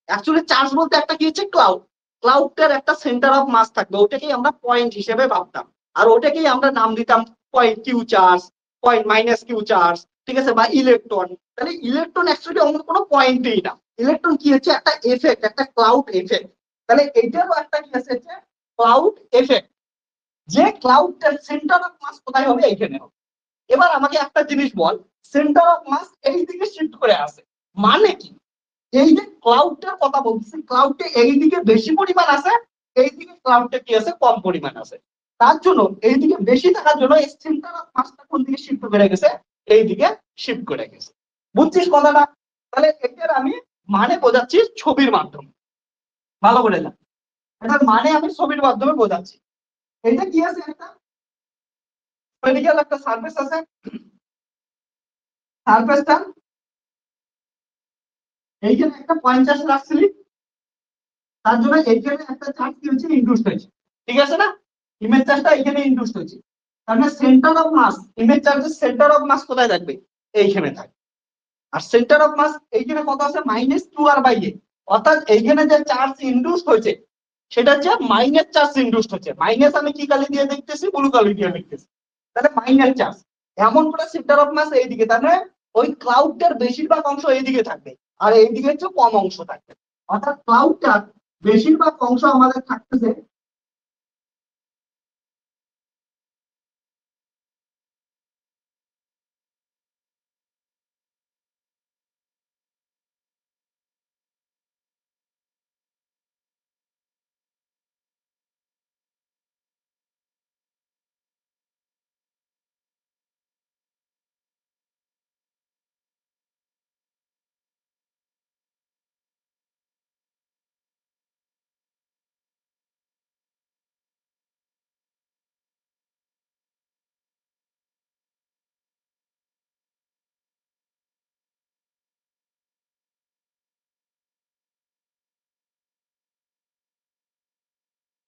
অ্যাকচুয়ালি চার্জ বলতে একটা কি হচ্ছে, ক্লাউড। ক্লাউডটার একটা সেন্টার অফ মাস থাকবে, ওটাকেই আমরা পয়েন্ট হিসেবে ভাবতাম, আর ওটাকেই আমরা নাম দিতাম point q charge, point minus q charge, ঠিক আছে, বা ইলেকট্রন। তাহলে ইলেকট্রন অ্যাকচুয়ালি অন্য কোনো পয়েন্টই না, ইলেকট্রন কি হচ্ছে, একটা এফেক্ট, একটা ক্লাউড এফেক্ট। তাহলে এইটারও একটা কি আছে, ক্লাউড এফেক্ট, যে ক্লাউডটার সেন্টার অফ মাস কোথায় হবে, এইখানে হবে। এবার আমাকে একটা জিনিস বল, সেন্টার অফ মাস এই দিকে শিফট করে আসে, মানে কি? এই যে ক্লাউডটার কথা বলছি, ক্লাউডটা এইদিকে বেশি পরিমাণ আছে, এইদিকে ক্লাউডটা কি আছে, কম পরিমাণ আছে। তার জন্য এইদিকে বেশি থাকার জন্য এই সেন্টার অফ মাসটা কোন দিকে শিফট করে গেছে, এইদিকে শিফট করে গেছে। বুঝছিস কথাটা? তাহলে এটার আমি মানে বোঝাচ্ছি ছবির মাধ্যমে, ভালো করে না, এটার মানে আমি ছবির মাধ্যমে বোঝাচ্ছি। এইটা কি আছে, একটা স্ফেরিক্যাল একটা সারফেস আছে, সারফেসটা এইখানে একটা পয়েন্ট চার্জ রাখছিলি, তার জন্য এইখানে একটা চার্জ কি হচ্ছে, ইনডিউসড হয়েছে, ঠিক আছে না? ইমেজ চার্জটা এইখানে ইনডিউসড হয়েছে, তার মানে সেন্টার অফ মাস, ইমেজ চার্জের সেন্টার অফ মাস কোথায় থাকবে, এইখানে থাকবে। আর সেন্টার অফ মাস এইখানে কত আছে, -2r/a, অর্থাৎ এইখানে যে চার্জ ইনডিউসড হয়েছে সেটা হচ্ছে মাইনাস চার্জ ইনডিউসড হচ্ছে। মাইনাস আমি কি কালি দিয়ে দেখতেছি, ব্লু কালি দিয়ে দেখতেছি, তাহলে মাইনাস চার্জ। এমন করে সেন্টার অফ মাস এইদিকে, তার মানে ওই ক্লাউডটার বেশিরভাগ অংশ এইদিকে থাকবে, আর এইদিকে হচ্ছে কম অংশ থাকবে। অর্থাৎ ক্লাউডটার বেশিরভাগ অংশ আমাদের থাকতেছে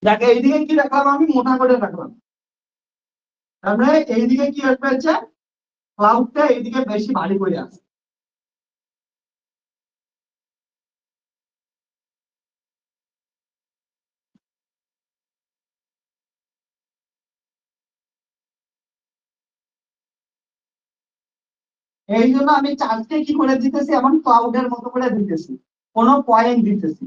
দেখে, এইদিকে কি রাখলাম আমি, মোটা করে রাখলাম, তারপরে এইদিকে কি আসবে হচ্ছে, ক্লাউডটা এইদিকে বেশি ভারী করে আছে। এই জন্য আমি চার্জকে কি করে দিতেছি, এমন ক্লাউডের মতো করে দিতেছি, কোনো পয়েন্ট দিতেছি।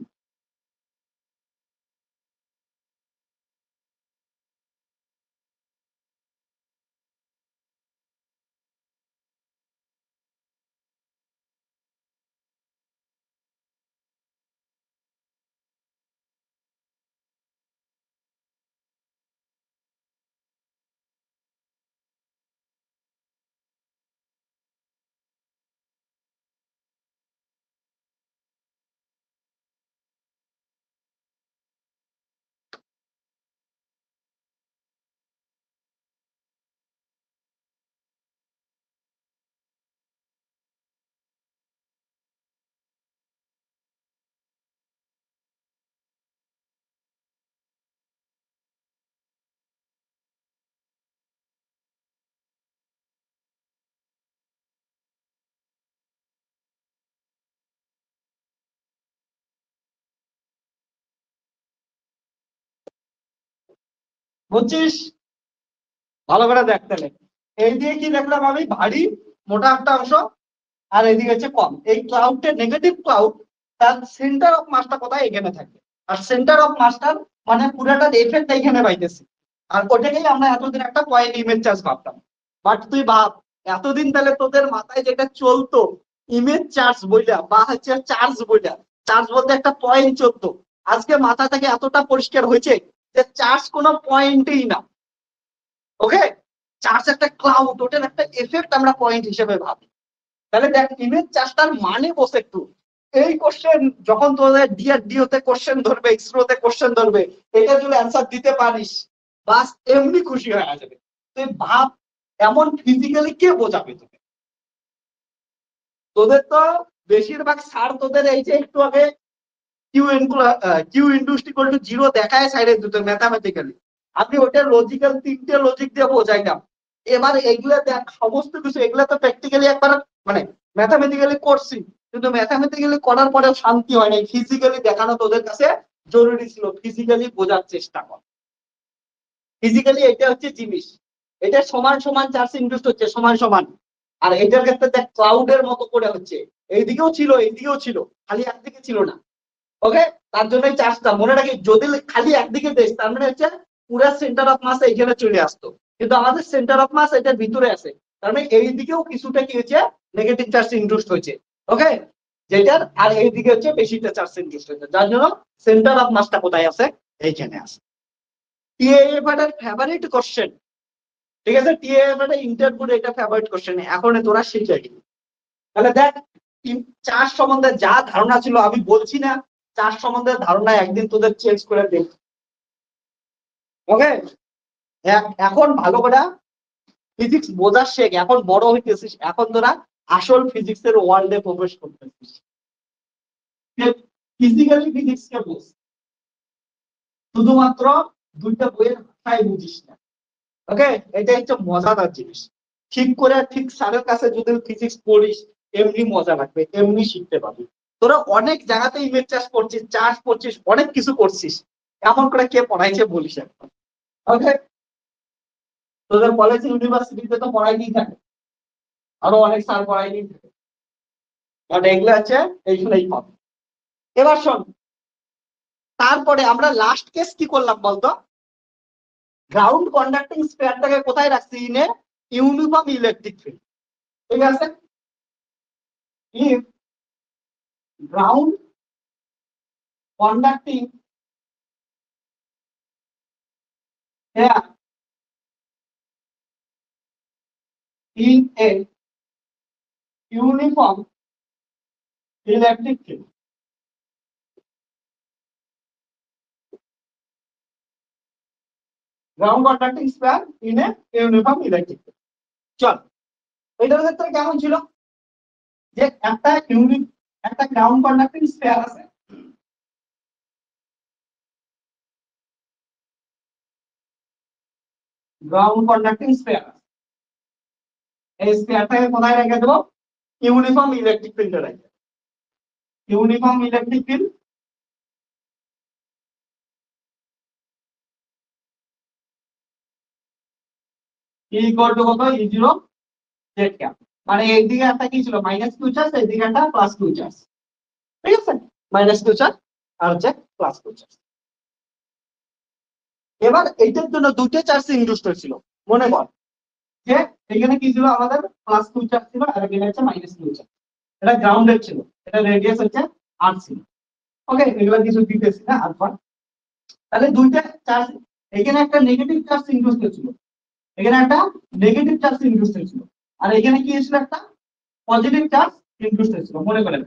বুঝছিস? ভালো করে দেখ তাহলে, এই দিয়ে কি দেখলাম আমি, ভারী মোটা একটা অংশ, আর এইদিকে হচ্ছে কম। এই ক্লাউডটা নেগেটিভ ক্লাউড, তার সেন্টার অফ মাসটা কোথায়, এখানে থাকবে। আর সেন্টার অফ মাসটার মানে পুরাটার এফেক্ট এখানে পাইতেছি, আর ওটাকেই আমরা এতদিন একটা পয়েন্ট ইমেজ চার্জ ভাবতাম। বাট তুই ভাব, এতদিন তাহলে তোদের মাথায় যেটা চলতো, ইমেজ চার্জ বইলা বা হচ্ছে চার্জ বইলা, চার্জ বলতে একটা পয়েন্ট 14। আজকে মাথা থেকে এতটা পরিষ্কার হয়েছে যে চার্জ কোনো পয়েন্টই না। ওকে, চার্জ একটা ক্লাউড, ওটার একটা এফেক্ট আমরা পয়েন্ট হিসেবে ভাবি। তাহলে দেখ ইমেজ চার্জটার মানে বসে একটু এই কোশ্চেন যখন তোদের ডিআরডি হতে কোশ্চেন ধরবে, ইসরোতে কোশ্চেন ধরবে, এটা যদি অ্যান্সার দিতে পারিস বাস এমনি খুশি হয়ে যাবে। তুই ভাব এমন ফিজিক্যালি কে বোঝাবে তোকে? তোদের তো বেশিরভাগ স্যার তোদের এই যে একটু আগে কিউ ইন্ডু ইকুয়াল টু 0 দেখায় সাইডে দুটো ম্যাথামেটিক্যালি, আপনি ওটা লজিক্যাল 3টে লজিক দিয়ে বোঝাইলাম। এবার এগুলা দেখ সমস্ত কিছু এগুলা তো প্র্যাকটিক্যালি একবার মানে ম্যাথামেটিক্যালি করছি, কিন্তু ম্যাথামেটিক্যালি করার পরেও শান্তি হয় নাই, ফিজিক্যালি দেখানো তোদের কাছে জরুরি ছিল। ফিজিক্যালি বোঝার চেষ্টা কর। ফিজিক্যালি এটা হচ্ছে জিনিস, এটা সমান সমান চার্জ ইন্ডিউস হচ্ছে সমান সমান। আর এটার ক্ষেত্রে দেখ ক্লাউডের মতো করে হচ্ছে, এইদিকেও ছিল এইদিকেও ছিল, খালি একদিকে ছিল না। ওকে, তার জন্য চার্জটা মনে রাখি, যদি খালি একদিকে দেশ তার মানে হচ্ছে পুরো সেন্টার অফ মাস এইখানে চলে আসতো, কিন্তু আমাদের সেন্টার অফ মাস এটার ভিতরে আছে, তার মানে এই দিকেও কিছুটা কি হয়েছে নেগেটিভ চার্জ ইনডিউস হয়েছে। ওকে, যেটার আর এই দিকে হচ্ছে বেশিটা চার্জ ইনডিউস হয়েছে, যার জন্য সেন্টার অফ মাসটা কোথায় আছে, এইখানে আছে। টিএএফ এর ফেভারিট কোশ্চেন, ঠিক আছে, টিএএফ এর ইন্টারভিউ এটা ফেভারিট কোশ্চেন, এখন তোরা শিখে গেলি। তাহলে দেখ চার্জ সম্বন্ধে যা ধারণা ছিল আমি বলছি না, চার্জ সম্বন্ধে ধারণা একদিন তোদের চেঞ্জ করে দেখ। ওকে, এখন ভালো করে ফিজিক্স বোঝার শেখ, এখন বড় হইতেছিস, এখন তোরা আসল ফিজিক্সের ওয়ার্ল্ডে প্রবেশ করতেছিস। ফিজিক্যালি ফিজিক্স কে বুঝ, শুধুমাত্র দুইটা বইয়ের ভাষায় বুঝিস না। ওকে, এটা হচ্ছে মজাদার জিনিস। ঠিক করে ঠিক স্যারের কাছে যদি ফিজিক্স পড়িস এমনি মজা লাগবে, এমনি শিখতে পারবি। তোরা অনেক জায়গাতে ইমেজ চার্জ করছিস, চার্জ করছিস, অনেক কিছু করছিস, এমন করে কে পড়াইছে বলিস এখন। ওকে, তোদের কলেজ ইউনিভার্সিটিতে তো পড়াইতেই থাকে, আরো অনেক স্যার পড়াইতেই থাকে, বাট এগুলো আছে এইখানেই পাবে। এবার শোন, তারপরে আমরা লাস্ট কেস কি করলাম বলতো? গ্রাউন্ড কন্ডাক্টিং স্পেয়ারটাকে কোথায় রাখছি? In a uniform electric field. ঠিক আছে, if ground conducting here in a uniform electric field, ground conducting sphere in a uniform electric field। চল, এটার ক্ষেত্রে কেমন ছিল যে একটা গ্রাউন্ড কন্ডাক্টিং স্পেয়ার আছে, গ্রাউন্ড কন্ডাক্টিং স্পেয়ার, এই স্পেয়ারটাকে কোথায় রেখে দেবো? ইউনিফর্ম ইলেকট্রিক ফিল্ডে রেখে, uniform electric field equal to কত? E0 Z cap. মানে এইদিকে একটা কি ছিল মাইনাস কিউ চার্জ, এইদিকে একটা প্লাস কিউ চার্জ। ঠিক আছে, মাইনাস কিউ চার্জ আর হচ্ছে প্লাস কিউ চার্জ। এবার এইটার জন্য দুটো চার্জ ইনডিউস হয়েছিল, মনে কর যে এখানে কি ছিল আমাদের প্লাস কিউ চার্জ ছিল আর এখানে হচ্ছে মাইনাস কিউ চার্জ। এটা গ্রাউন্ডেড ছিল, এটা রেডিয়াস হচ্ছে আর ছিল। ওকে, এগুলা কিছু দিতেছি না আর। তাহলে দুইটা চার্জ, এখানে একটা নেগেটিভ চার্জ ইনডিউস হয়েছিল, এখানে একটা নেগেটিভ চার্জ ইনডিউস হয়েছিল, আর এখানে কি ছিল একটা পজিটিভ চার্জ ইনডিউস হয়েছিল। মনে করেন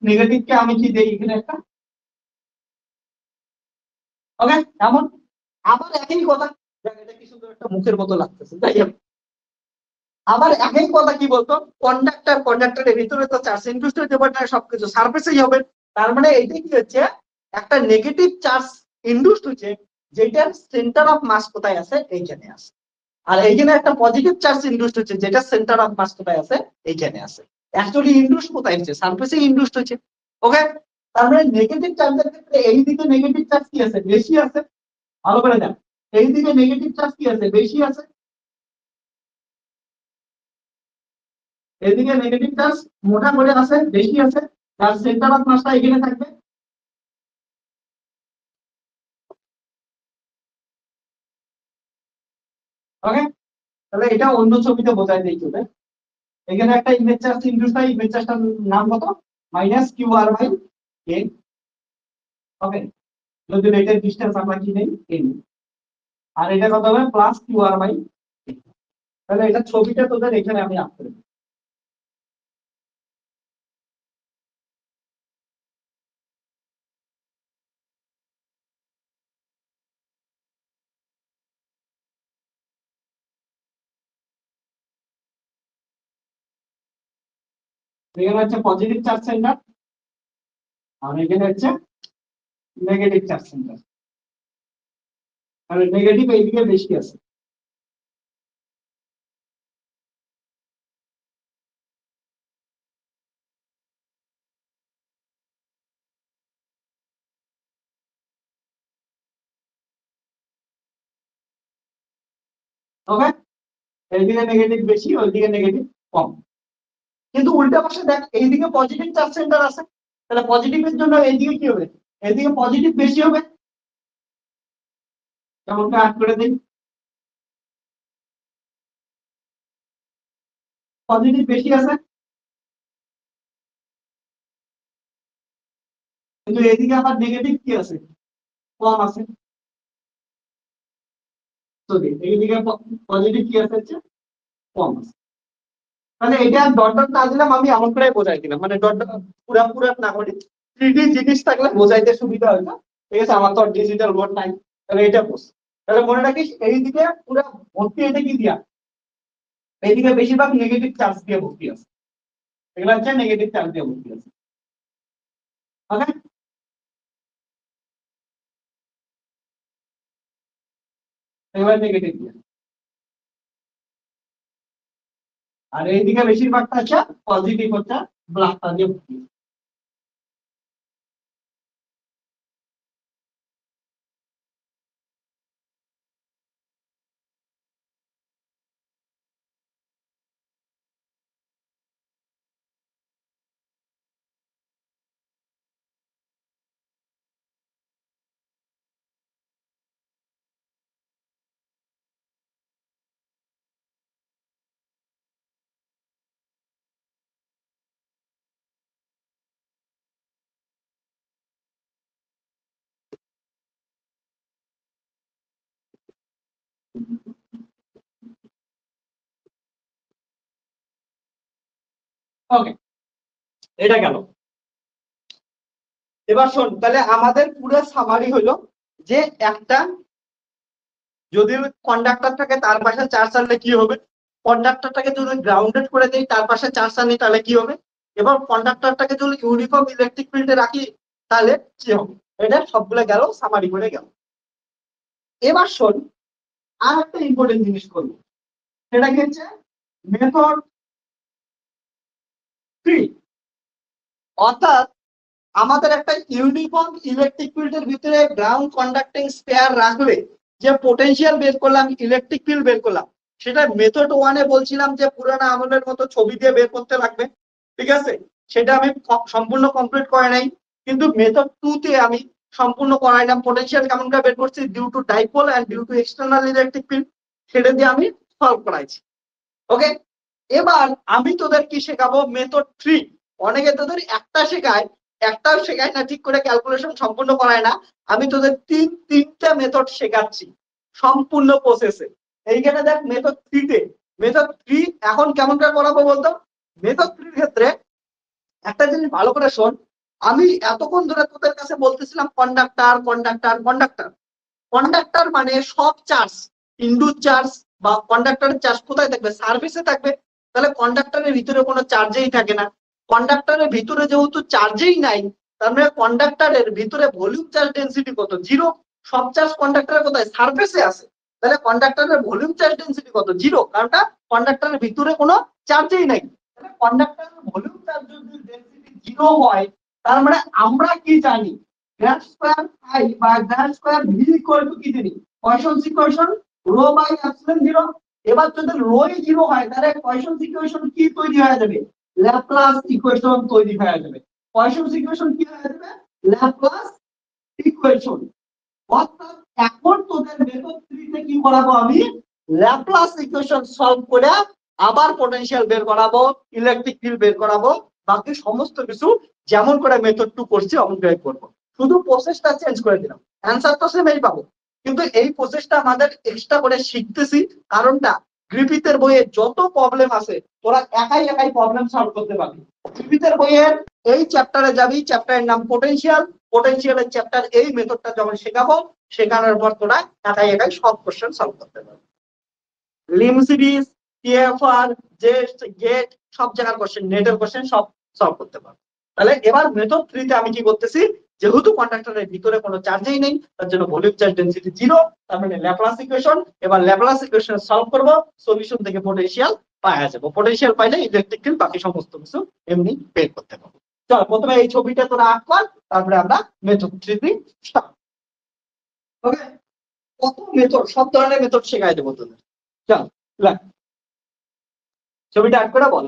নেগেটিভকে আমি কি দেই এখানে একটা। ওকে, এমন আবার একই কথা, এটা কি সুন্দর একটা মুখের মতো লাগতেছে, তাই আবার একই কথা কি বলতো, কন্ডাক্টরের ভিতরে তো চার্জ ইনডিউস হতে পারে না, সবকিছু সারফেসেই হবে। তার মানে এইটা কি হচ্ছে একটা নেগেটিভ চার্জ ইনডিউস হচ্ছে, যেটার সেন্টার অফ মাস কোথায় আছে? এইখানে আছে। আর এইখানে একটা পজিটিভ চার্জ ইনডিউস হচ্ছে, যেটা সেন্টার অফ মাস কোথায় আছে? এইখানে আছে। অ্যাকচুয়ালি ইনডিউস কোথায় হচ্ছে? সারফেসে ইনডিউস হচ্ছে। ওকে, তার মানে নেগেটিভ চার্জের ক্ষেত্রে এই দিকে নেগেটিভ চার্জ কি আছে? বেশি আছে। ভালো করে দেখ, এই দিকে নেগেটিভ চার্জ কি আছে? বেশি আছে। এদিকে নেগেটিভ চার্জ মোটা করে আছে, বেশি আছে, তার সেন্টার অফ মাসটা এখানে থাকবে। ওকে, তাহলে এটা অন্য ছবিতে বোঝায় দিই চলে। এখানে একটা ইমেজ চার্জ ইনডিউস হয়, ইমেজ চার্জটার নাম কত মাইনাস কিউ আর বাই এ। ওকে, যদি রেটের ডিসটেন্স আমরা কি নেই এন, আর এটা কত হবে প্লাস কিউ আর বাই। তাহলে এটা ছবিটা তোদের এখানে আমি আঁকতে দেব। এখানে হচ্ছে পজিটিভ চার্জ সেন্টার, আর এখানে হচ্ছে নেগেটিভ চার্জ সেন্টার। আর নেগেটিভ এইদিকে বেশি আছে। ওকে, এইদিকে নেগেটিভ বেশি, ওইদিকে নেগেটিভ কম। কিন্তু উল্টা পাশে দেখ এইদিকে পজিটিভ চার্জ সেন্টার আছে, তাহলে পজিটিভের জন্য এইদিকে কি হবে, এইদিকে পজিটিভ বেশি হবে। যেমন আট করে দিই, পজিটিভ বেশি আছে, কিন্তু এইদিকে আবার নেগেটিভ কি আছে, কম আছে। তো এইদিকে পজিটিভ কি আছে হচ্ছে কম আছে। মানে এটা ডট ডট না দিলাম, আমি এমন করে বোঝাই দিলাম, মানে ডট ডট পুরা পুরা না করি, 3D জিনিস থাকলে বোঝাইতে সুবিধা হয় না। ঠিক আছে, আমার তো ডিজিটাল বোর্ড নাই, তাহলে এটা বুঝ। তাহলে মনে রাখিস এইদিকে পুরা ভর্তি, এটা কি দিয়া, এইদিকে বেশিরভাগ নেগেটিভ চার্জ দিয়ে ভর্তি আছে, এগুলো হচ্ছে নেগেটিভ চার্জ দিয়ে ভর্তি আছে। ওকে, এবার নেগেটিভ দিয়ে, আর এইদিকে বেশিরভাগটা হচ্ছে পজিটিভ হচ্ছে ব্ল্যাকটা দিয়ে ভর্তি। ওকে, এটা গেল। এবার শোন, তাহলে আমাদের পুরো সামারি হলো যে একটা যদি কন্ডাক্টর থাকে তার পাশে চার্জ আনলে কি হবে, কন্ডাক্টরটাকে যদি গ্রাউন্ডেড করে দেই তার পাশে চার্জ আনি তাহলে কি হবে, এবার কন্ডাক্টরটাকে যদি ইউনিফর্ম ইলেকট্রিক ফিল্ডে রাখি তাহলে কি হবে। এটা সবগুলো গেল, সামারি করে গেল। এবার শোন, আর একটা ইম্পর্টেন্ট জিনিস করবো, সেটা কি হচ্ছে মেথড 3। অর্থাৎ আমাদের একটা ইউনিফর্ম ইলেকট্রিক ফিল্ডের ভিতরে গ্রাউন্ড কন্ডাক্টিং স্পেয়ার রাখলে যে পোটেনশিয়াল বের করলাম, ইলেকট্রিক ফিল্ড বের করলাম, সেটা মেথড 1-এ বলছিলাম যে পুরানো আমলের মতো ছবি দিয়ে বের করতে লাগবে। ঠিক আছে, সেটা আমি সম্পূর্ণ কমপ্লিট করে নাই, কিন্তু মেথড 2-তে আমি সম্পূর্ণ করাইলাম। পোটেনশিয়াল কেমন করে বের করছি, due to dipole and due to external electric field, সেটা দিয়ে আমি সলভ করাইছি। ওকে, এবার আমি তোদের কি শেখাবো মেথড 3। অনেকে তোদের একটা শেখায়, একটাও শেখায় না, ঠিক করে ক্যালকুলেশন সম্পূর্ণ করায় না। আমি তোদের তিনটা মেথড শেখাচ্ছি সম্পূর্ণ প্রসেসে। এইখানে দেখ মেথড 3-তে, মেথড 3 এখন কেমন করে করাবো বলতো। মেথড 3-র ক্ষেত্রে একটা জিনিস ভালো করে শোন, আমি এতক্ষণ ধরে তোদের কাছে বলতেছিলাম কন্ডাক্টর কন্ডাক্টর কন্ডাক্টর। কন্ডাক্টর মানে সব চার্জ, ইনডুস চার্জ বা কন্ডাক্টরের চার্জ কোথায় থাকবে, সারফেসে থাকবে। তাহলে কন্ডাক্টরের ভিতরে কোনো চার্জেই থাকে না। কন্ডাক্টরের ভিতরে যেহেতু চার্জেই নাই, তার মানে কন্ডাক্টরের ভিতরে ভলিউম চার্জ ডেনসিটি কত, জিরো। সব চার্জ কন্ডাক্টরের কোথায়, সারফেসে আছে। তাহলে কন্ডাক্টরের ভলিউম চার্জ ডেনসিটি কত, জিরো, কারণটা কন্ডাক্টরের ভিতরে কোনো চার্জেই নাই। তাহলে কন্ডাক্টরের ভলিউম চার্জ যদি ডেনসিটি জিরো হয়, তার মানে আমরা কি জানি, গ্র্যাড স্কয়ার আই বা grad square v equal to কি জানি, Poisson's equation rho by epsilon zero. এবার যদি রোই জিরো হয় তাহলে পয়সনস ইকুয়েশন কি তৈরি হয়ে যাবে, ল্যাপ্লাস ইকুয়েশন তৈরি হয়ে যাবে। পয়সনস ইকুয়েশন কি হয়ে যাবে, ল্যাপ্লাস ইকুয়েশন। অর্থাৎ এখন তোদের মেথড 3 তে কি করাবো আমি, ল্যাপ্লাস ইকুয়েশন সলভ করে আবার পোটেনশিয়াল বের করাবো, ইলেকট্রিক ফিল্ড বের করাবো, বাকি সমস্ত কিছু যেমন করে মেথড 2 করছি অমন করে করবো, শুধু প্রসেসটা চেঞ্জ করে দিলাম, অ্যান্সার তো সেমই পাবো। কিন্তু এই প্রসেসটা আমাদের এক্সট্রা করে শিখতেছি, কারণটা গ্রিফিথের বইয়ে যত প্রবলেম আছে তোরা একাই একাই প্রবলেম সলভ করতে পারবি। গ্রিফিথের বইয়ের এই চ্যাপ্টারে যাবি, চ্যাপ্টারের নাম পোটেনশিয়াল, পোটেনশিয়ালের চ্যাপ্টার এই মেথডটা যখন শেখাবো, শেখানোর পর তোরা একাই একাই সব কোশ্চেন সলভ করতে পারবি। লিম সিরিজ, টিএফআর, জেস্ট, গেট সব জায়গার কোশ্চেন, নেটের কোশ্চেন সব সলভ করতে পারবো। তাহলে এবার মেথড 3 তে আমি কি করতেছি, যেহেতু কন্ডাক্টরের ভিতরে কোনো চার্জই নেই, তার জন্য ভলিউম চার্জ ডেনসিটি 0, তার মানে ল্যাপ্লাস ইকুয়েশন। এবার ল্যাপ্লাস ইকুয়েশন সলভ করব, সলিউশন থেকে পোটেনশিয়াল পাওয়া যাবে, পোটেনশিয়াল পাইলে ইলেকট্রিক ফিল্ড বাকি সমস্ত কিছু এমনি বের করতে পারবো। চল প্রথমে এই ছবিটা তোরা আঁক কর, তারপরে আমরা মেথড 3 স্টার্ট। ওকে, কত মেথড, সব ধরনের মেথড শেখাই দেবো তোদের। চল লেখ, ছবিটা আঁক করে বল।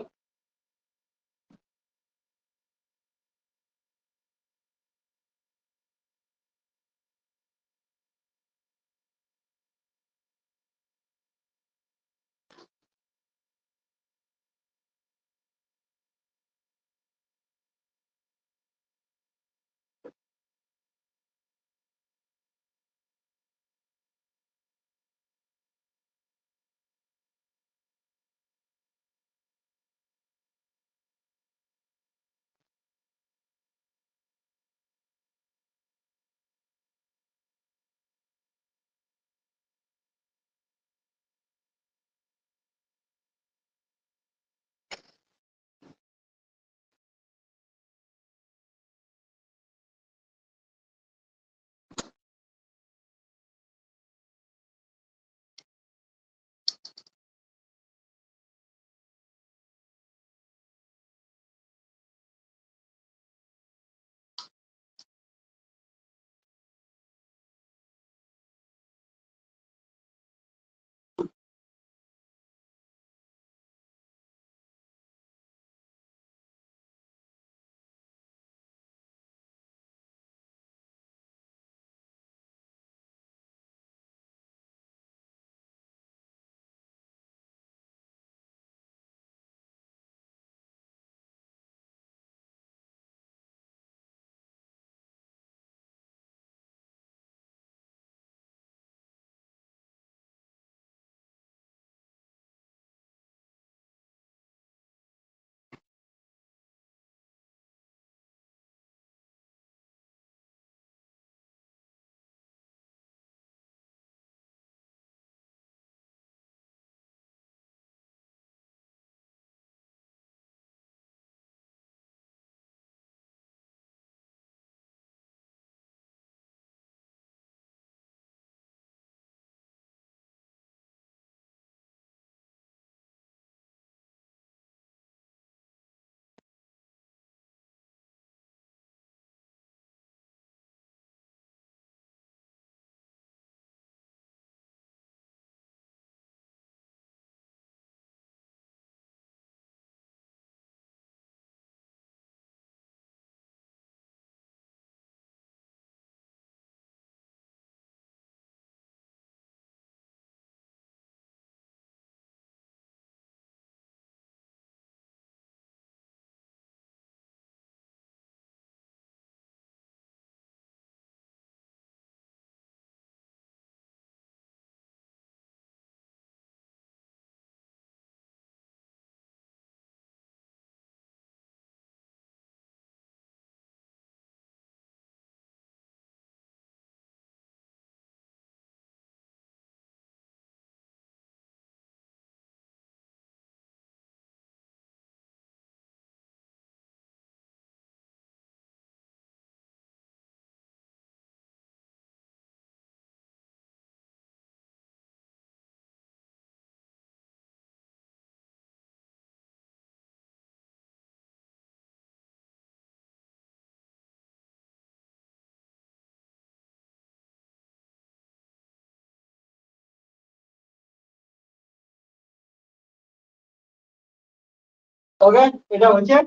ওকে, এটা হচ্ছে,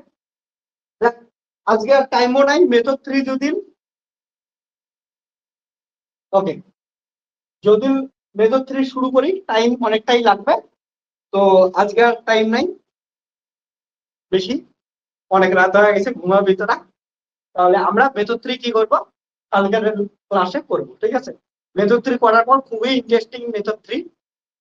আজকে আর টাইমও নাই, মেথড 3 দুদিন। ওকে, যদি মেথড 3 শুরু করি টাইম অনেকটাই লাগবে, তো আজকে আর টাইম নাই বেশি, অনেক রাত হয়ে গেছে, ঘুমাবি তোরা। তাহলে আমরা মেথড 3 কি করবো কালকের ক্লাসে করবো, ঠিক আছে? মেথড 3 করার পর খুবই ইন্টারেস্টিং মেথড 3,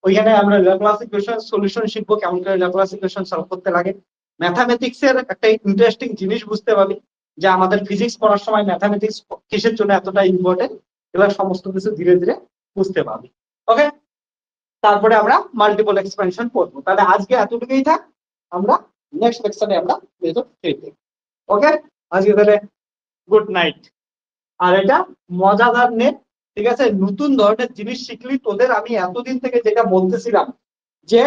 ওইখানে আমরা ল্যাপ্লাস ইকুয়েশন সলিউশন শিখবো, কেমন করে ল্যাপ্লাস ইকুয়েশন সলভ করতে লাগে। ম্যাথামেটিক্স এর একটা ইন্টারেস্টিং জিনিস বুঝতে পারবি, যে আমাদের ফিজিক্স পড়ার সময় ম্যাথামেটিক্স কিসের জন্য এতটা ইম্পর্টেন্ট, এবার সমস্ত কিছু ধীরে ধীরে বুঝতে পারবি। ওকে, তারপরে আমরা মাল্টিপল এক্সপেনশন করবো। তাহলে আজকে এতটুকুই থাক, আমরা নেক্সট লেকচারে আমরা মেথড 3 দেখব। ওকে, আজকে তাহলে গুড নাইট। আর এটা মজাদার নেট, ঠিক আছে? নতুন ধরনের জিনিস শিখলি। তোদের আমি এতদিন থেকে যেটা বলতেছিলাম, যে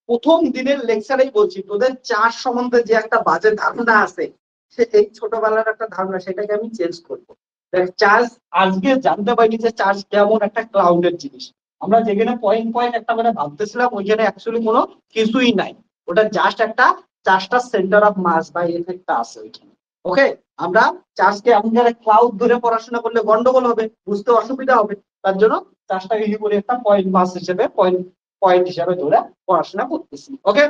প্রথম দিনের লেকচারেই বলছি, তোদের চার্জ সম্বন্ধে যে একটা বাজে ধারণা আছে, সে এই ছোটবেলার একটা ধারণা, সেটাকে আমি চেঞ্জ করবো। দেখ, চার্জ আজকে জানতে পারি যে চার্জ কেমন একটা ক্লাউডের জিনিস। আমরা যেখানে পয়েন্ট পয়েন্ট একটা মানে ভাবতেছিলাম, ওইখানে অ্যাকচুয়ালি কোনো কিছুই নাই। ওটা জাস্ট একটা চার্জটা সেন্টার অফ মাস বা এফেক্টটা আছে ওইখানে। ওকে, আমরা চার্জকে এমন জায়গায় ক্লাউড ধরে পড়াশোনা করলে গন্ডগোল হবে, বুঝতে অসুবিধা হবে। তার জন্য চার্জটাকে কি করে একটা পয়েন্ট মাস হিসেবে পয়েন্ট হিসাবে ধরে পড়াশোনা করতেছি। ওকে,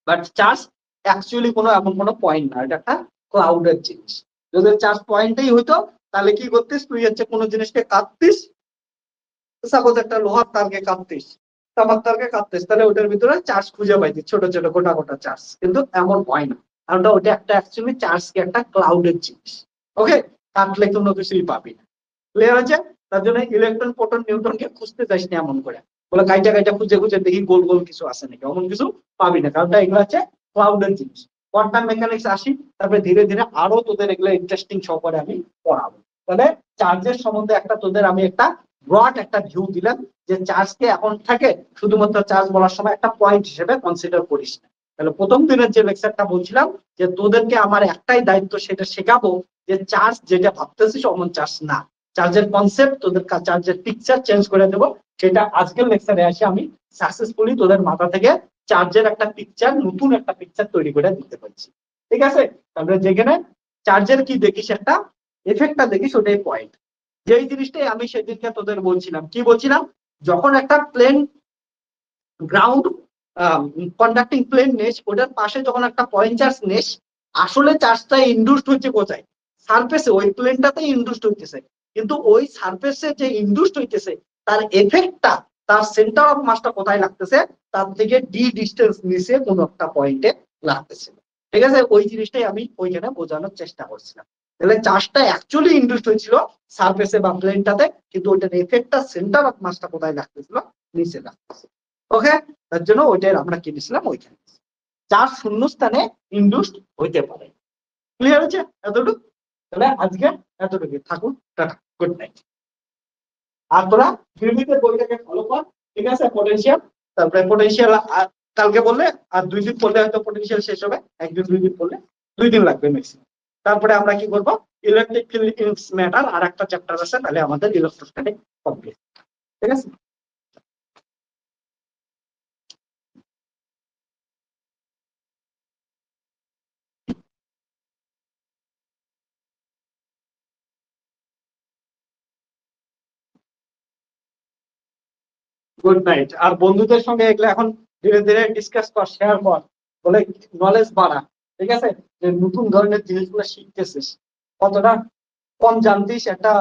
বাট চার্জ অ্যাকচুয়ালি কোনো এমন কোনো পয়েন্ট না, এটা একটা ক্লাউডের জিনিস। যদি চার্জ পয়েন্টেই হইতো, তাহলে কি করতিস তুই? হচ্ছে কোনো জিনিসকে কাটতিস, সাপোজ একটা লোহার তারকে কাটতিস, তামার তারকে কাটতিস, তাহলে ওটার ভিতরে চার্জ খুঁজে পাইতিস, ছোট ছোট গোটা গোটা চার্জ। কিন্তু এমন হয় না, কারণ ওটা একটা অ্যাকচুয়ালি চার্জকে একটা ক্লাউডের জিনিস। ওকে, কাটলে কোনো কিছুই পাবি না। ক্লিয়ার আছে? তার জন্য ইলেকট্রন প্রোটন নিউট্রনকে খুঁজতে যাস না এমন করে, বলে কাইটা কাইটা খুঁজে খুঁজে দেখি গোল গোল কিছু আছে নাকি, এমন কিছু পাবি না, কারণ এগুলো হচ্ছে ক্লাউডের জিনিস। কোয়ান্টাম মেকানিক্স আসি, তারপরে ধীরে ধীরে আরো তোদের এগুলো ইন্টারেস্টিং সহকারে আমি পড়াবো। তাহলে চার্জের সম্বন্ধে একটা তোদের আমি একটা ব্রড একটা ভিউ দিলাম, যে চার্জকে এখন থাকে শুধুমাত্র চার্জ বলার সময় একটা পয়েন্ট হিসেবে কনসিডার করিস না। তাহলে প্রথম দিনের যে লেকচারটা বলছিলাম, যে তোদেরকে আমার একটাই দায়িত্ব, সেটা শেখাবো যে চার্জ যেটা ভাবতেছিস অমন চার্জ না। চার্জের কনসেপ্ট, তোদের চার্জের পিকচার চেঞ্জ করে দেবো। সেটা আজকের লেকচারে এসে আমি সাকসেসফুলি তোদের মাথা থেকে চার্জের একটা পিকচার, নতুন একটা পিকচার তৈরি করে দিতে পারছি। ঠিক আছে? তারপরে যেখানে চার্জের কি দেখিস, একটা এফেক্টটা দেখিস, ওটাই পয়েন্ট। যেই জিনিসটাই আমি সেদিনকে তোদের বলছিলাম, কি বলছিলাম? যখন একটা প্লেন গ্রাউন্ড কন্ডাক্টিং প্লেন নেস, ওটার পাশে যখন একটা পয়েন্ট চার্জ নেস, আসলে চার্জটা ইন্ডুসড হচ্ছে কোথায়? সারফেসে, ওই প্লেনটাতে ইন্ডুসড হইতেছে। কিন্তু ওই সারফেসে যে ইন্ডুসড হইতেছে, তার এফেক্টটা, তার সেন্টার অফ মাসটা কোথায় লাগতেছে? তার থেকে ডি ডিস্টেন্স নিচে কোন একটা পয়েন্টে লাগতেছে। ঠিক আছে? ওই জিনিসটাই আমি ওইখানে বোঝানোর চেষ্টা করছিলাম। তাহলে চার্জটা অ্যাকচুয়ালি ইন্ডুসড হয়েছিল সারফেসে বা প্লেনটাতে, কিন্তু ওইটার এফেক্টটা সেন্টার অফ মাসটা কোথায় লাগতেছিল? নিচে লাগতেছে। ওকে, তার জন্য ওইটার আমরা কি দিছিলাম ওইখানে, চার্জ শূন্যস্থানে ইন্ডুসড হইতে পারে। ক্লিয়ার হচ্ছে এতটুকু? তাহলে আজকে এতটুকু থাকুন, টাটা, গুড নাইট। আর তোরা নিয়মিত বইটাকে ফলো কর, ঠিক আছে? পটেনশিয়াল, তারপরে পটেনশিয়াল কালকে বললে, আর 2 দিন পড়লে হয়তো পটেনশিয়াল শেষ হবে, 1 দিন 2 দিন পড়লে, 2 দিন লাগবে ম্যাক্সিমাম। তারপরে আমরা কি করবো? ইলেকট্রিক ফিল্ড ইনস ম্যাটার আর একটা চ্যাপ্টার আছে, তাহলে আমাদের ইলেকট্রোস্ট্যাটিক কমপ্লিট। ঠিক আছে? Good night. আর বন্ধুদের সঙ্গে এগুলো এখন ধীরে ধীরে ডিসকাস কর, শেয়ার কর, বলে নলেজ বাড়া। ঠিক আছে? যে নতুন ধরনের জিনিসগুলো শিখতেছিস, কতটা কম জানতিস, একটা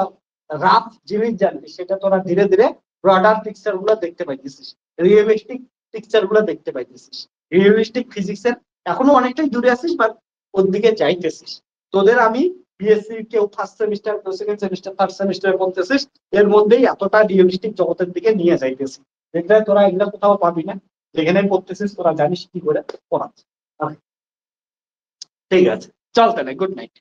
রাফ জিনিস জানতিস, সেটা তোরা ধীরে ধীরে ব্রডার পিকচার গুলো দেখতে পাইতেছিস, রিয়েলিস্টিক পিকচার গুলো দেখতে পাইতেছিস। রিয়েলিস্টিক ফিজিক্সের এখনো অনেকটাই দূরে আছিস, বাট ওর দিকে যাইতেছিস। তোদের আমি বিএসসি, কেউ ফার্স্ট সেমিস্টার, কেউ সেকেন্ড সেমিস্টার, থার্ড সেমিস্টার বলতেছিস, এর মধ্যেই এতটা রিয়েলিস্টিক জগতের দিকে নিয়ে যাইতেছি, যেটা তোরা এগুলো কোথাও পাবি না। যেখানে পড়তেছিস তোরা জানিস কি করে পড়াচ্ছে। ঠিক আছে, চল তাহলে, গুড নাইট।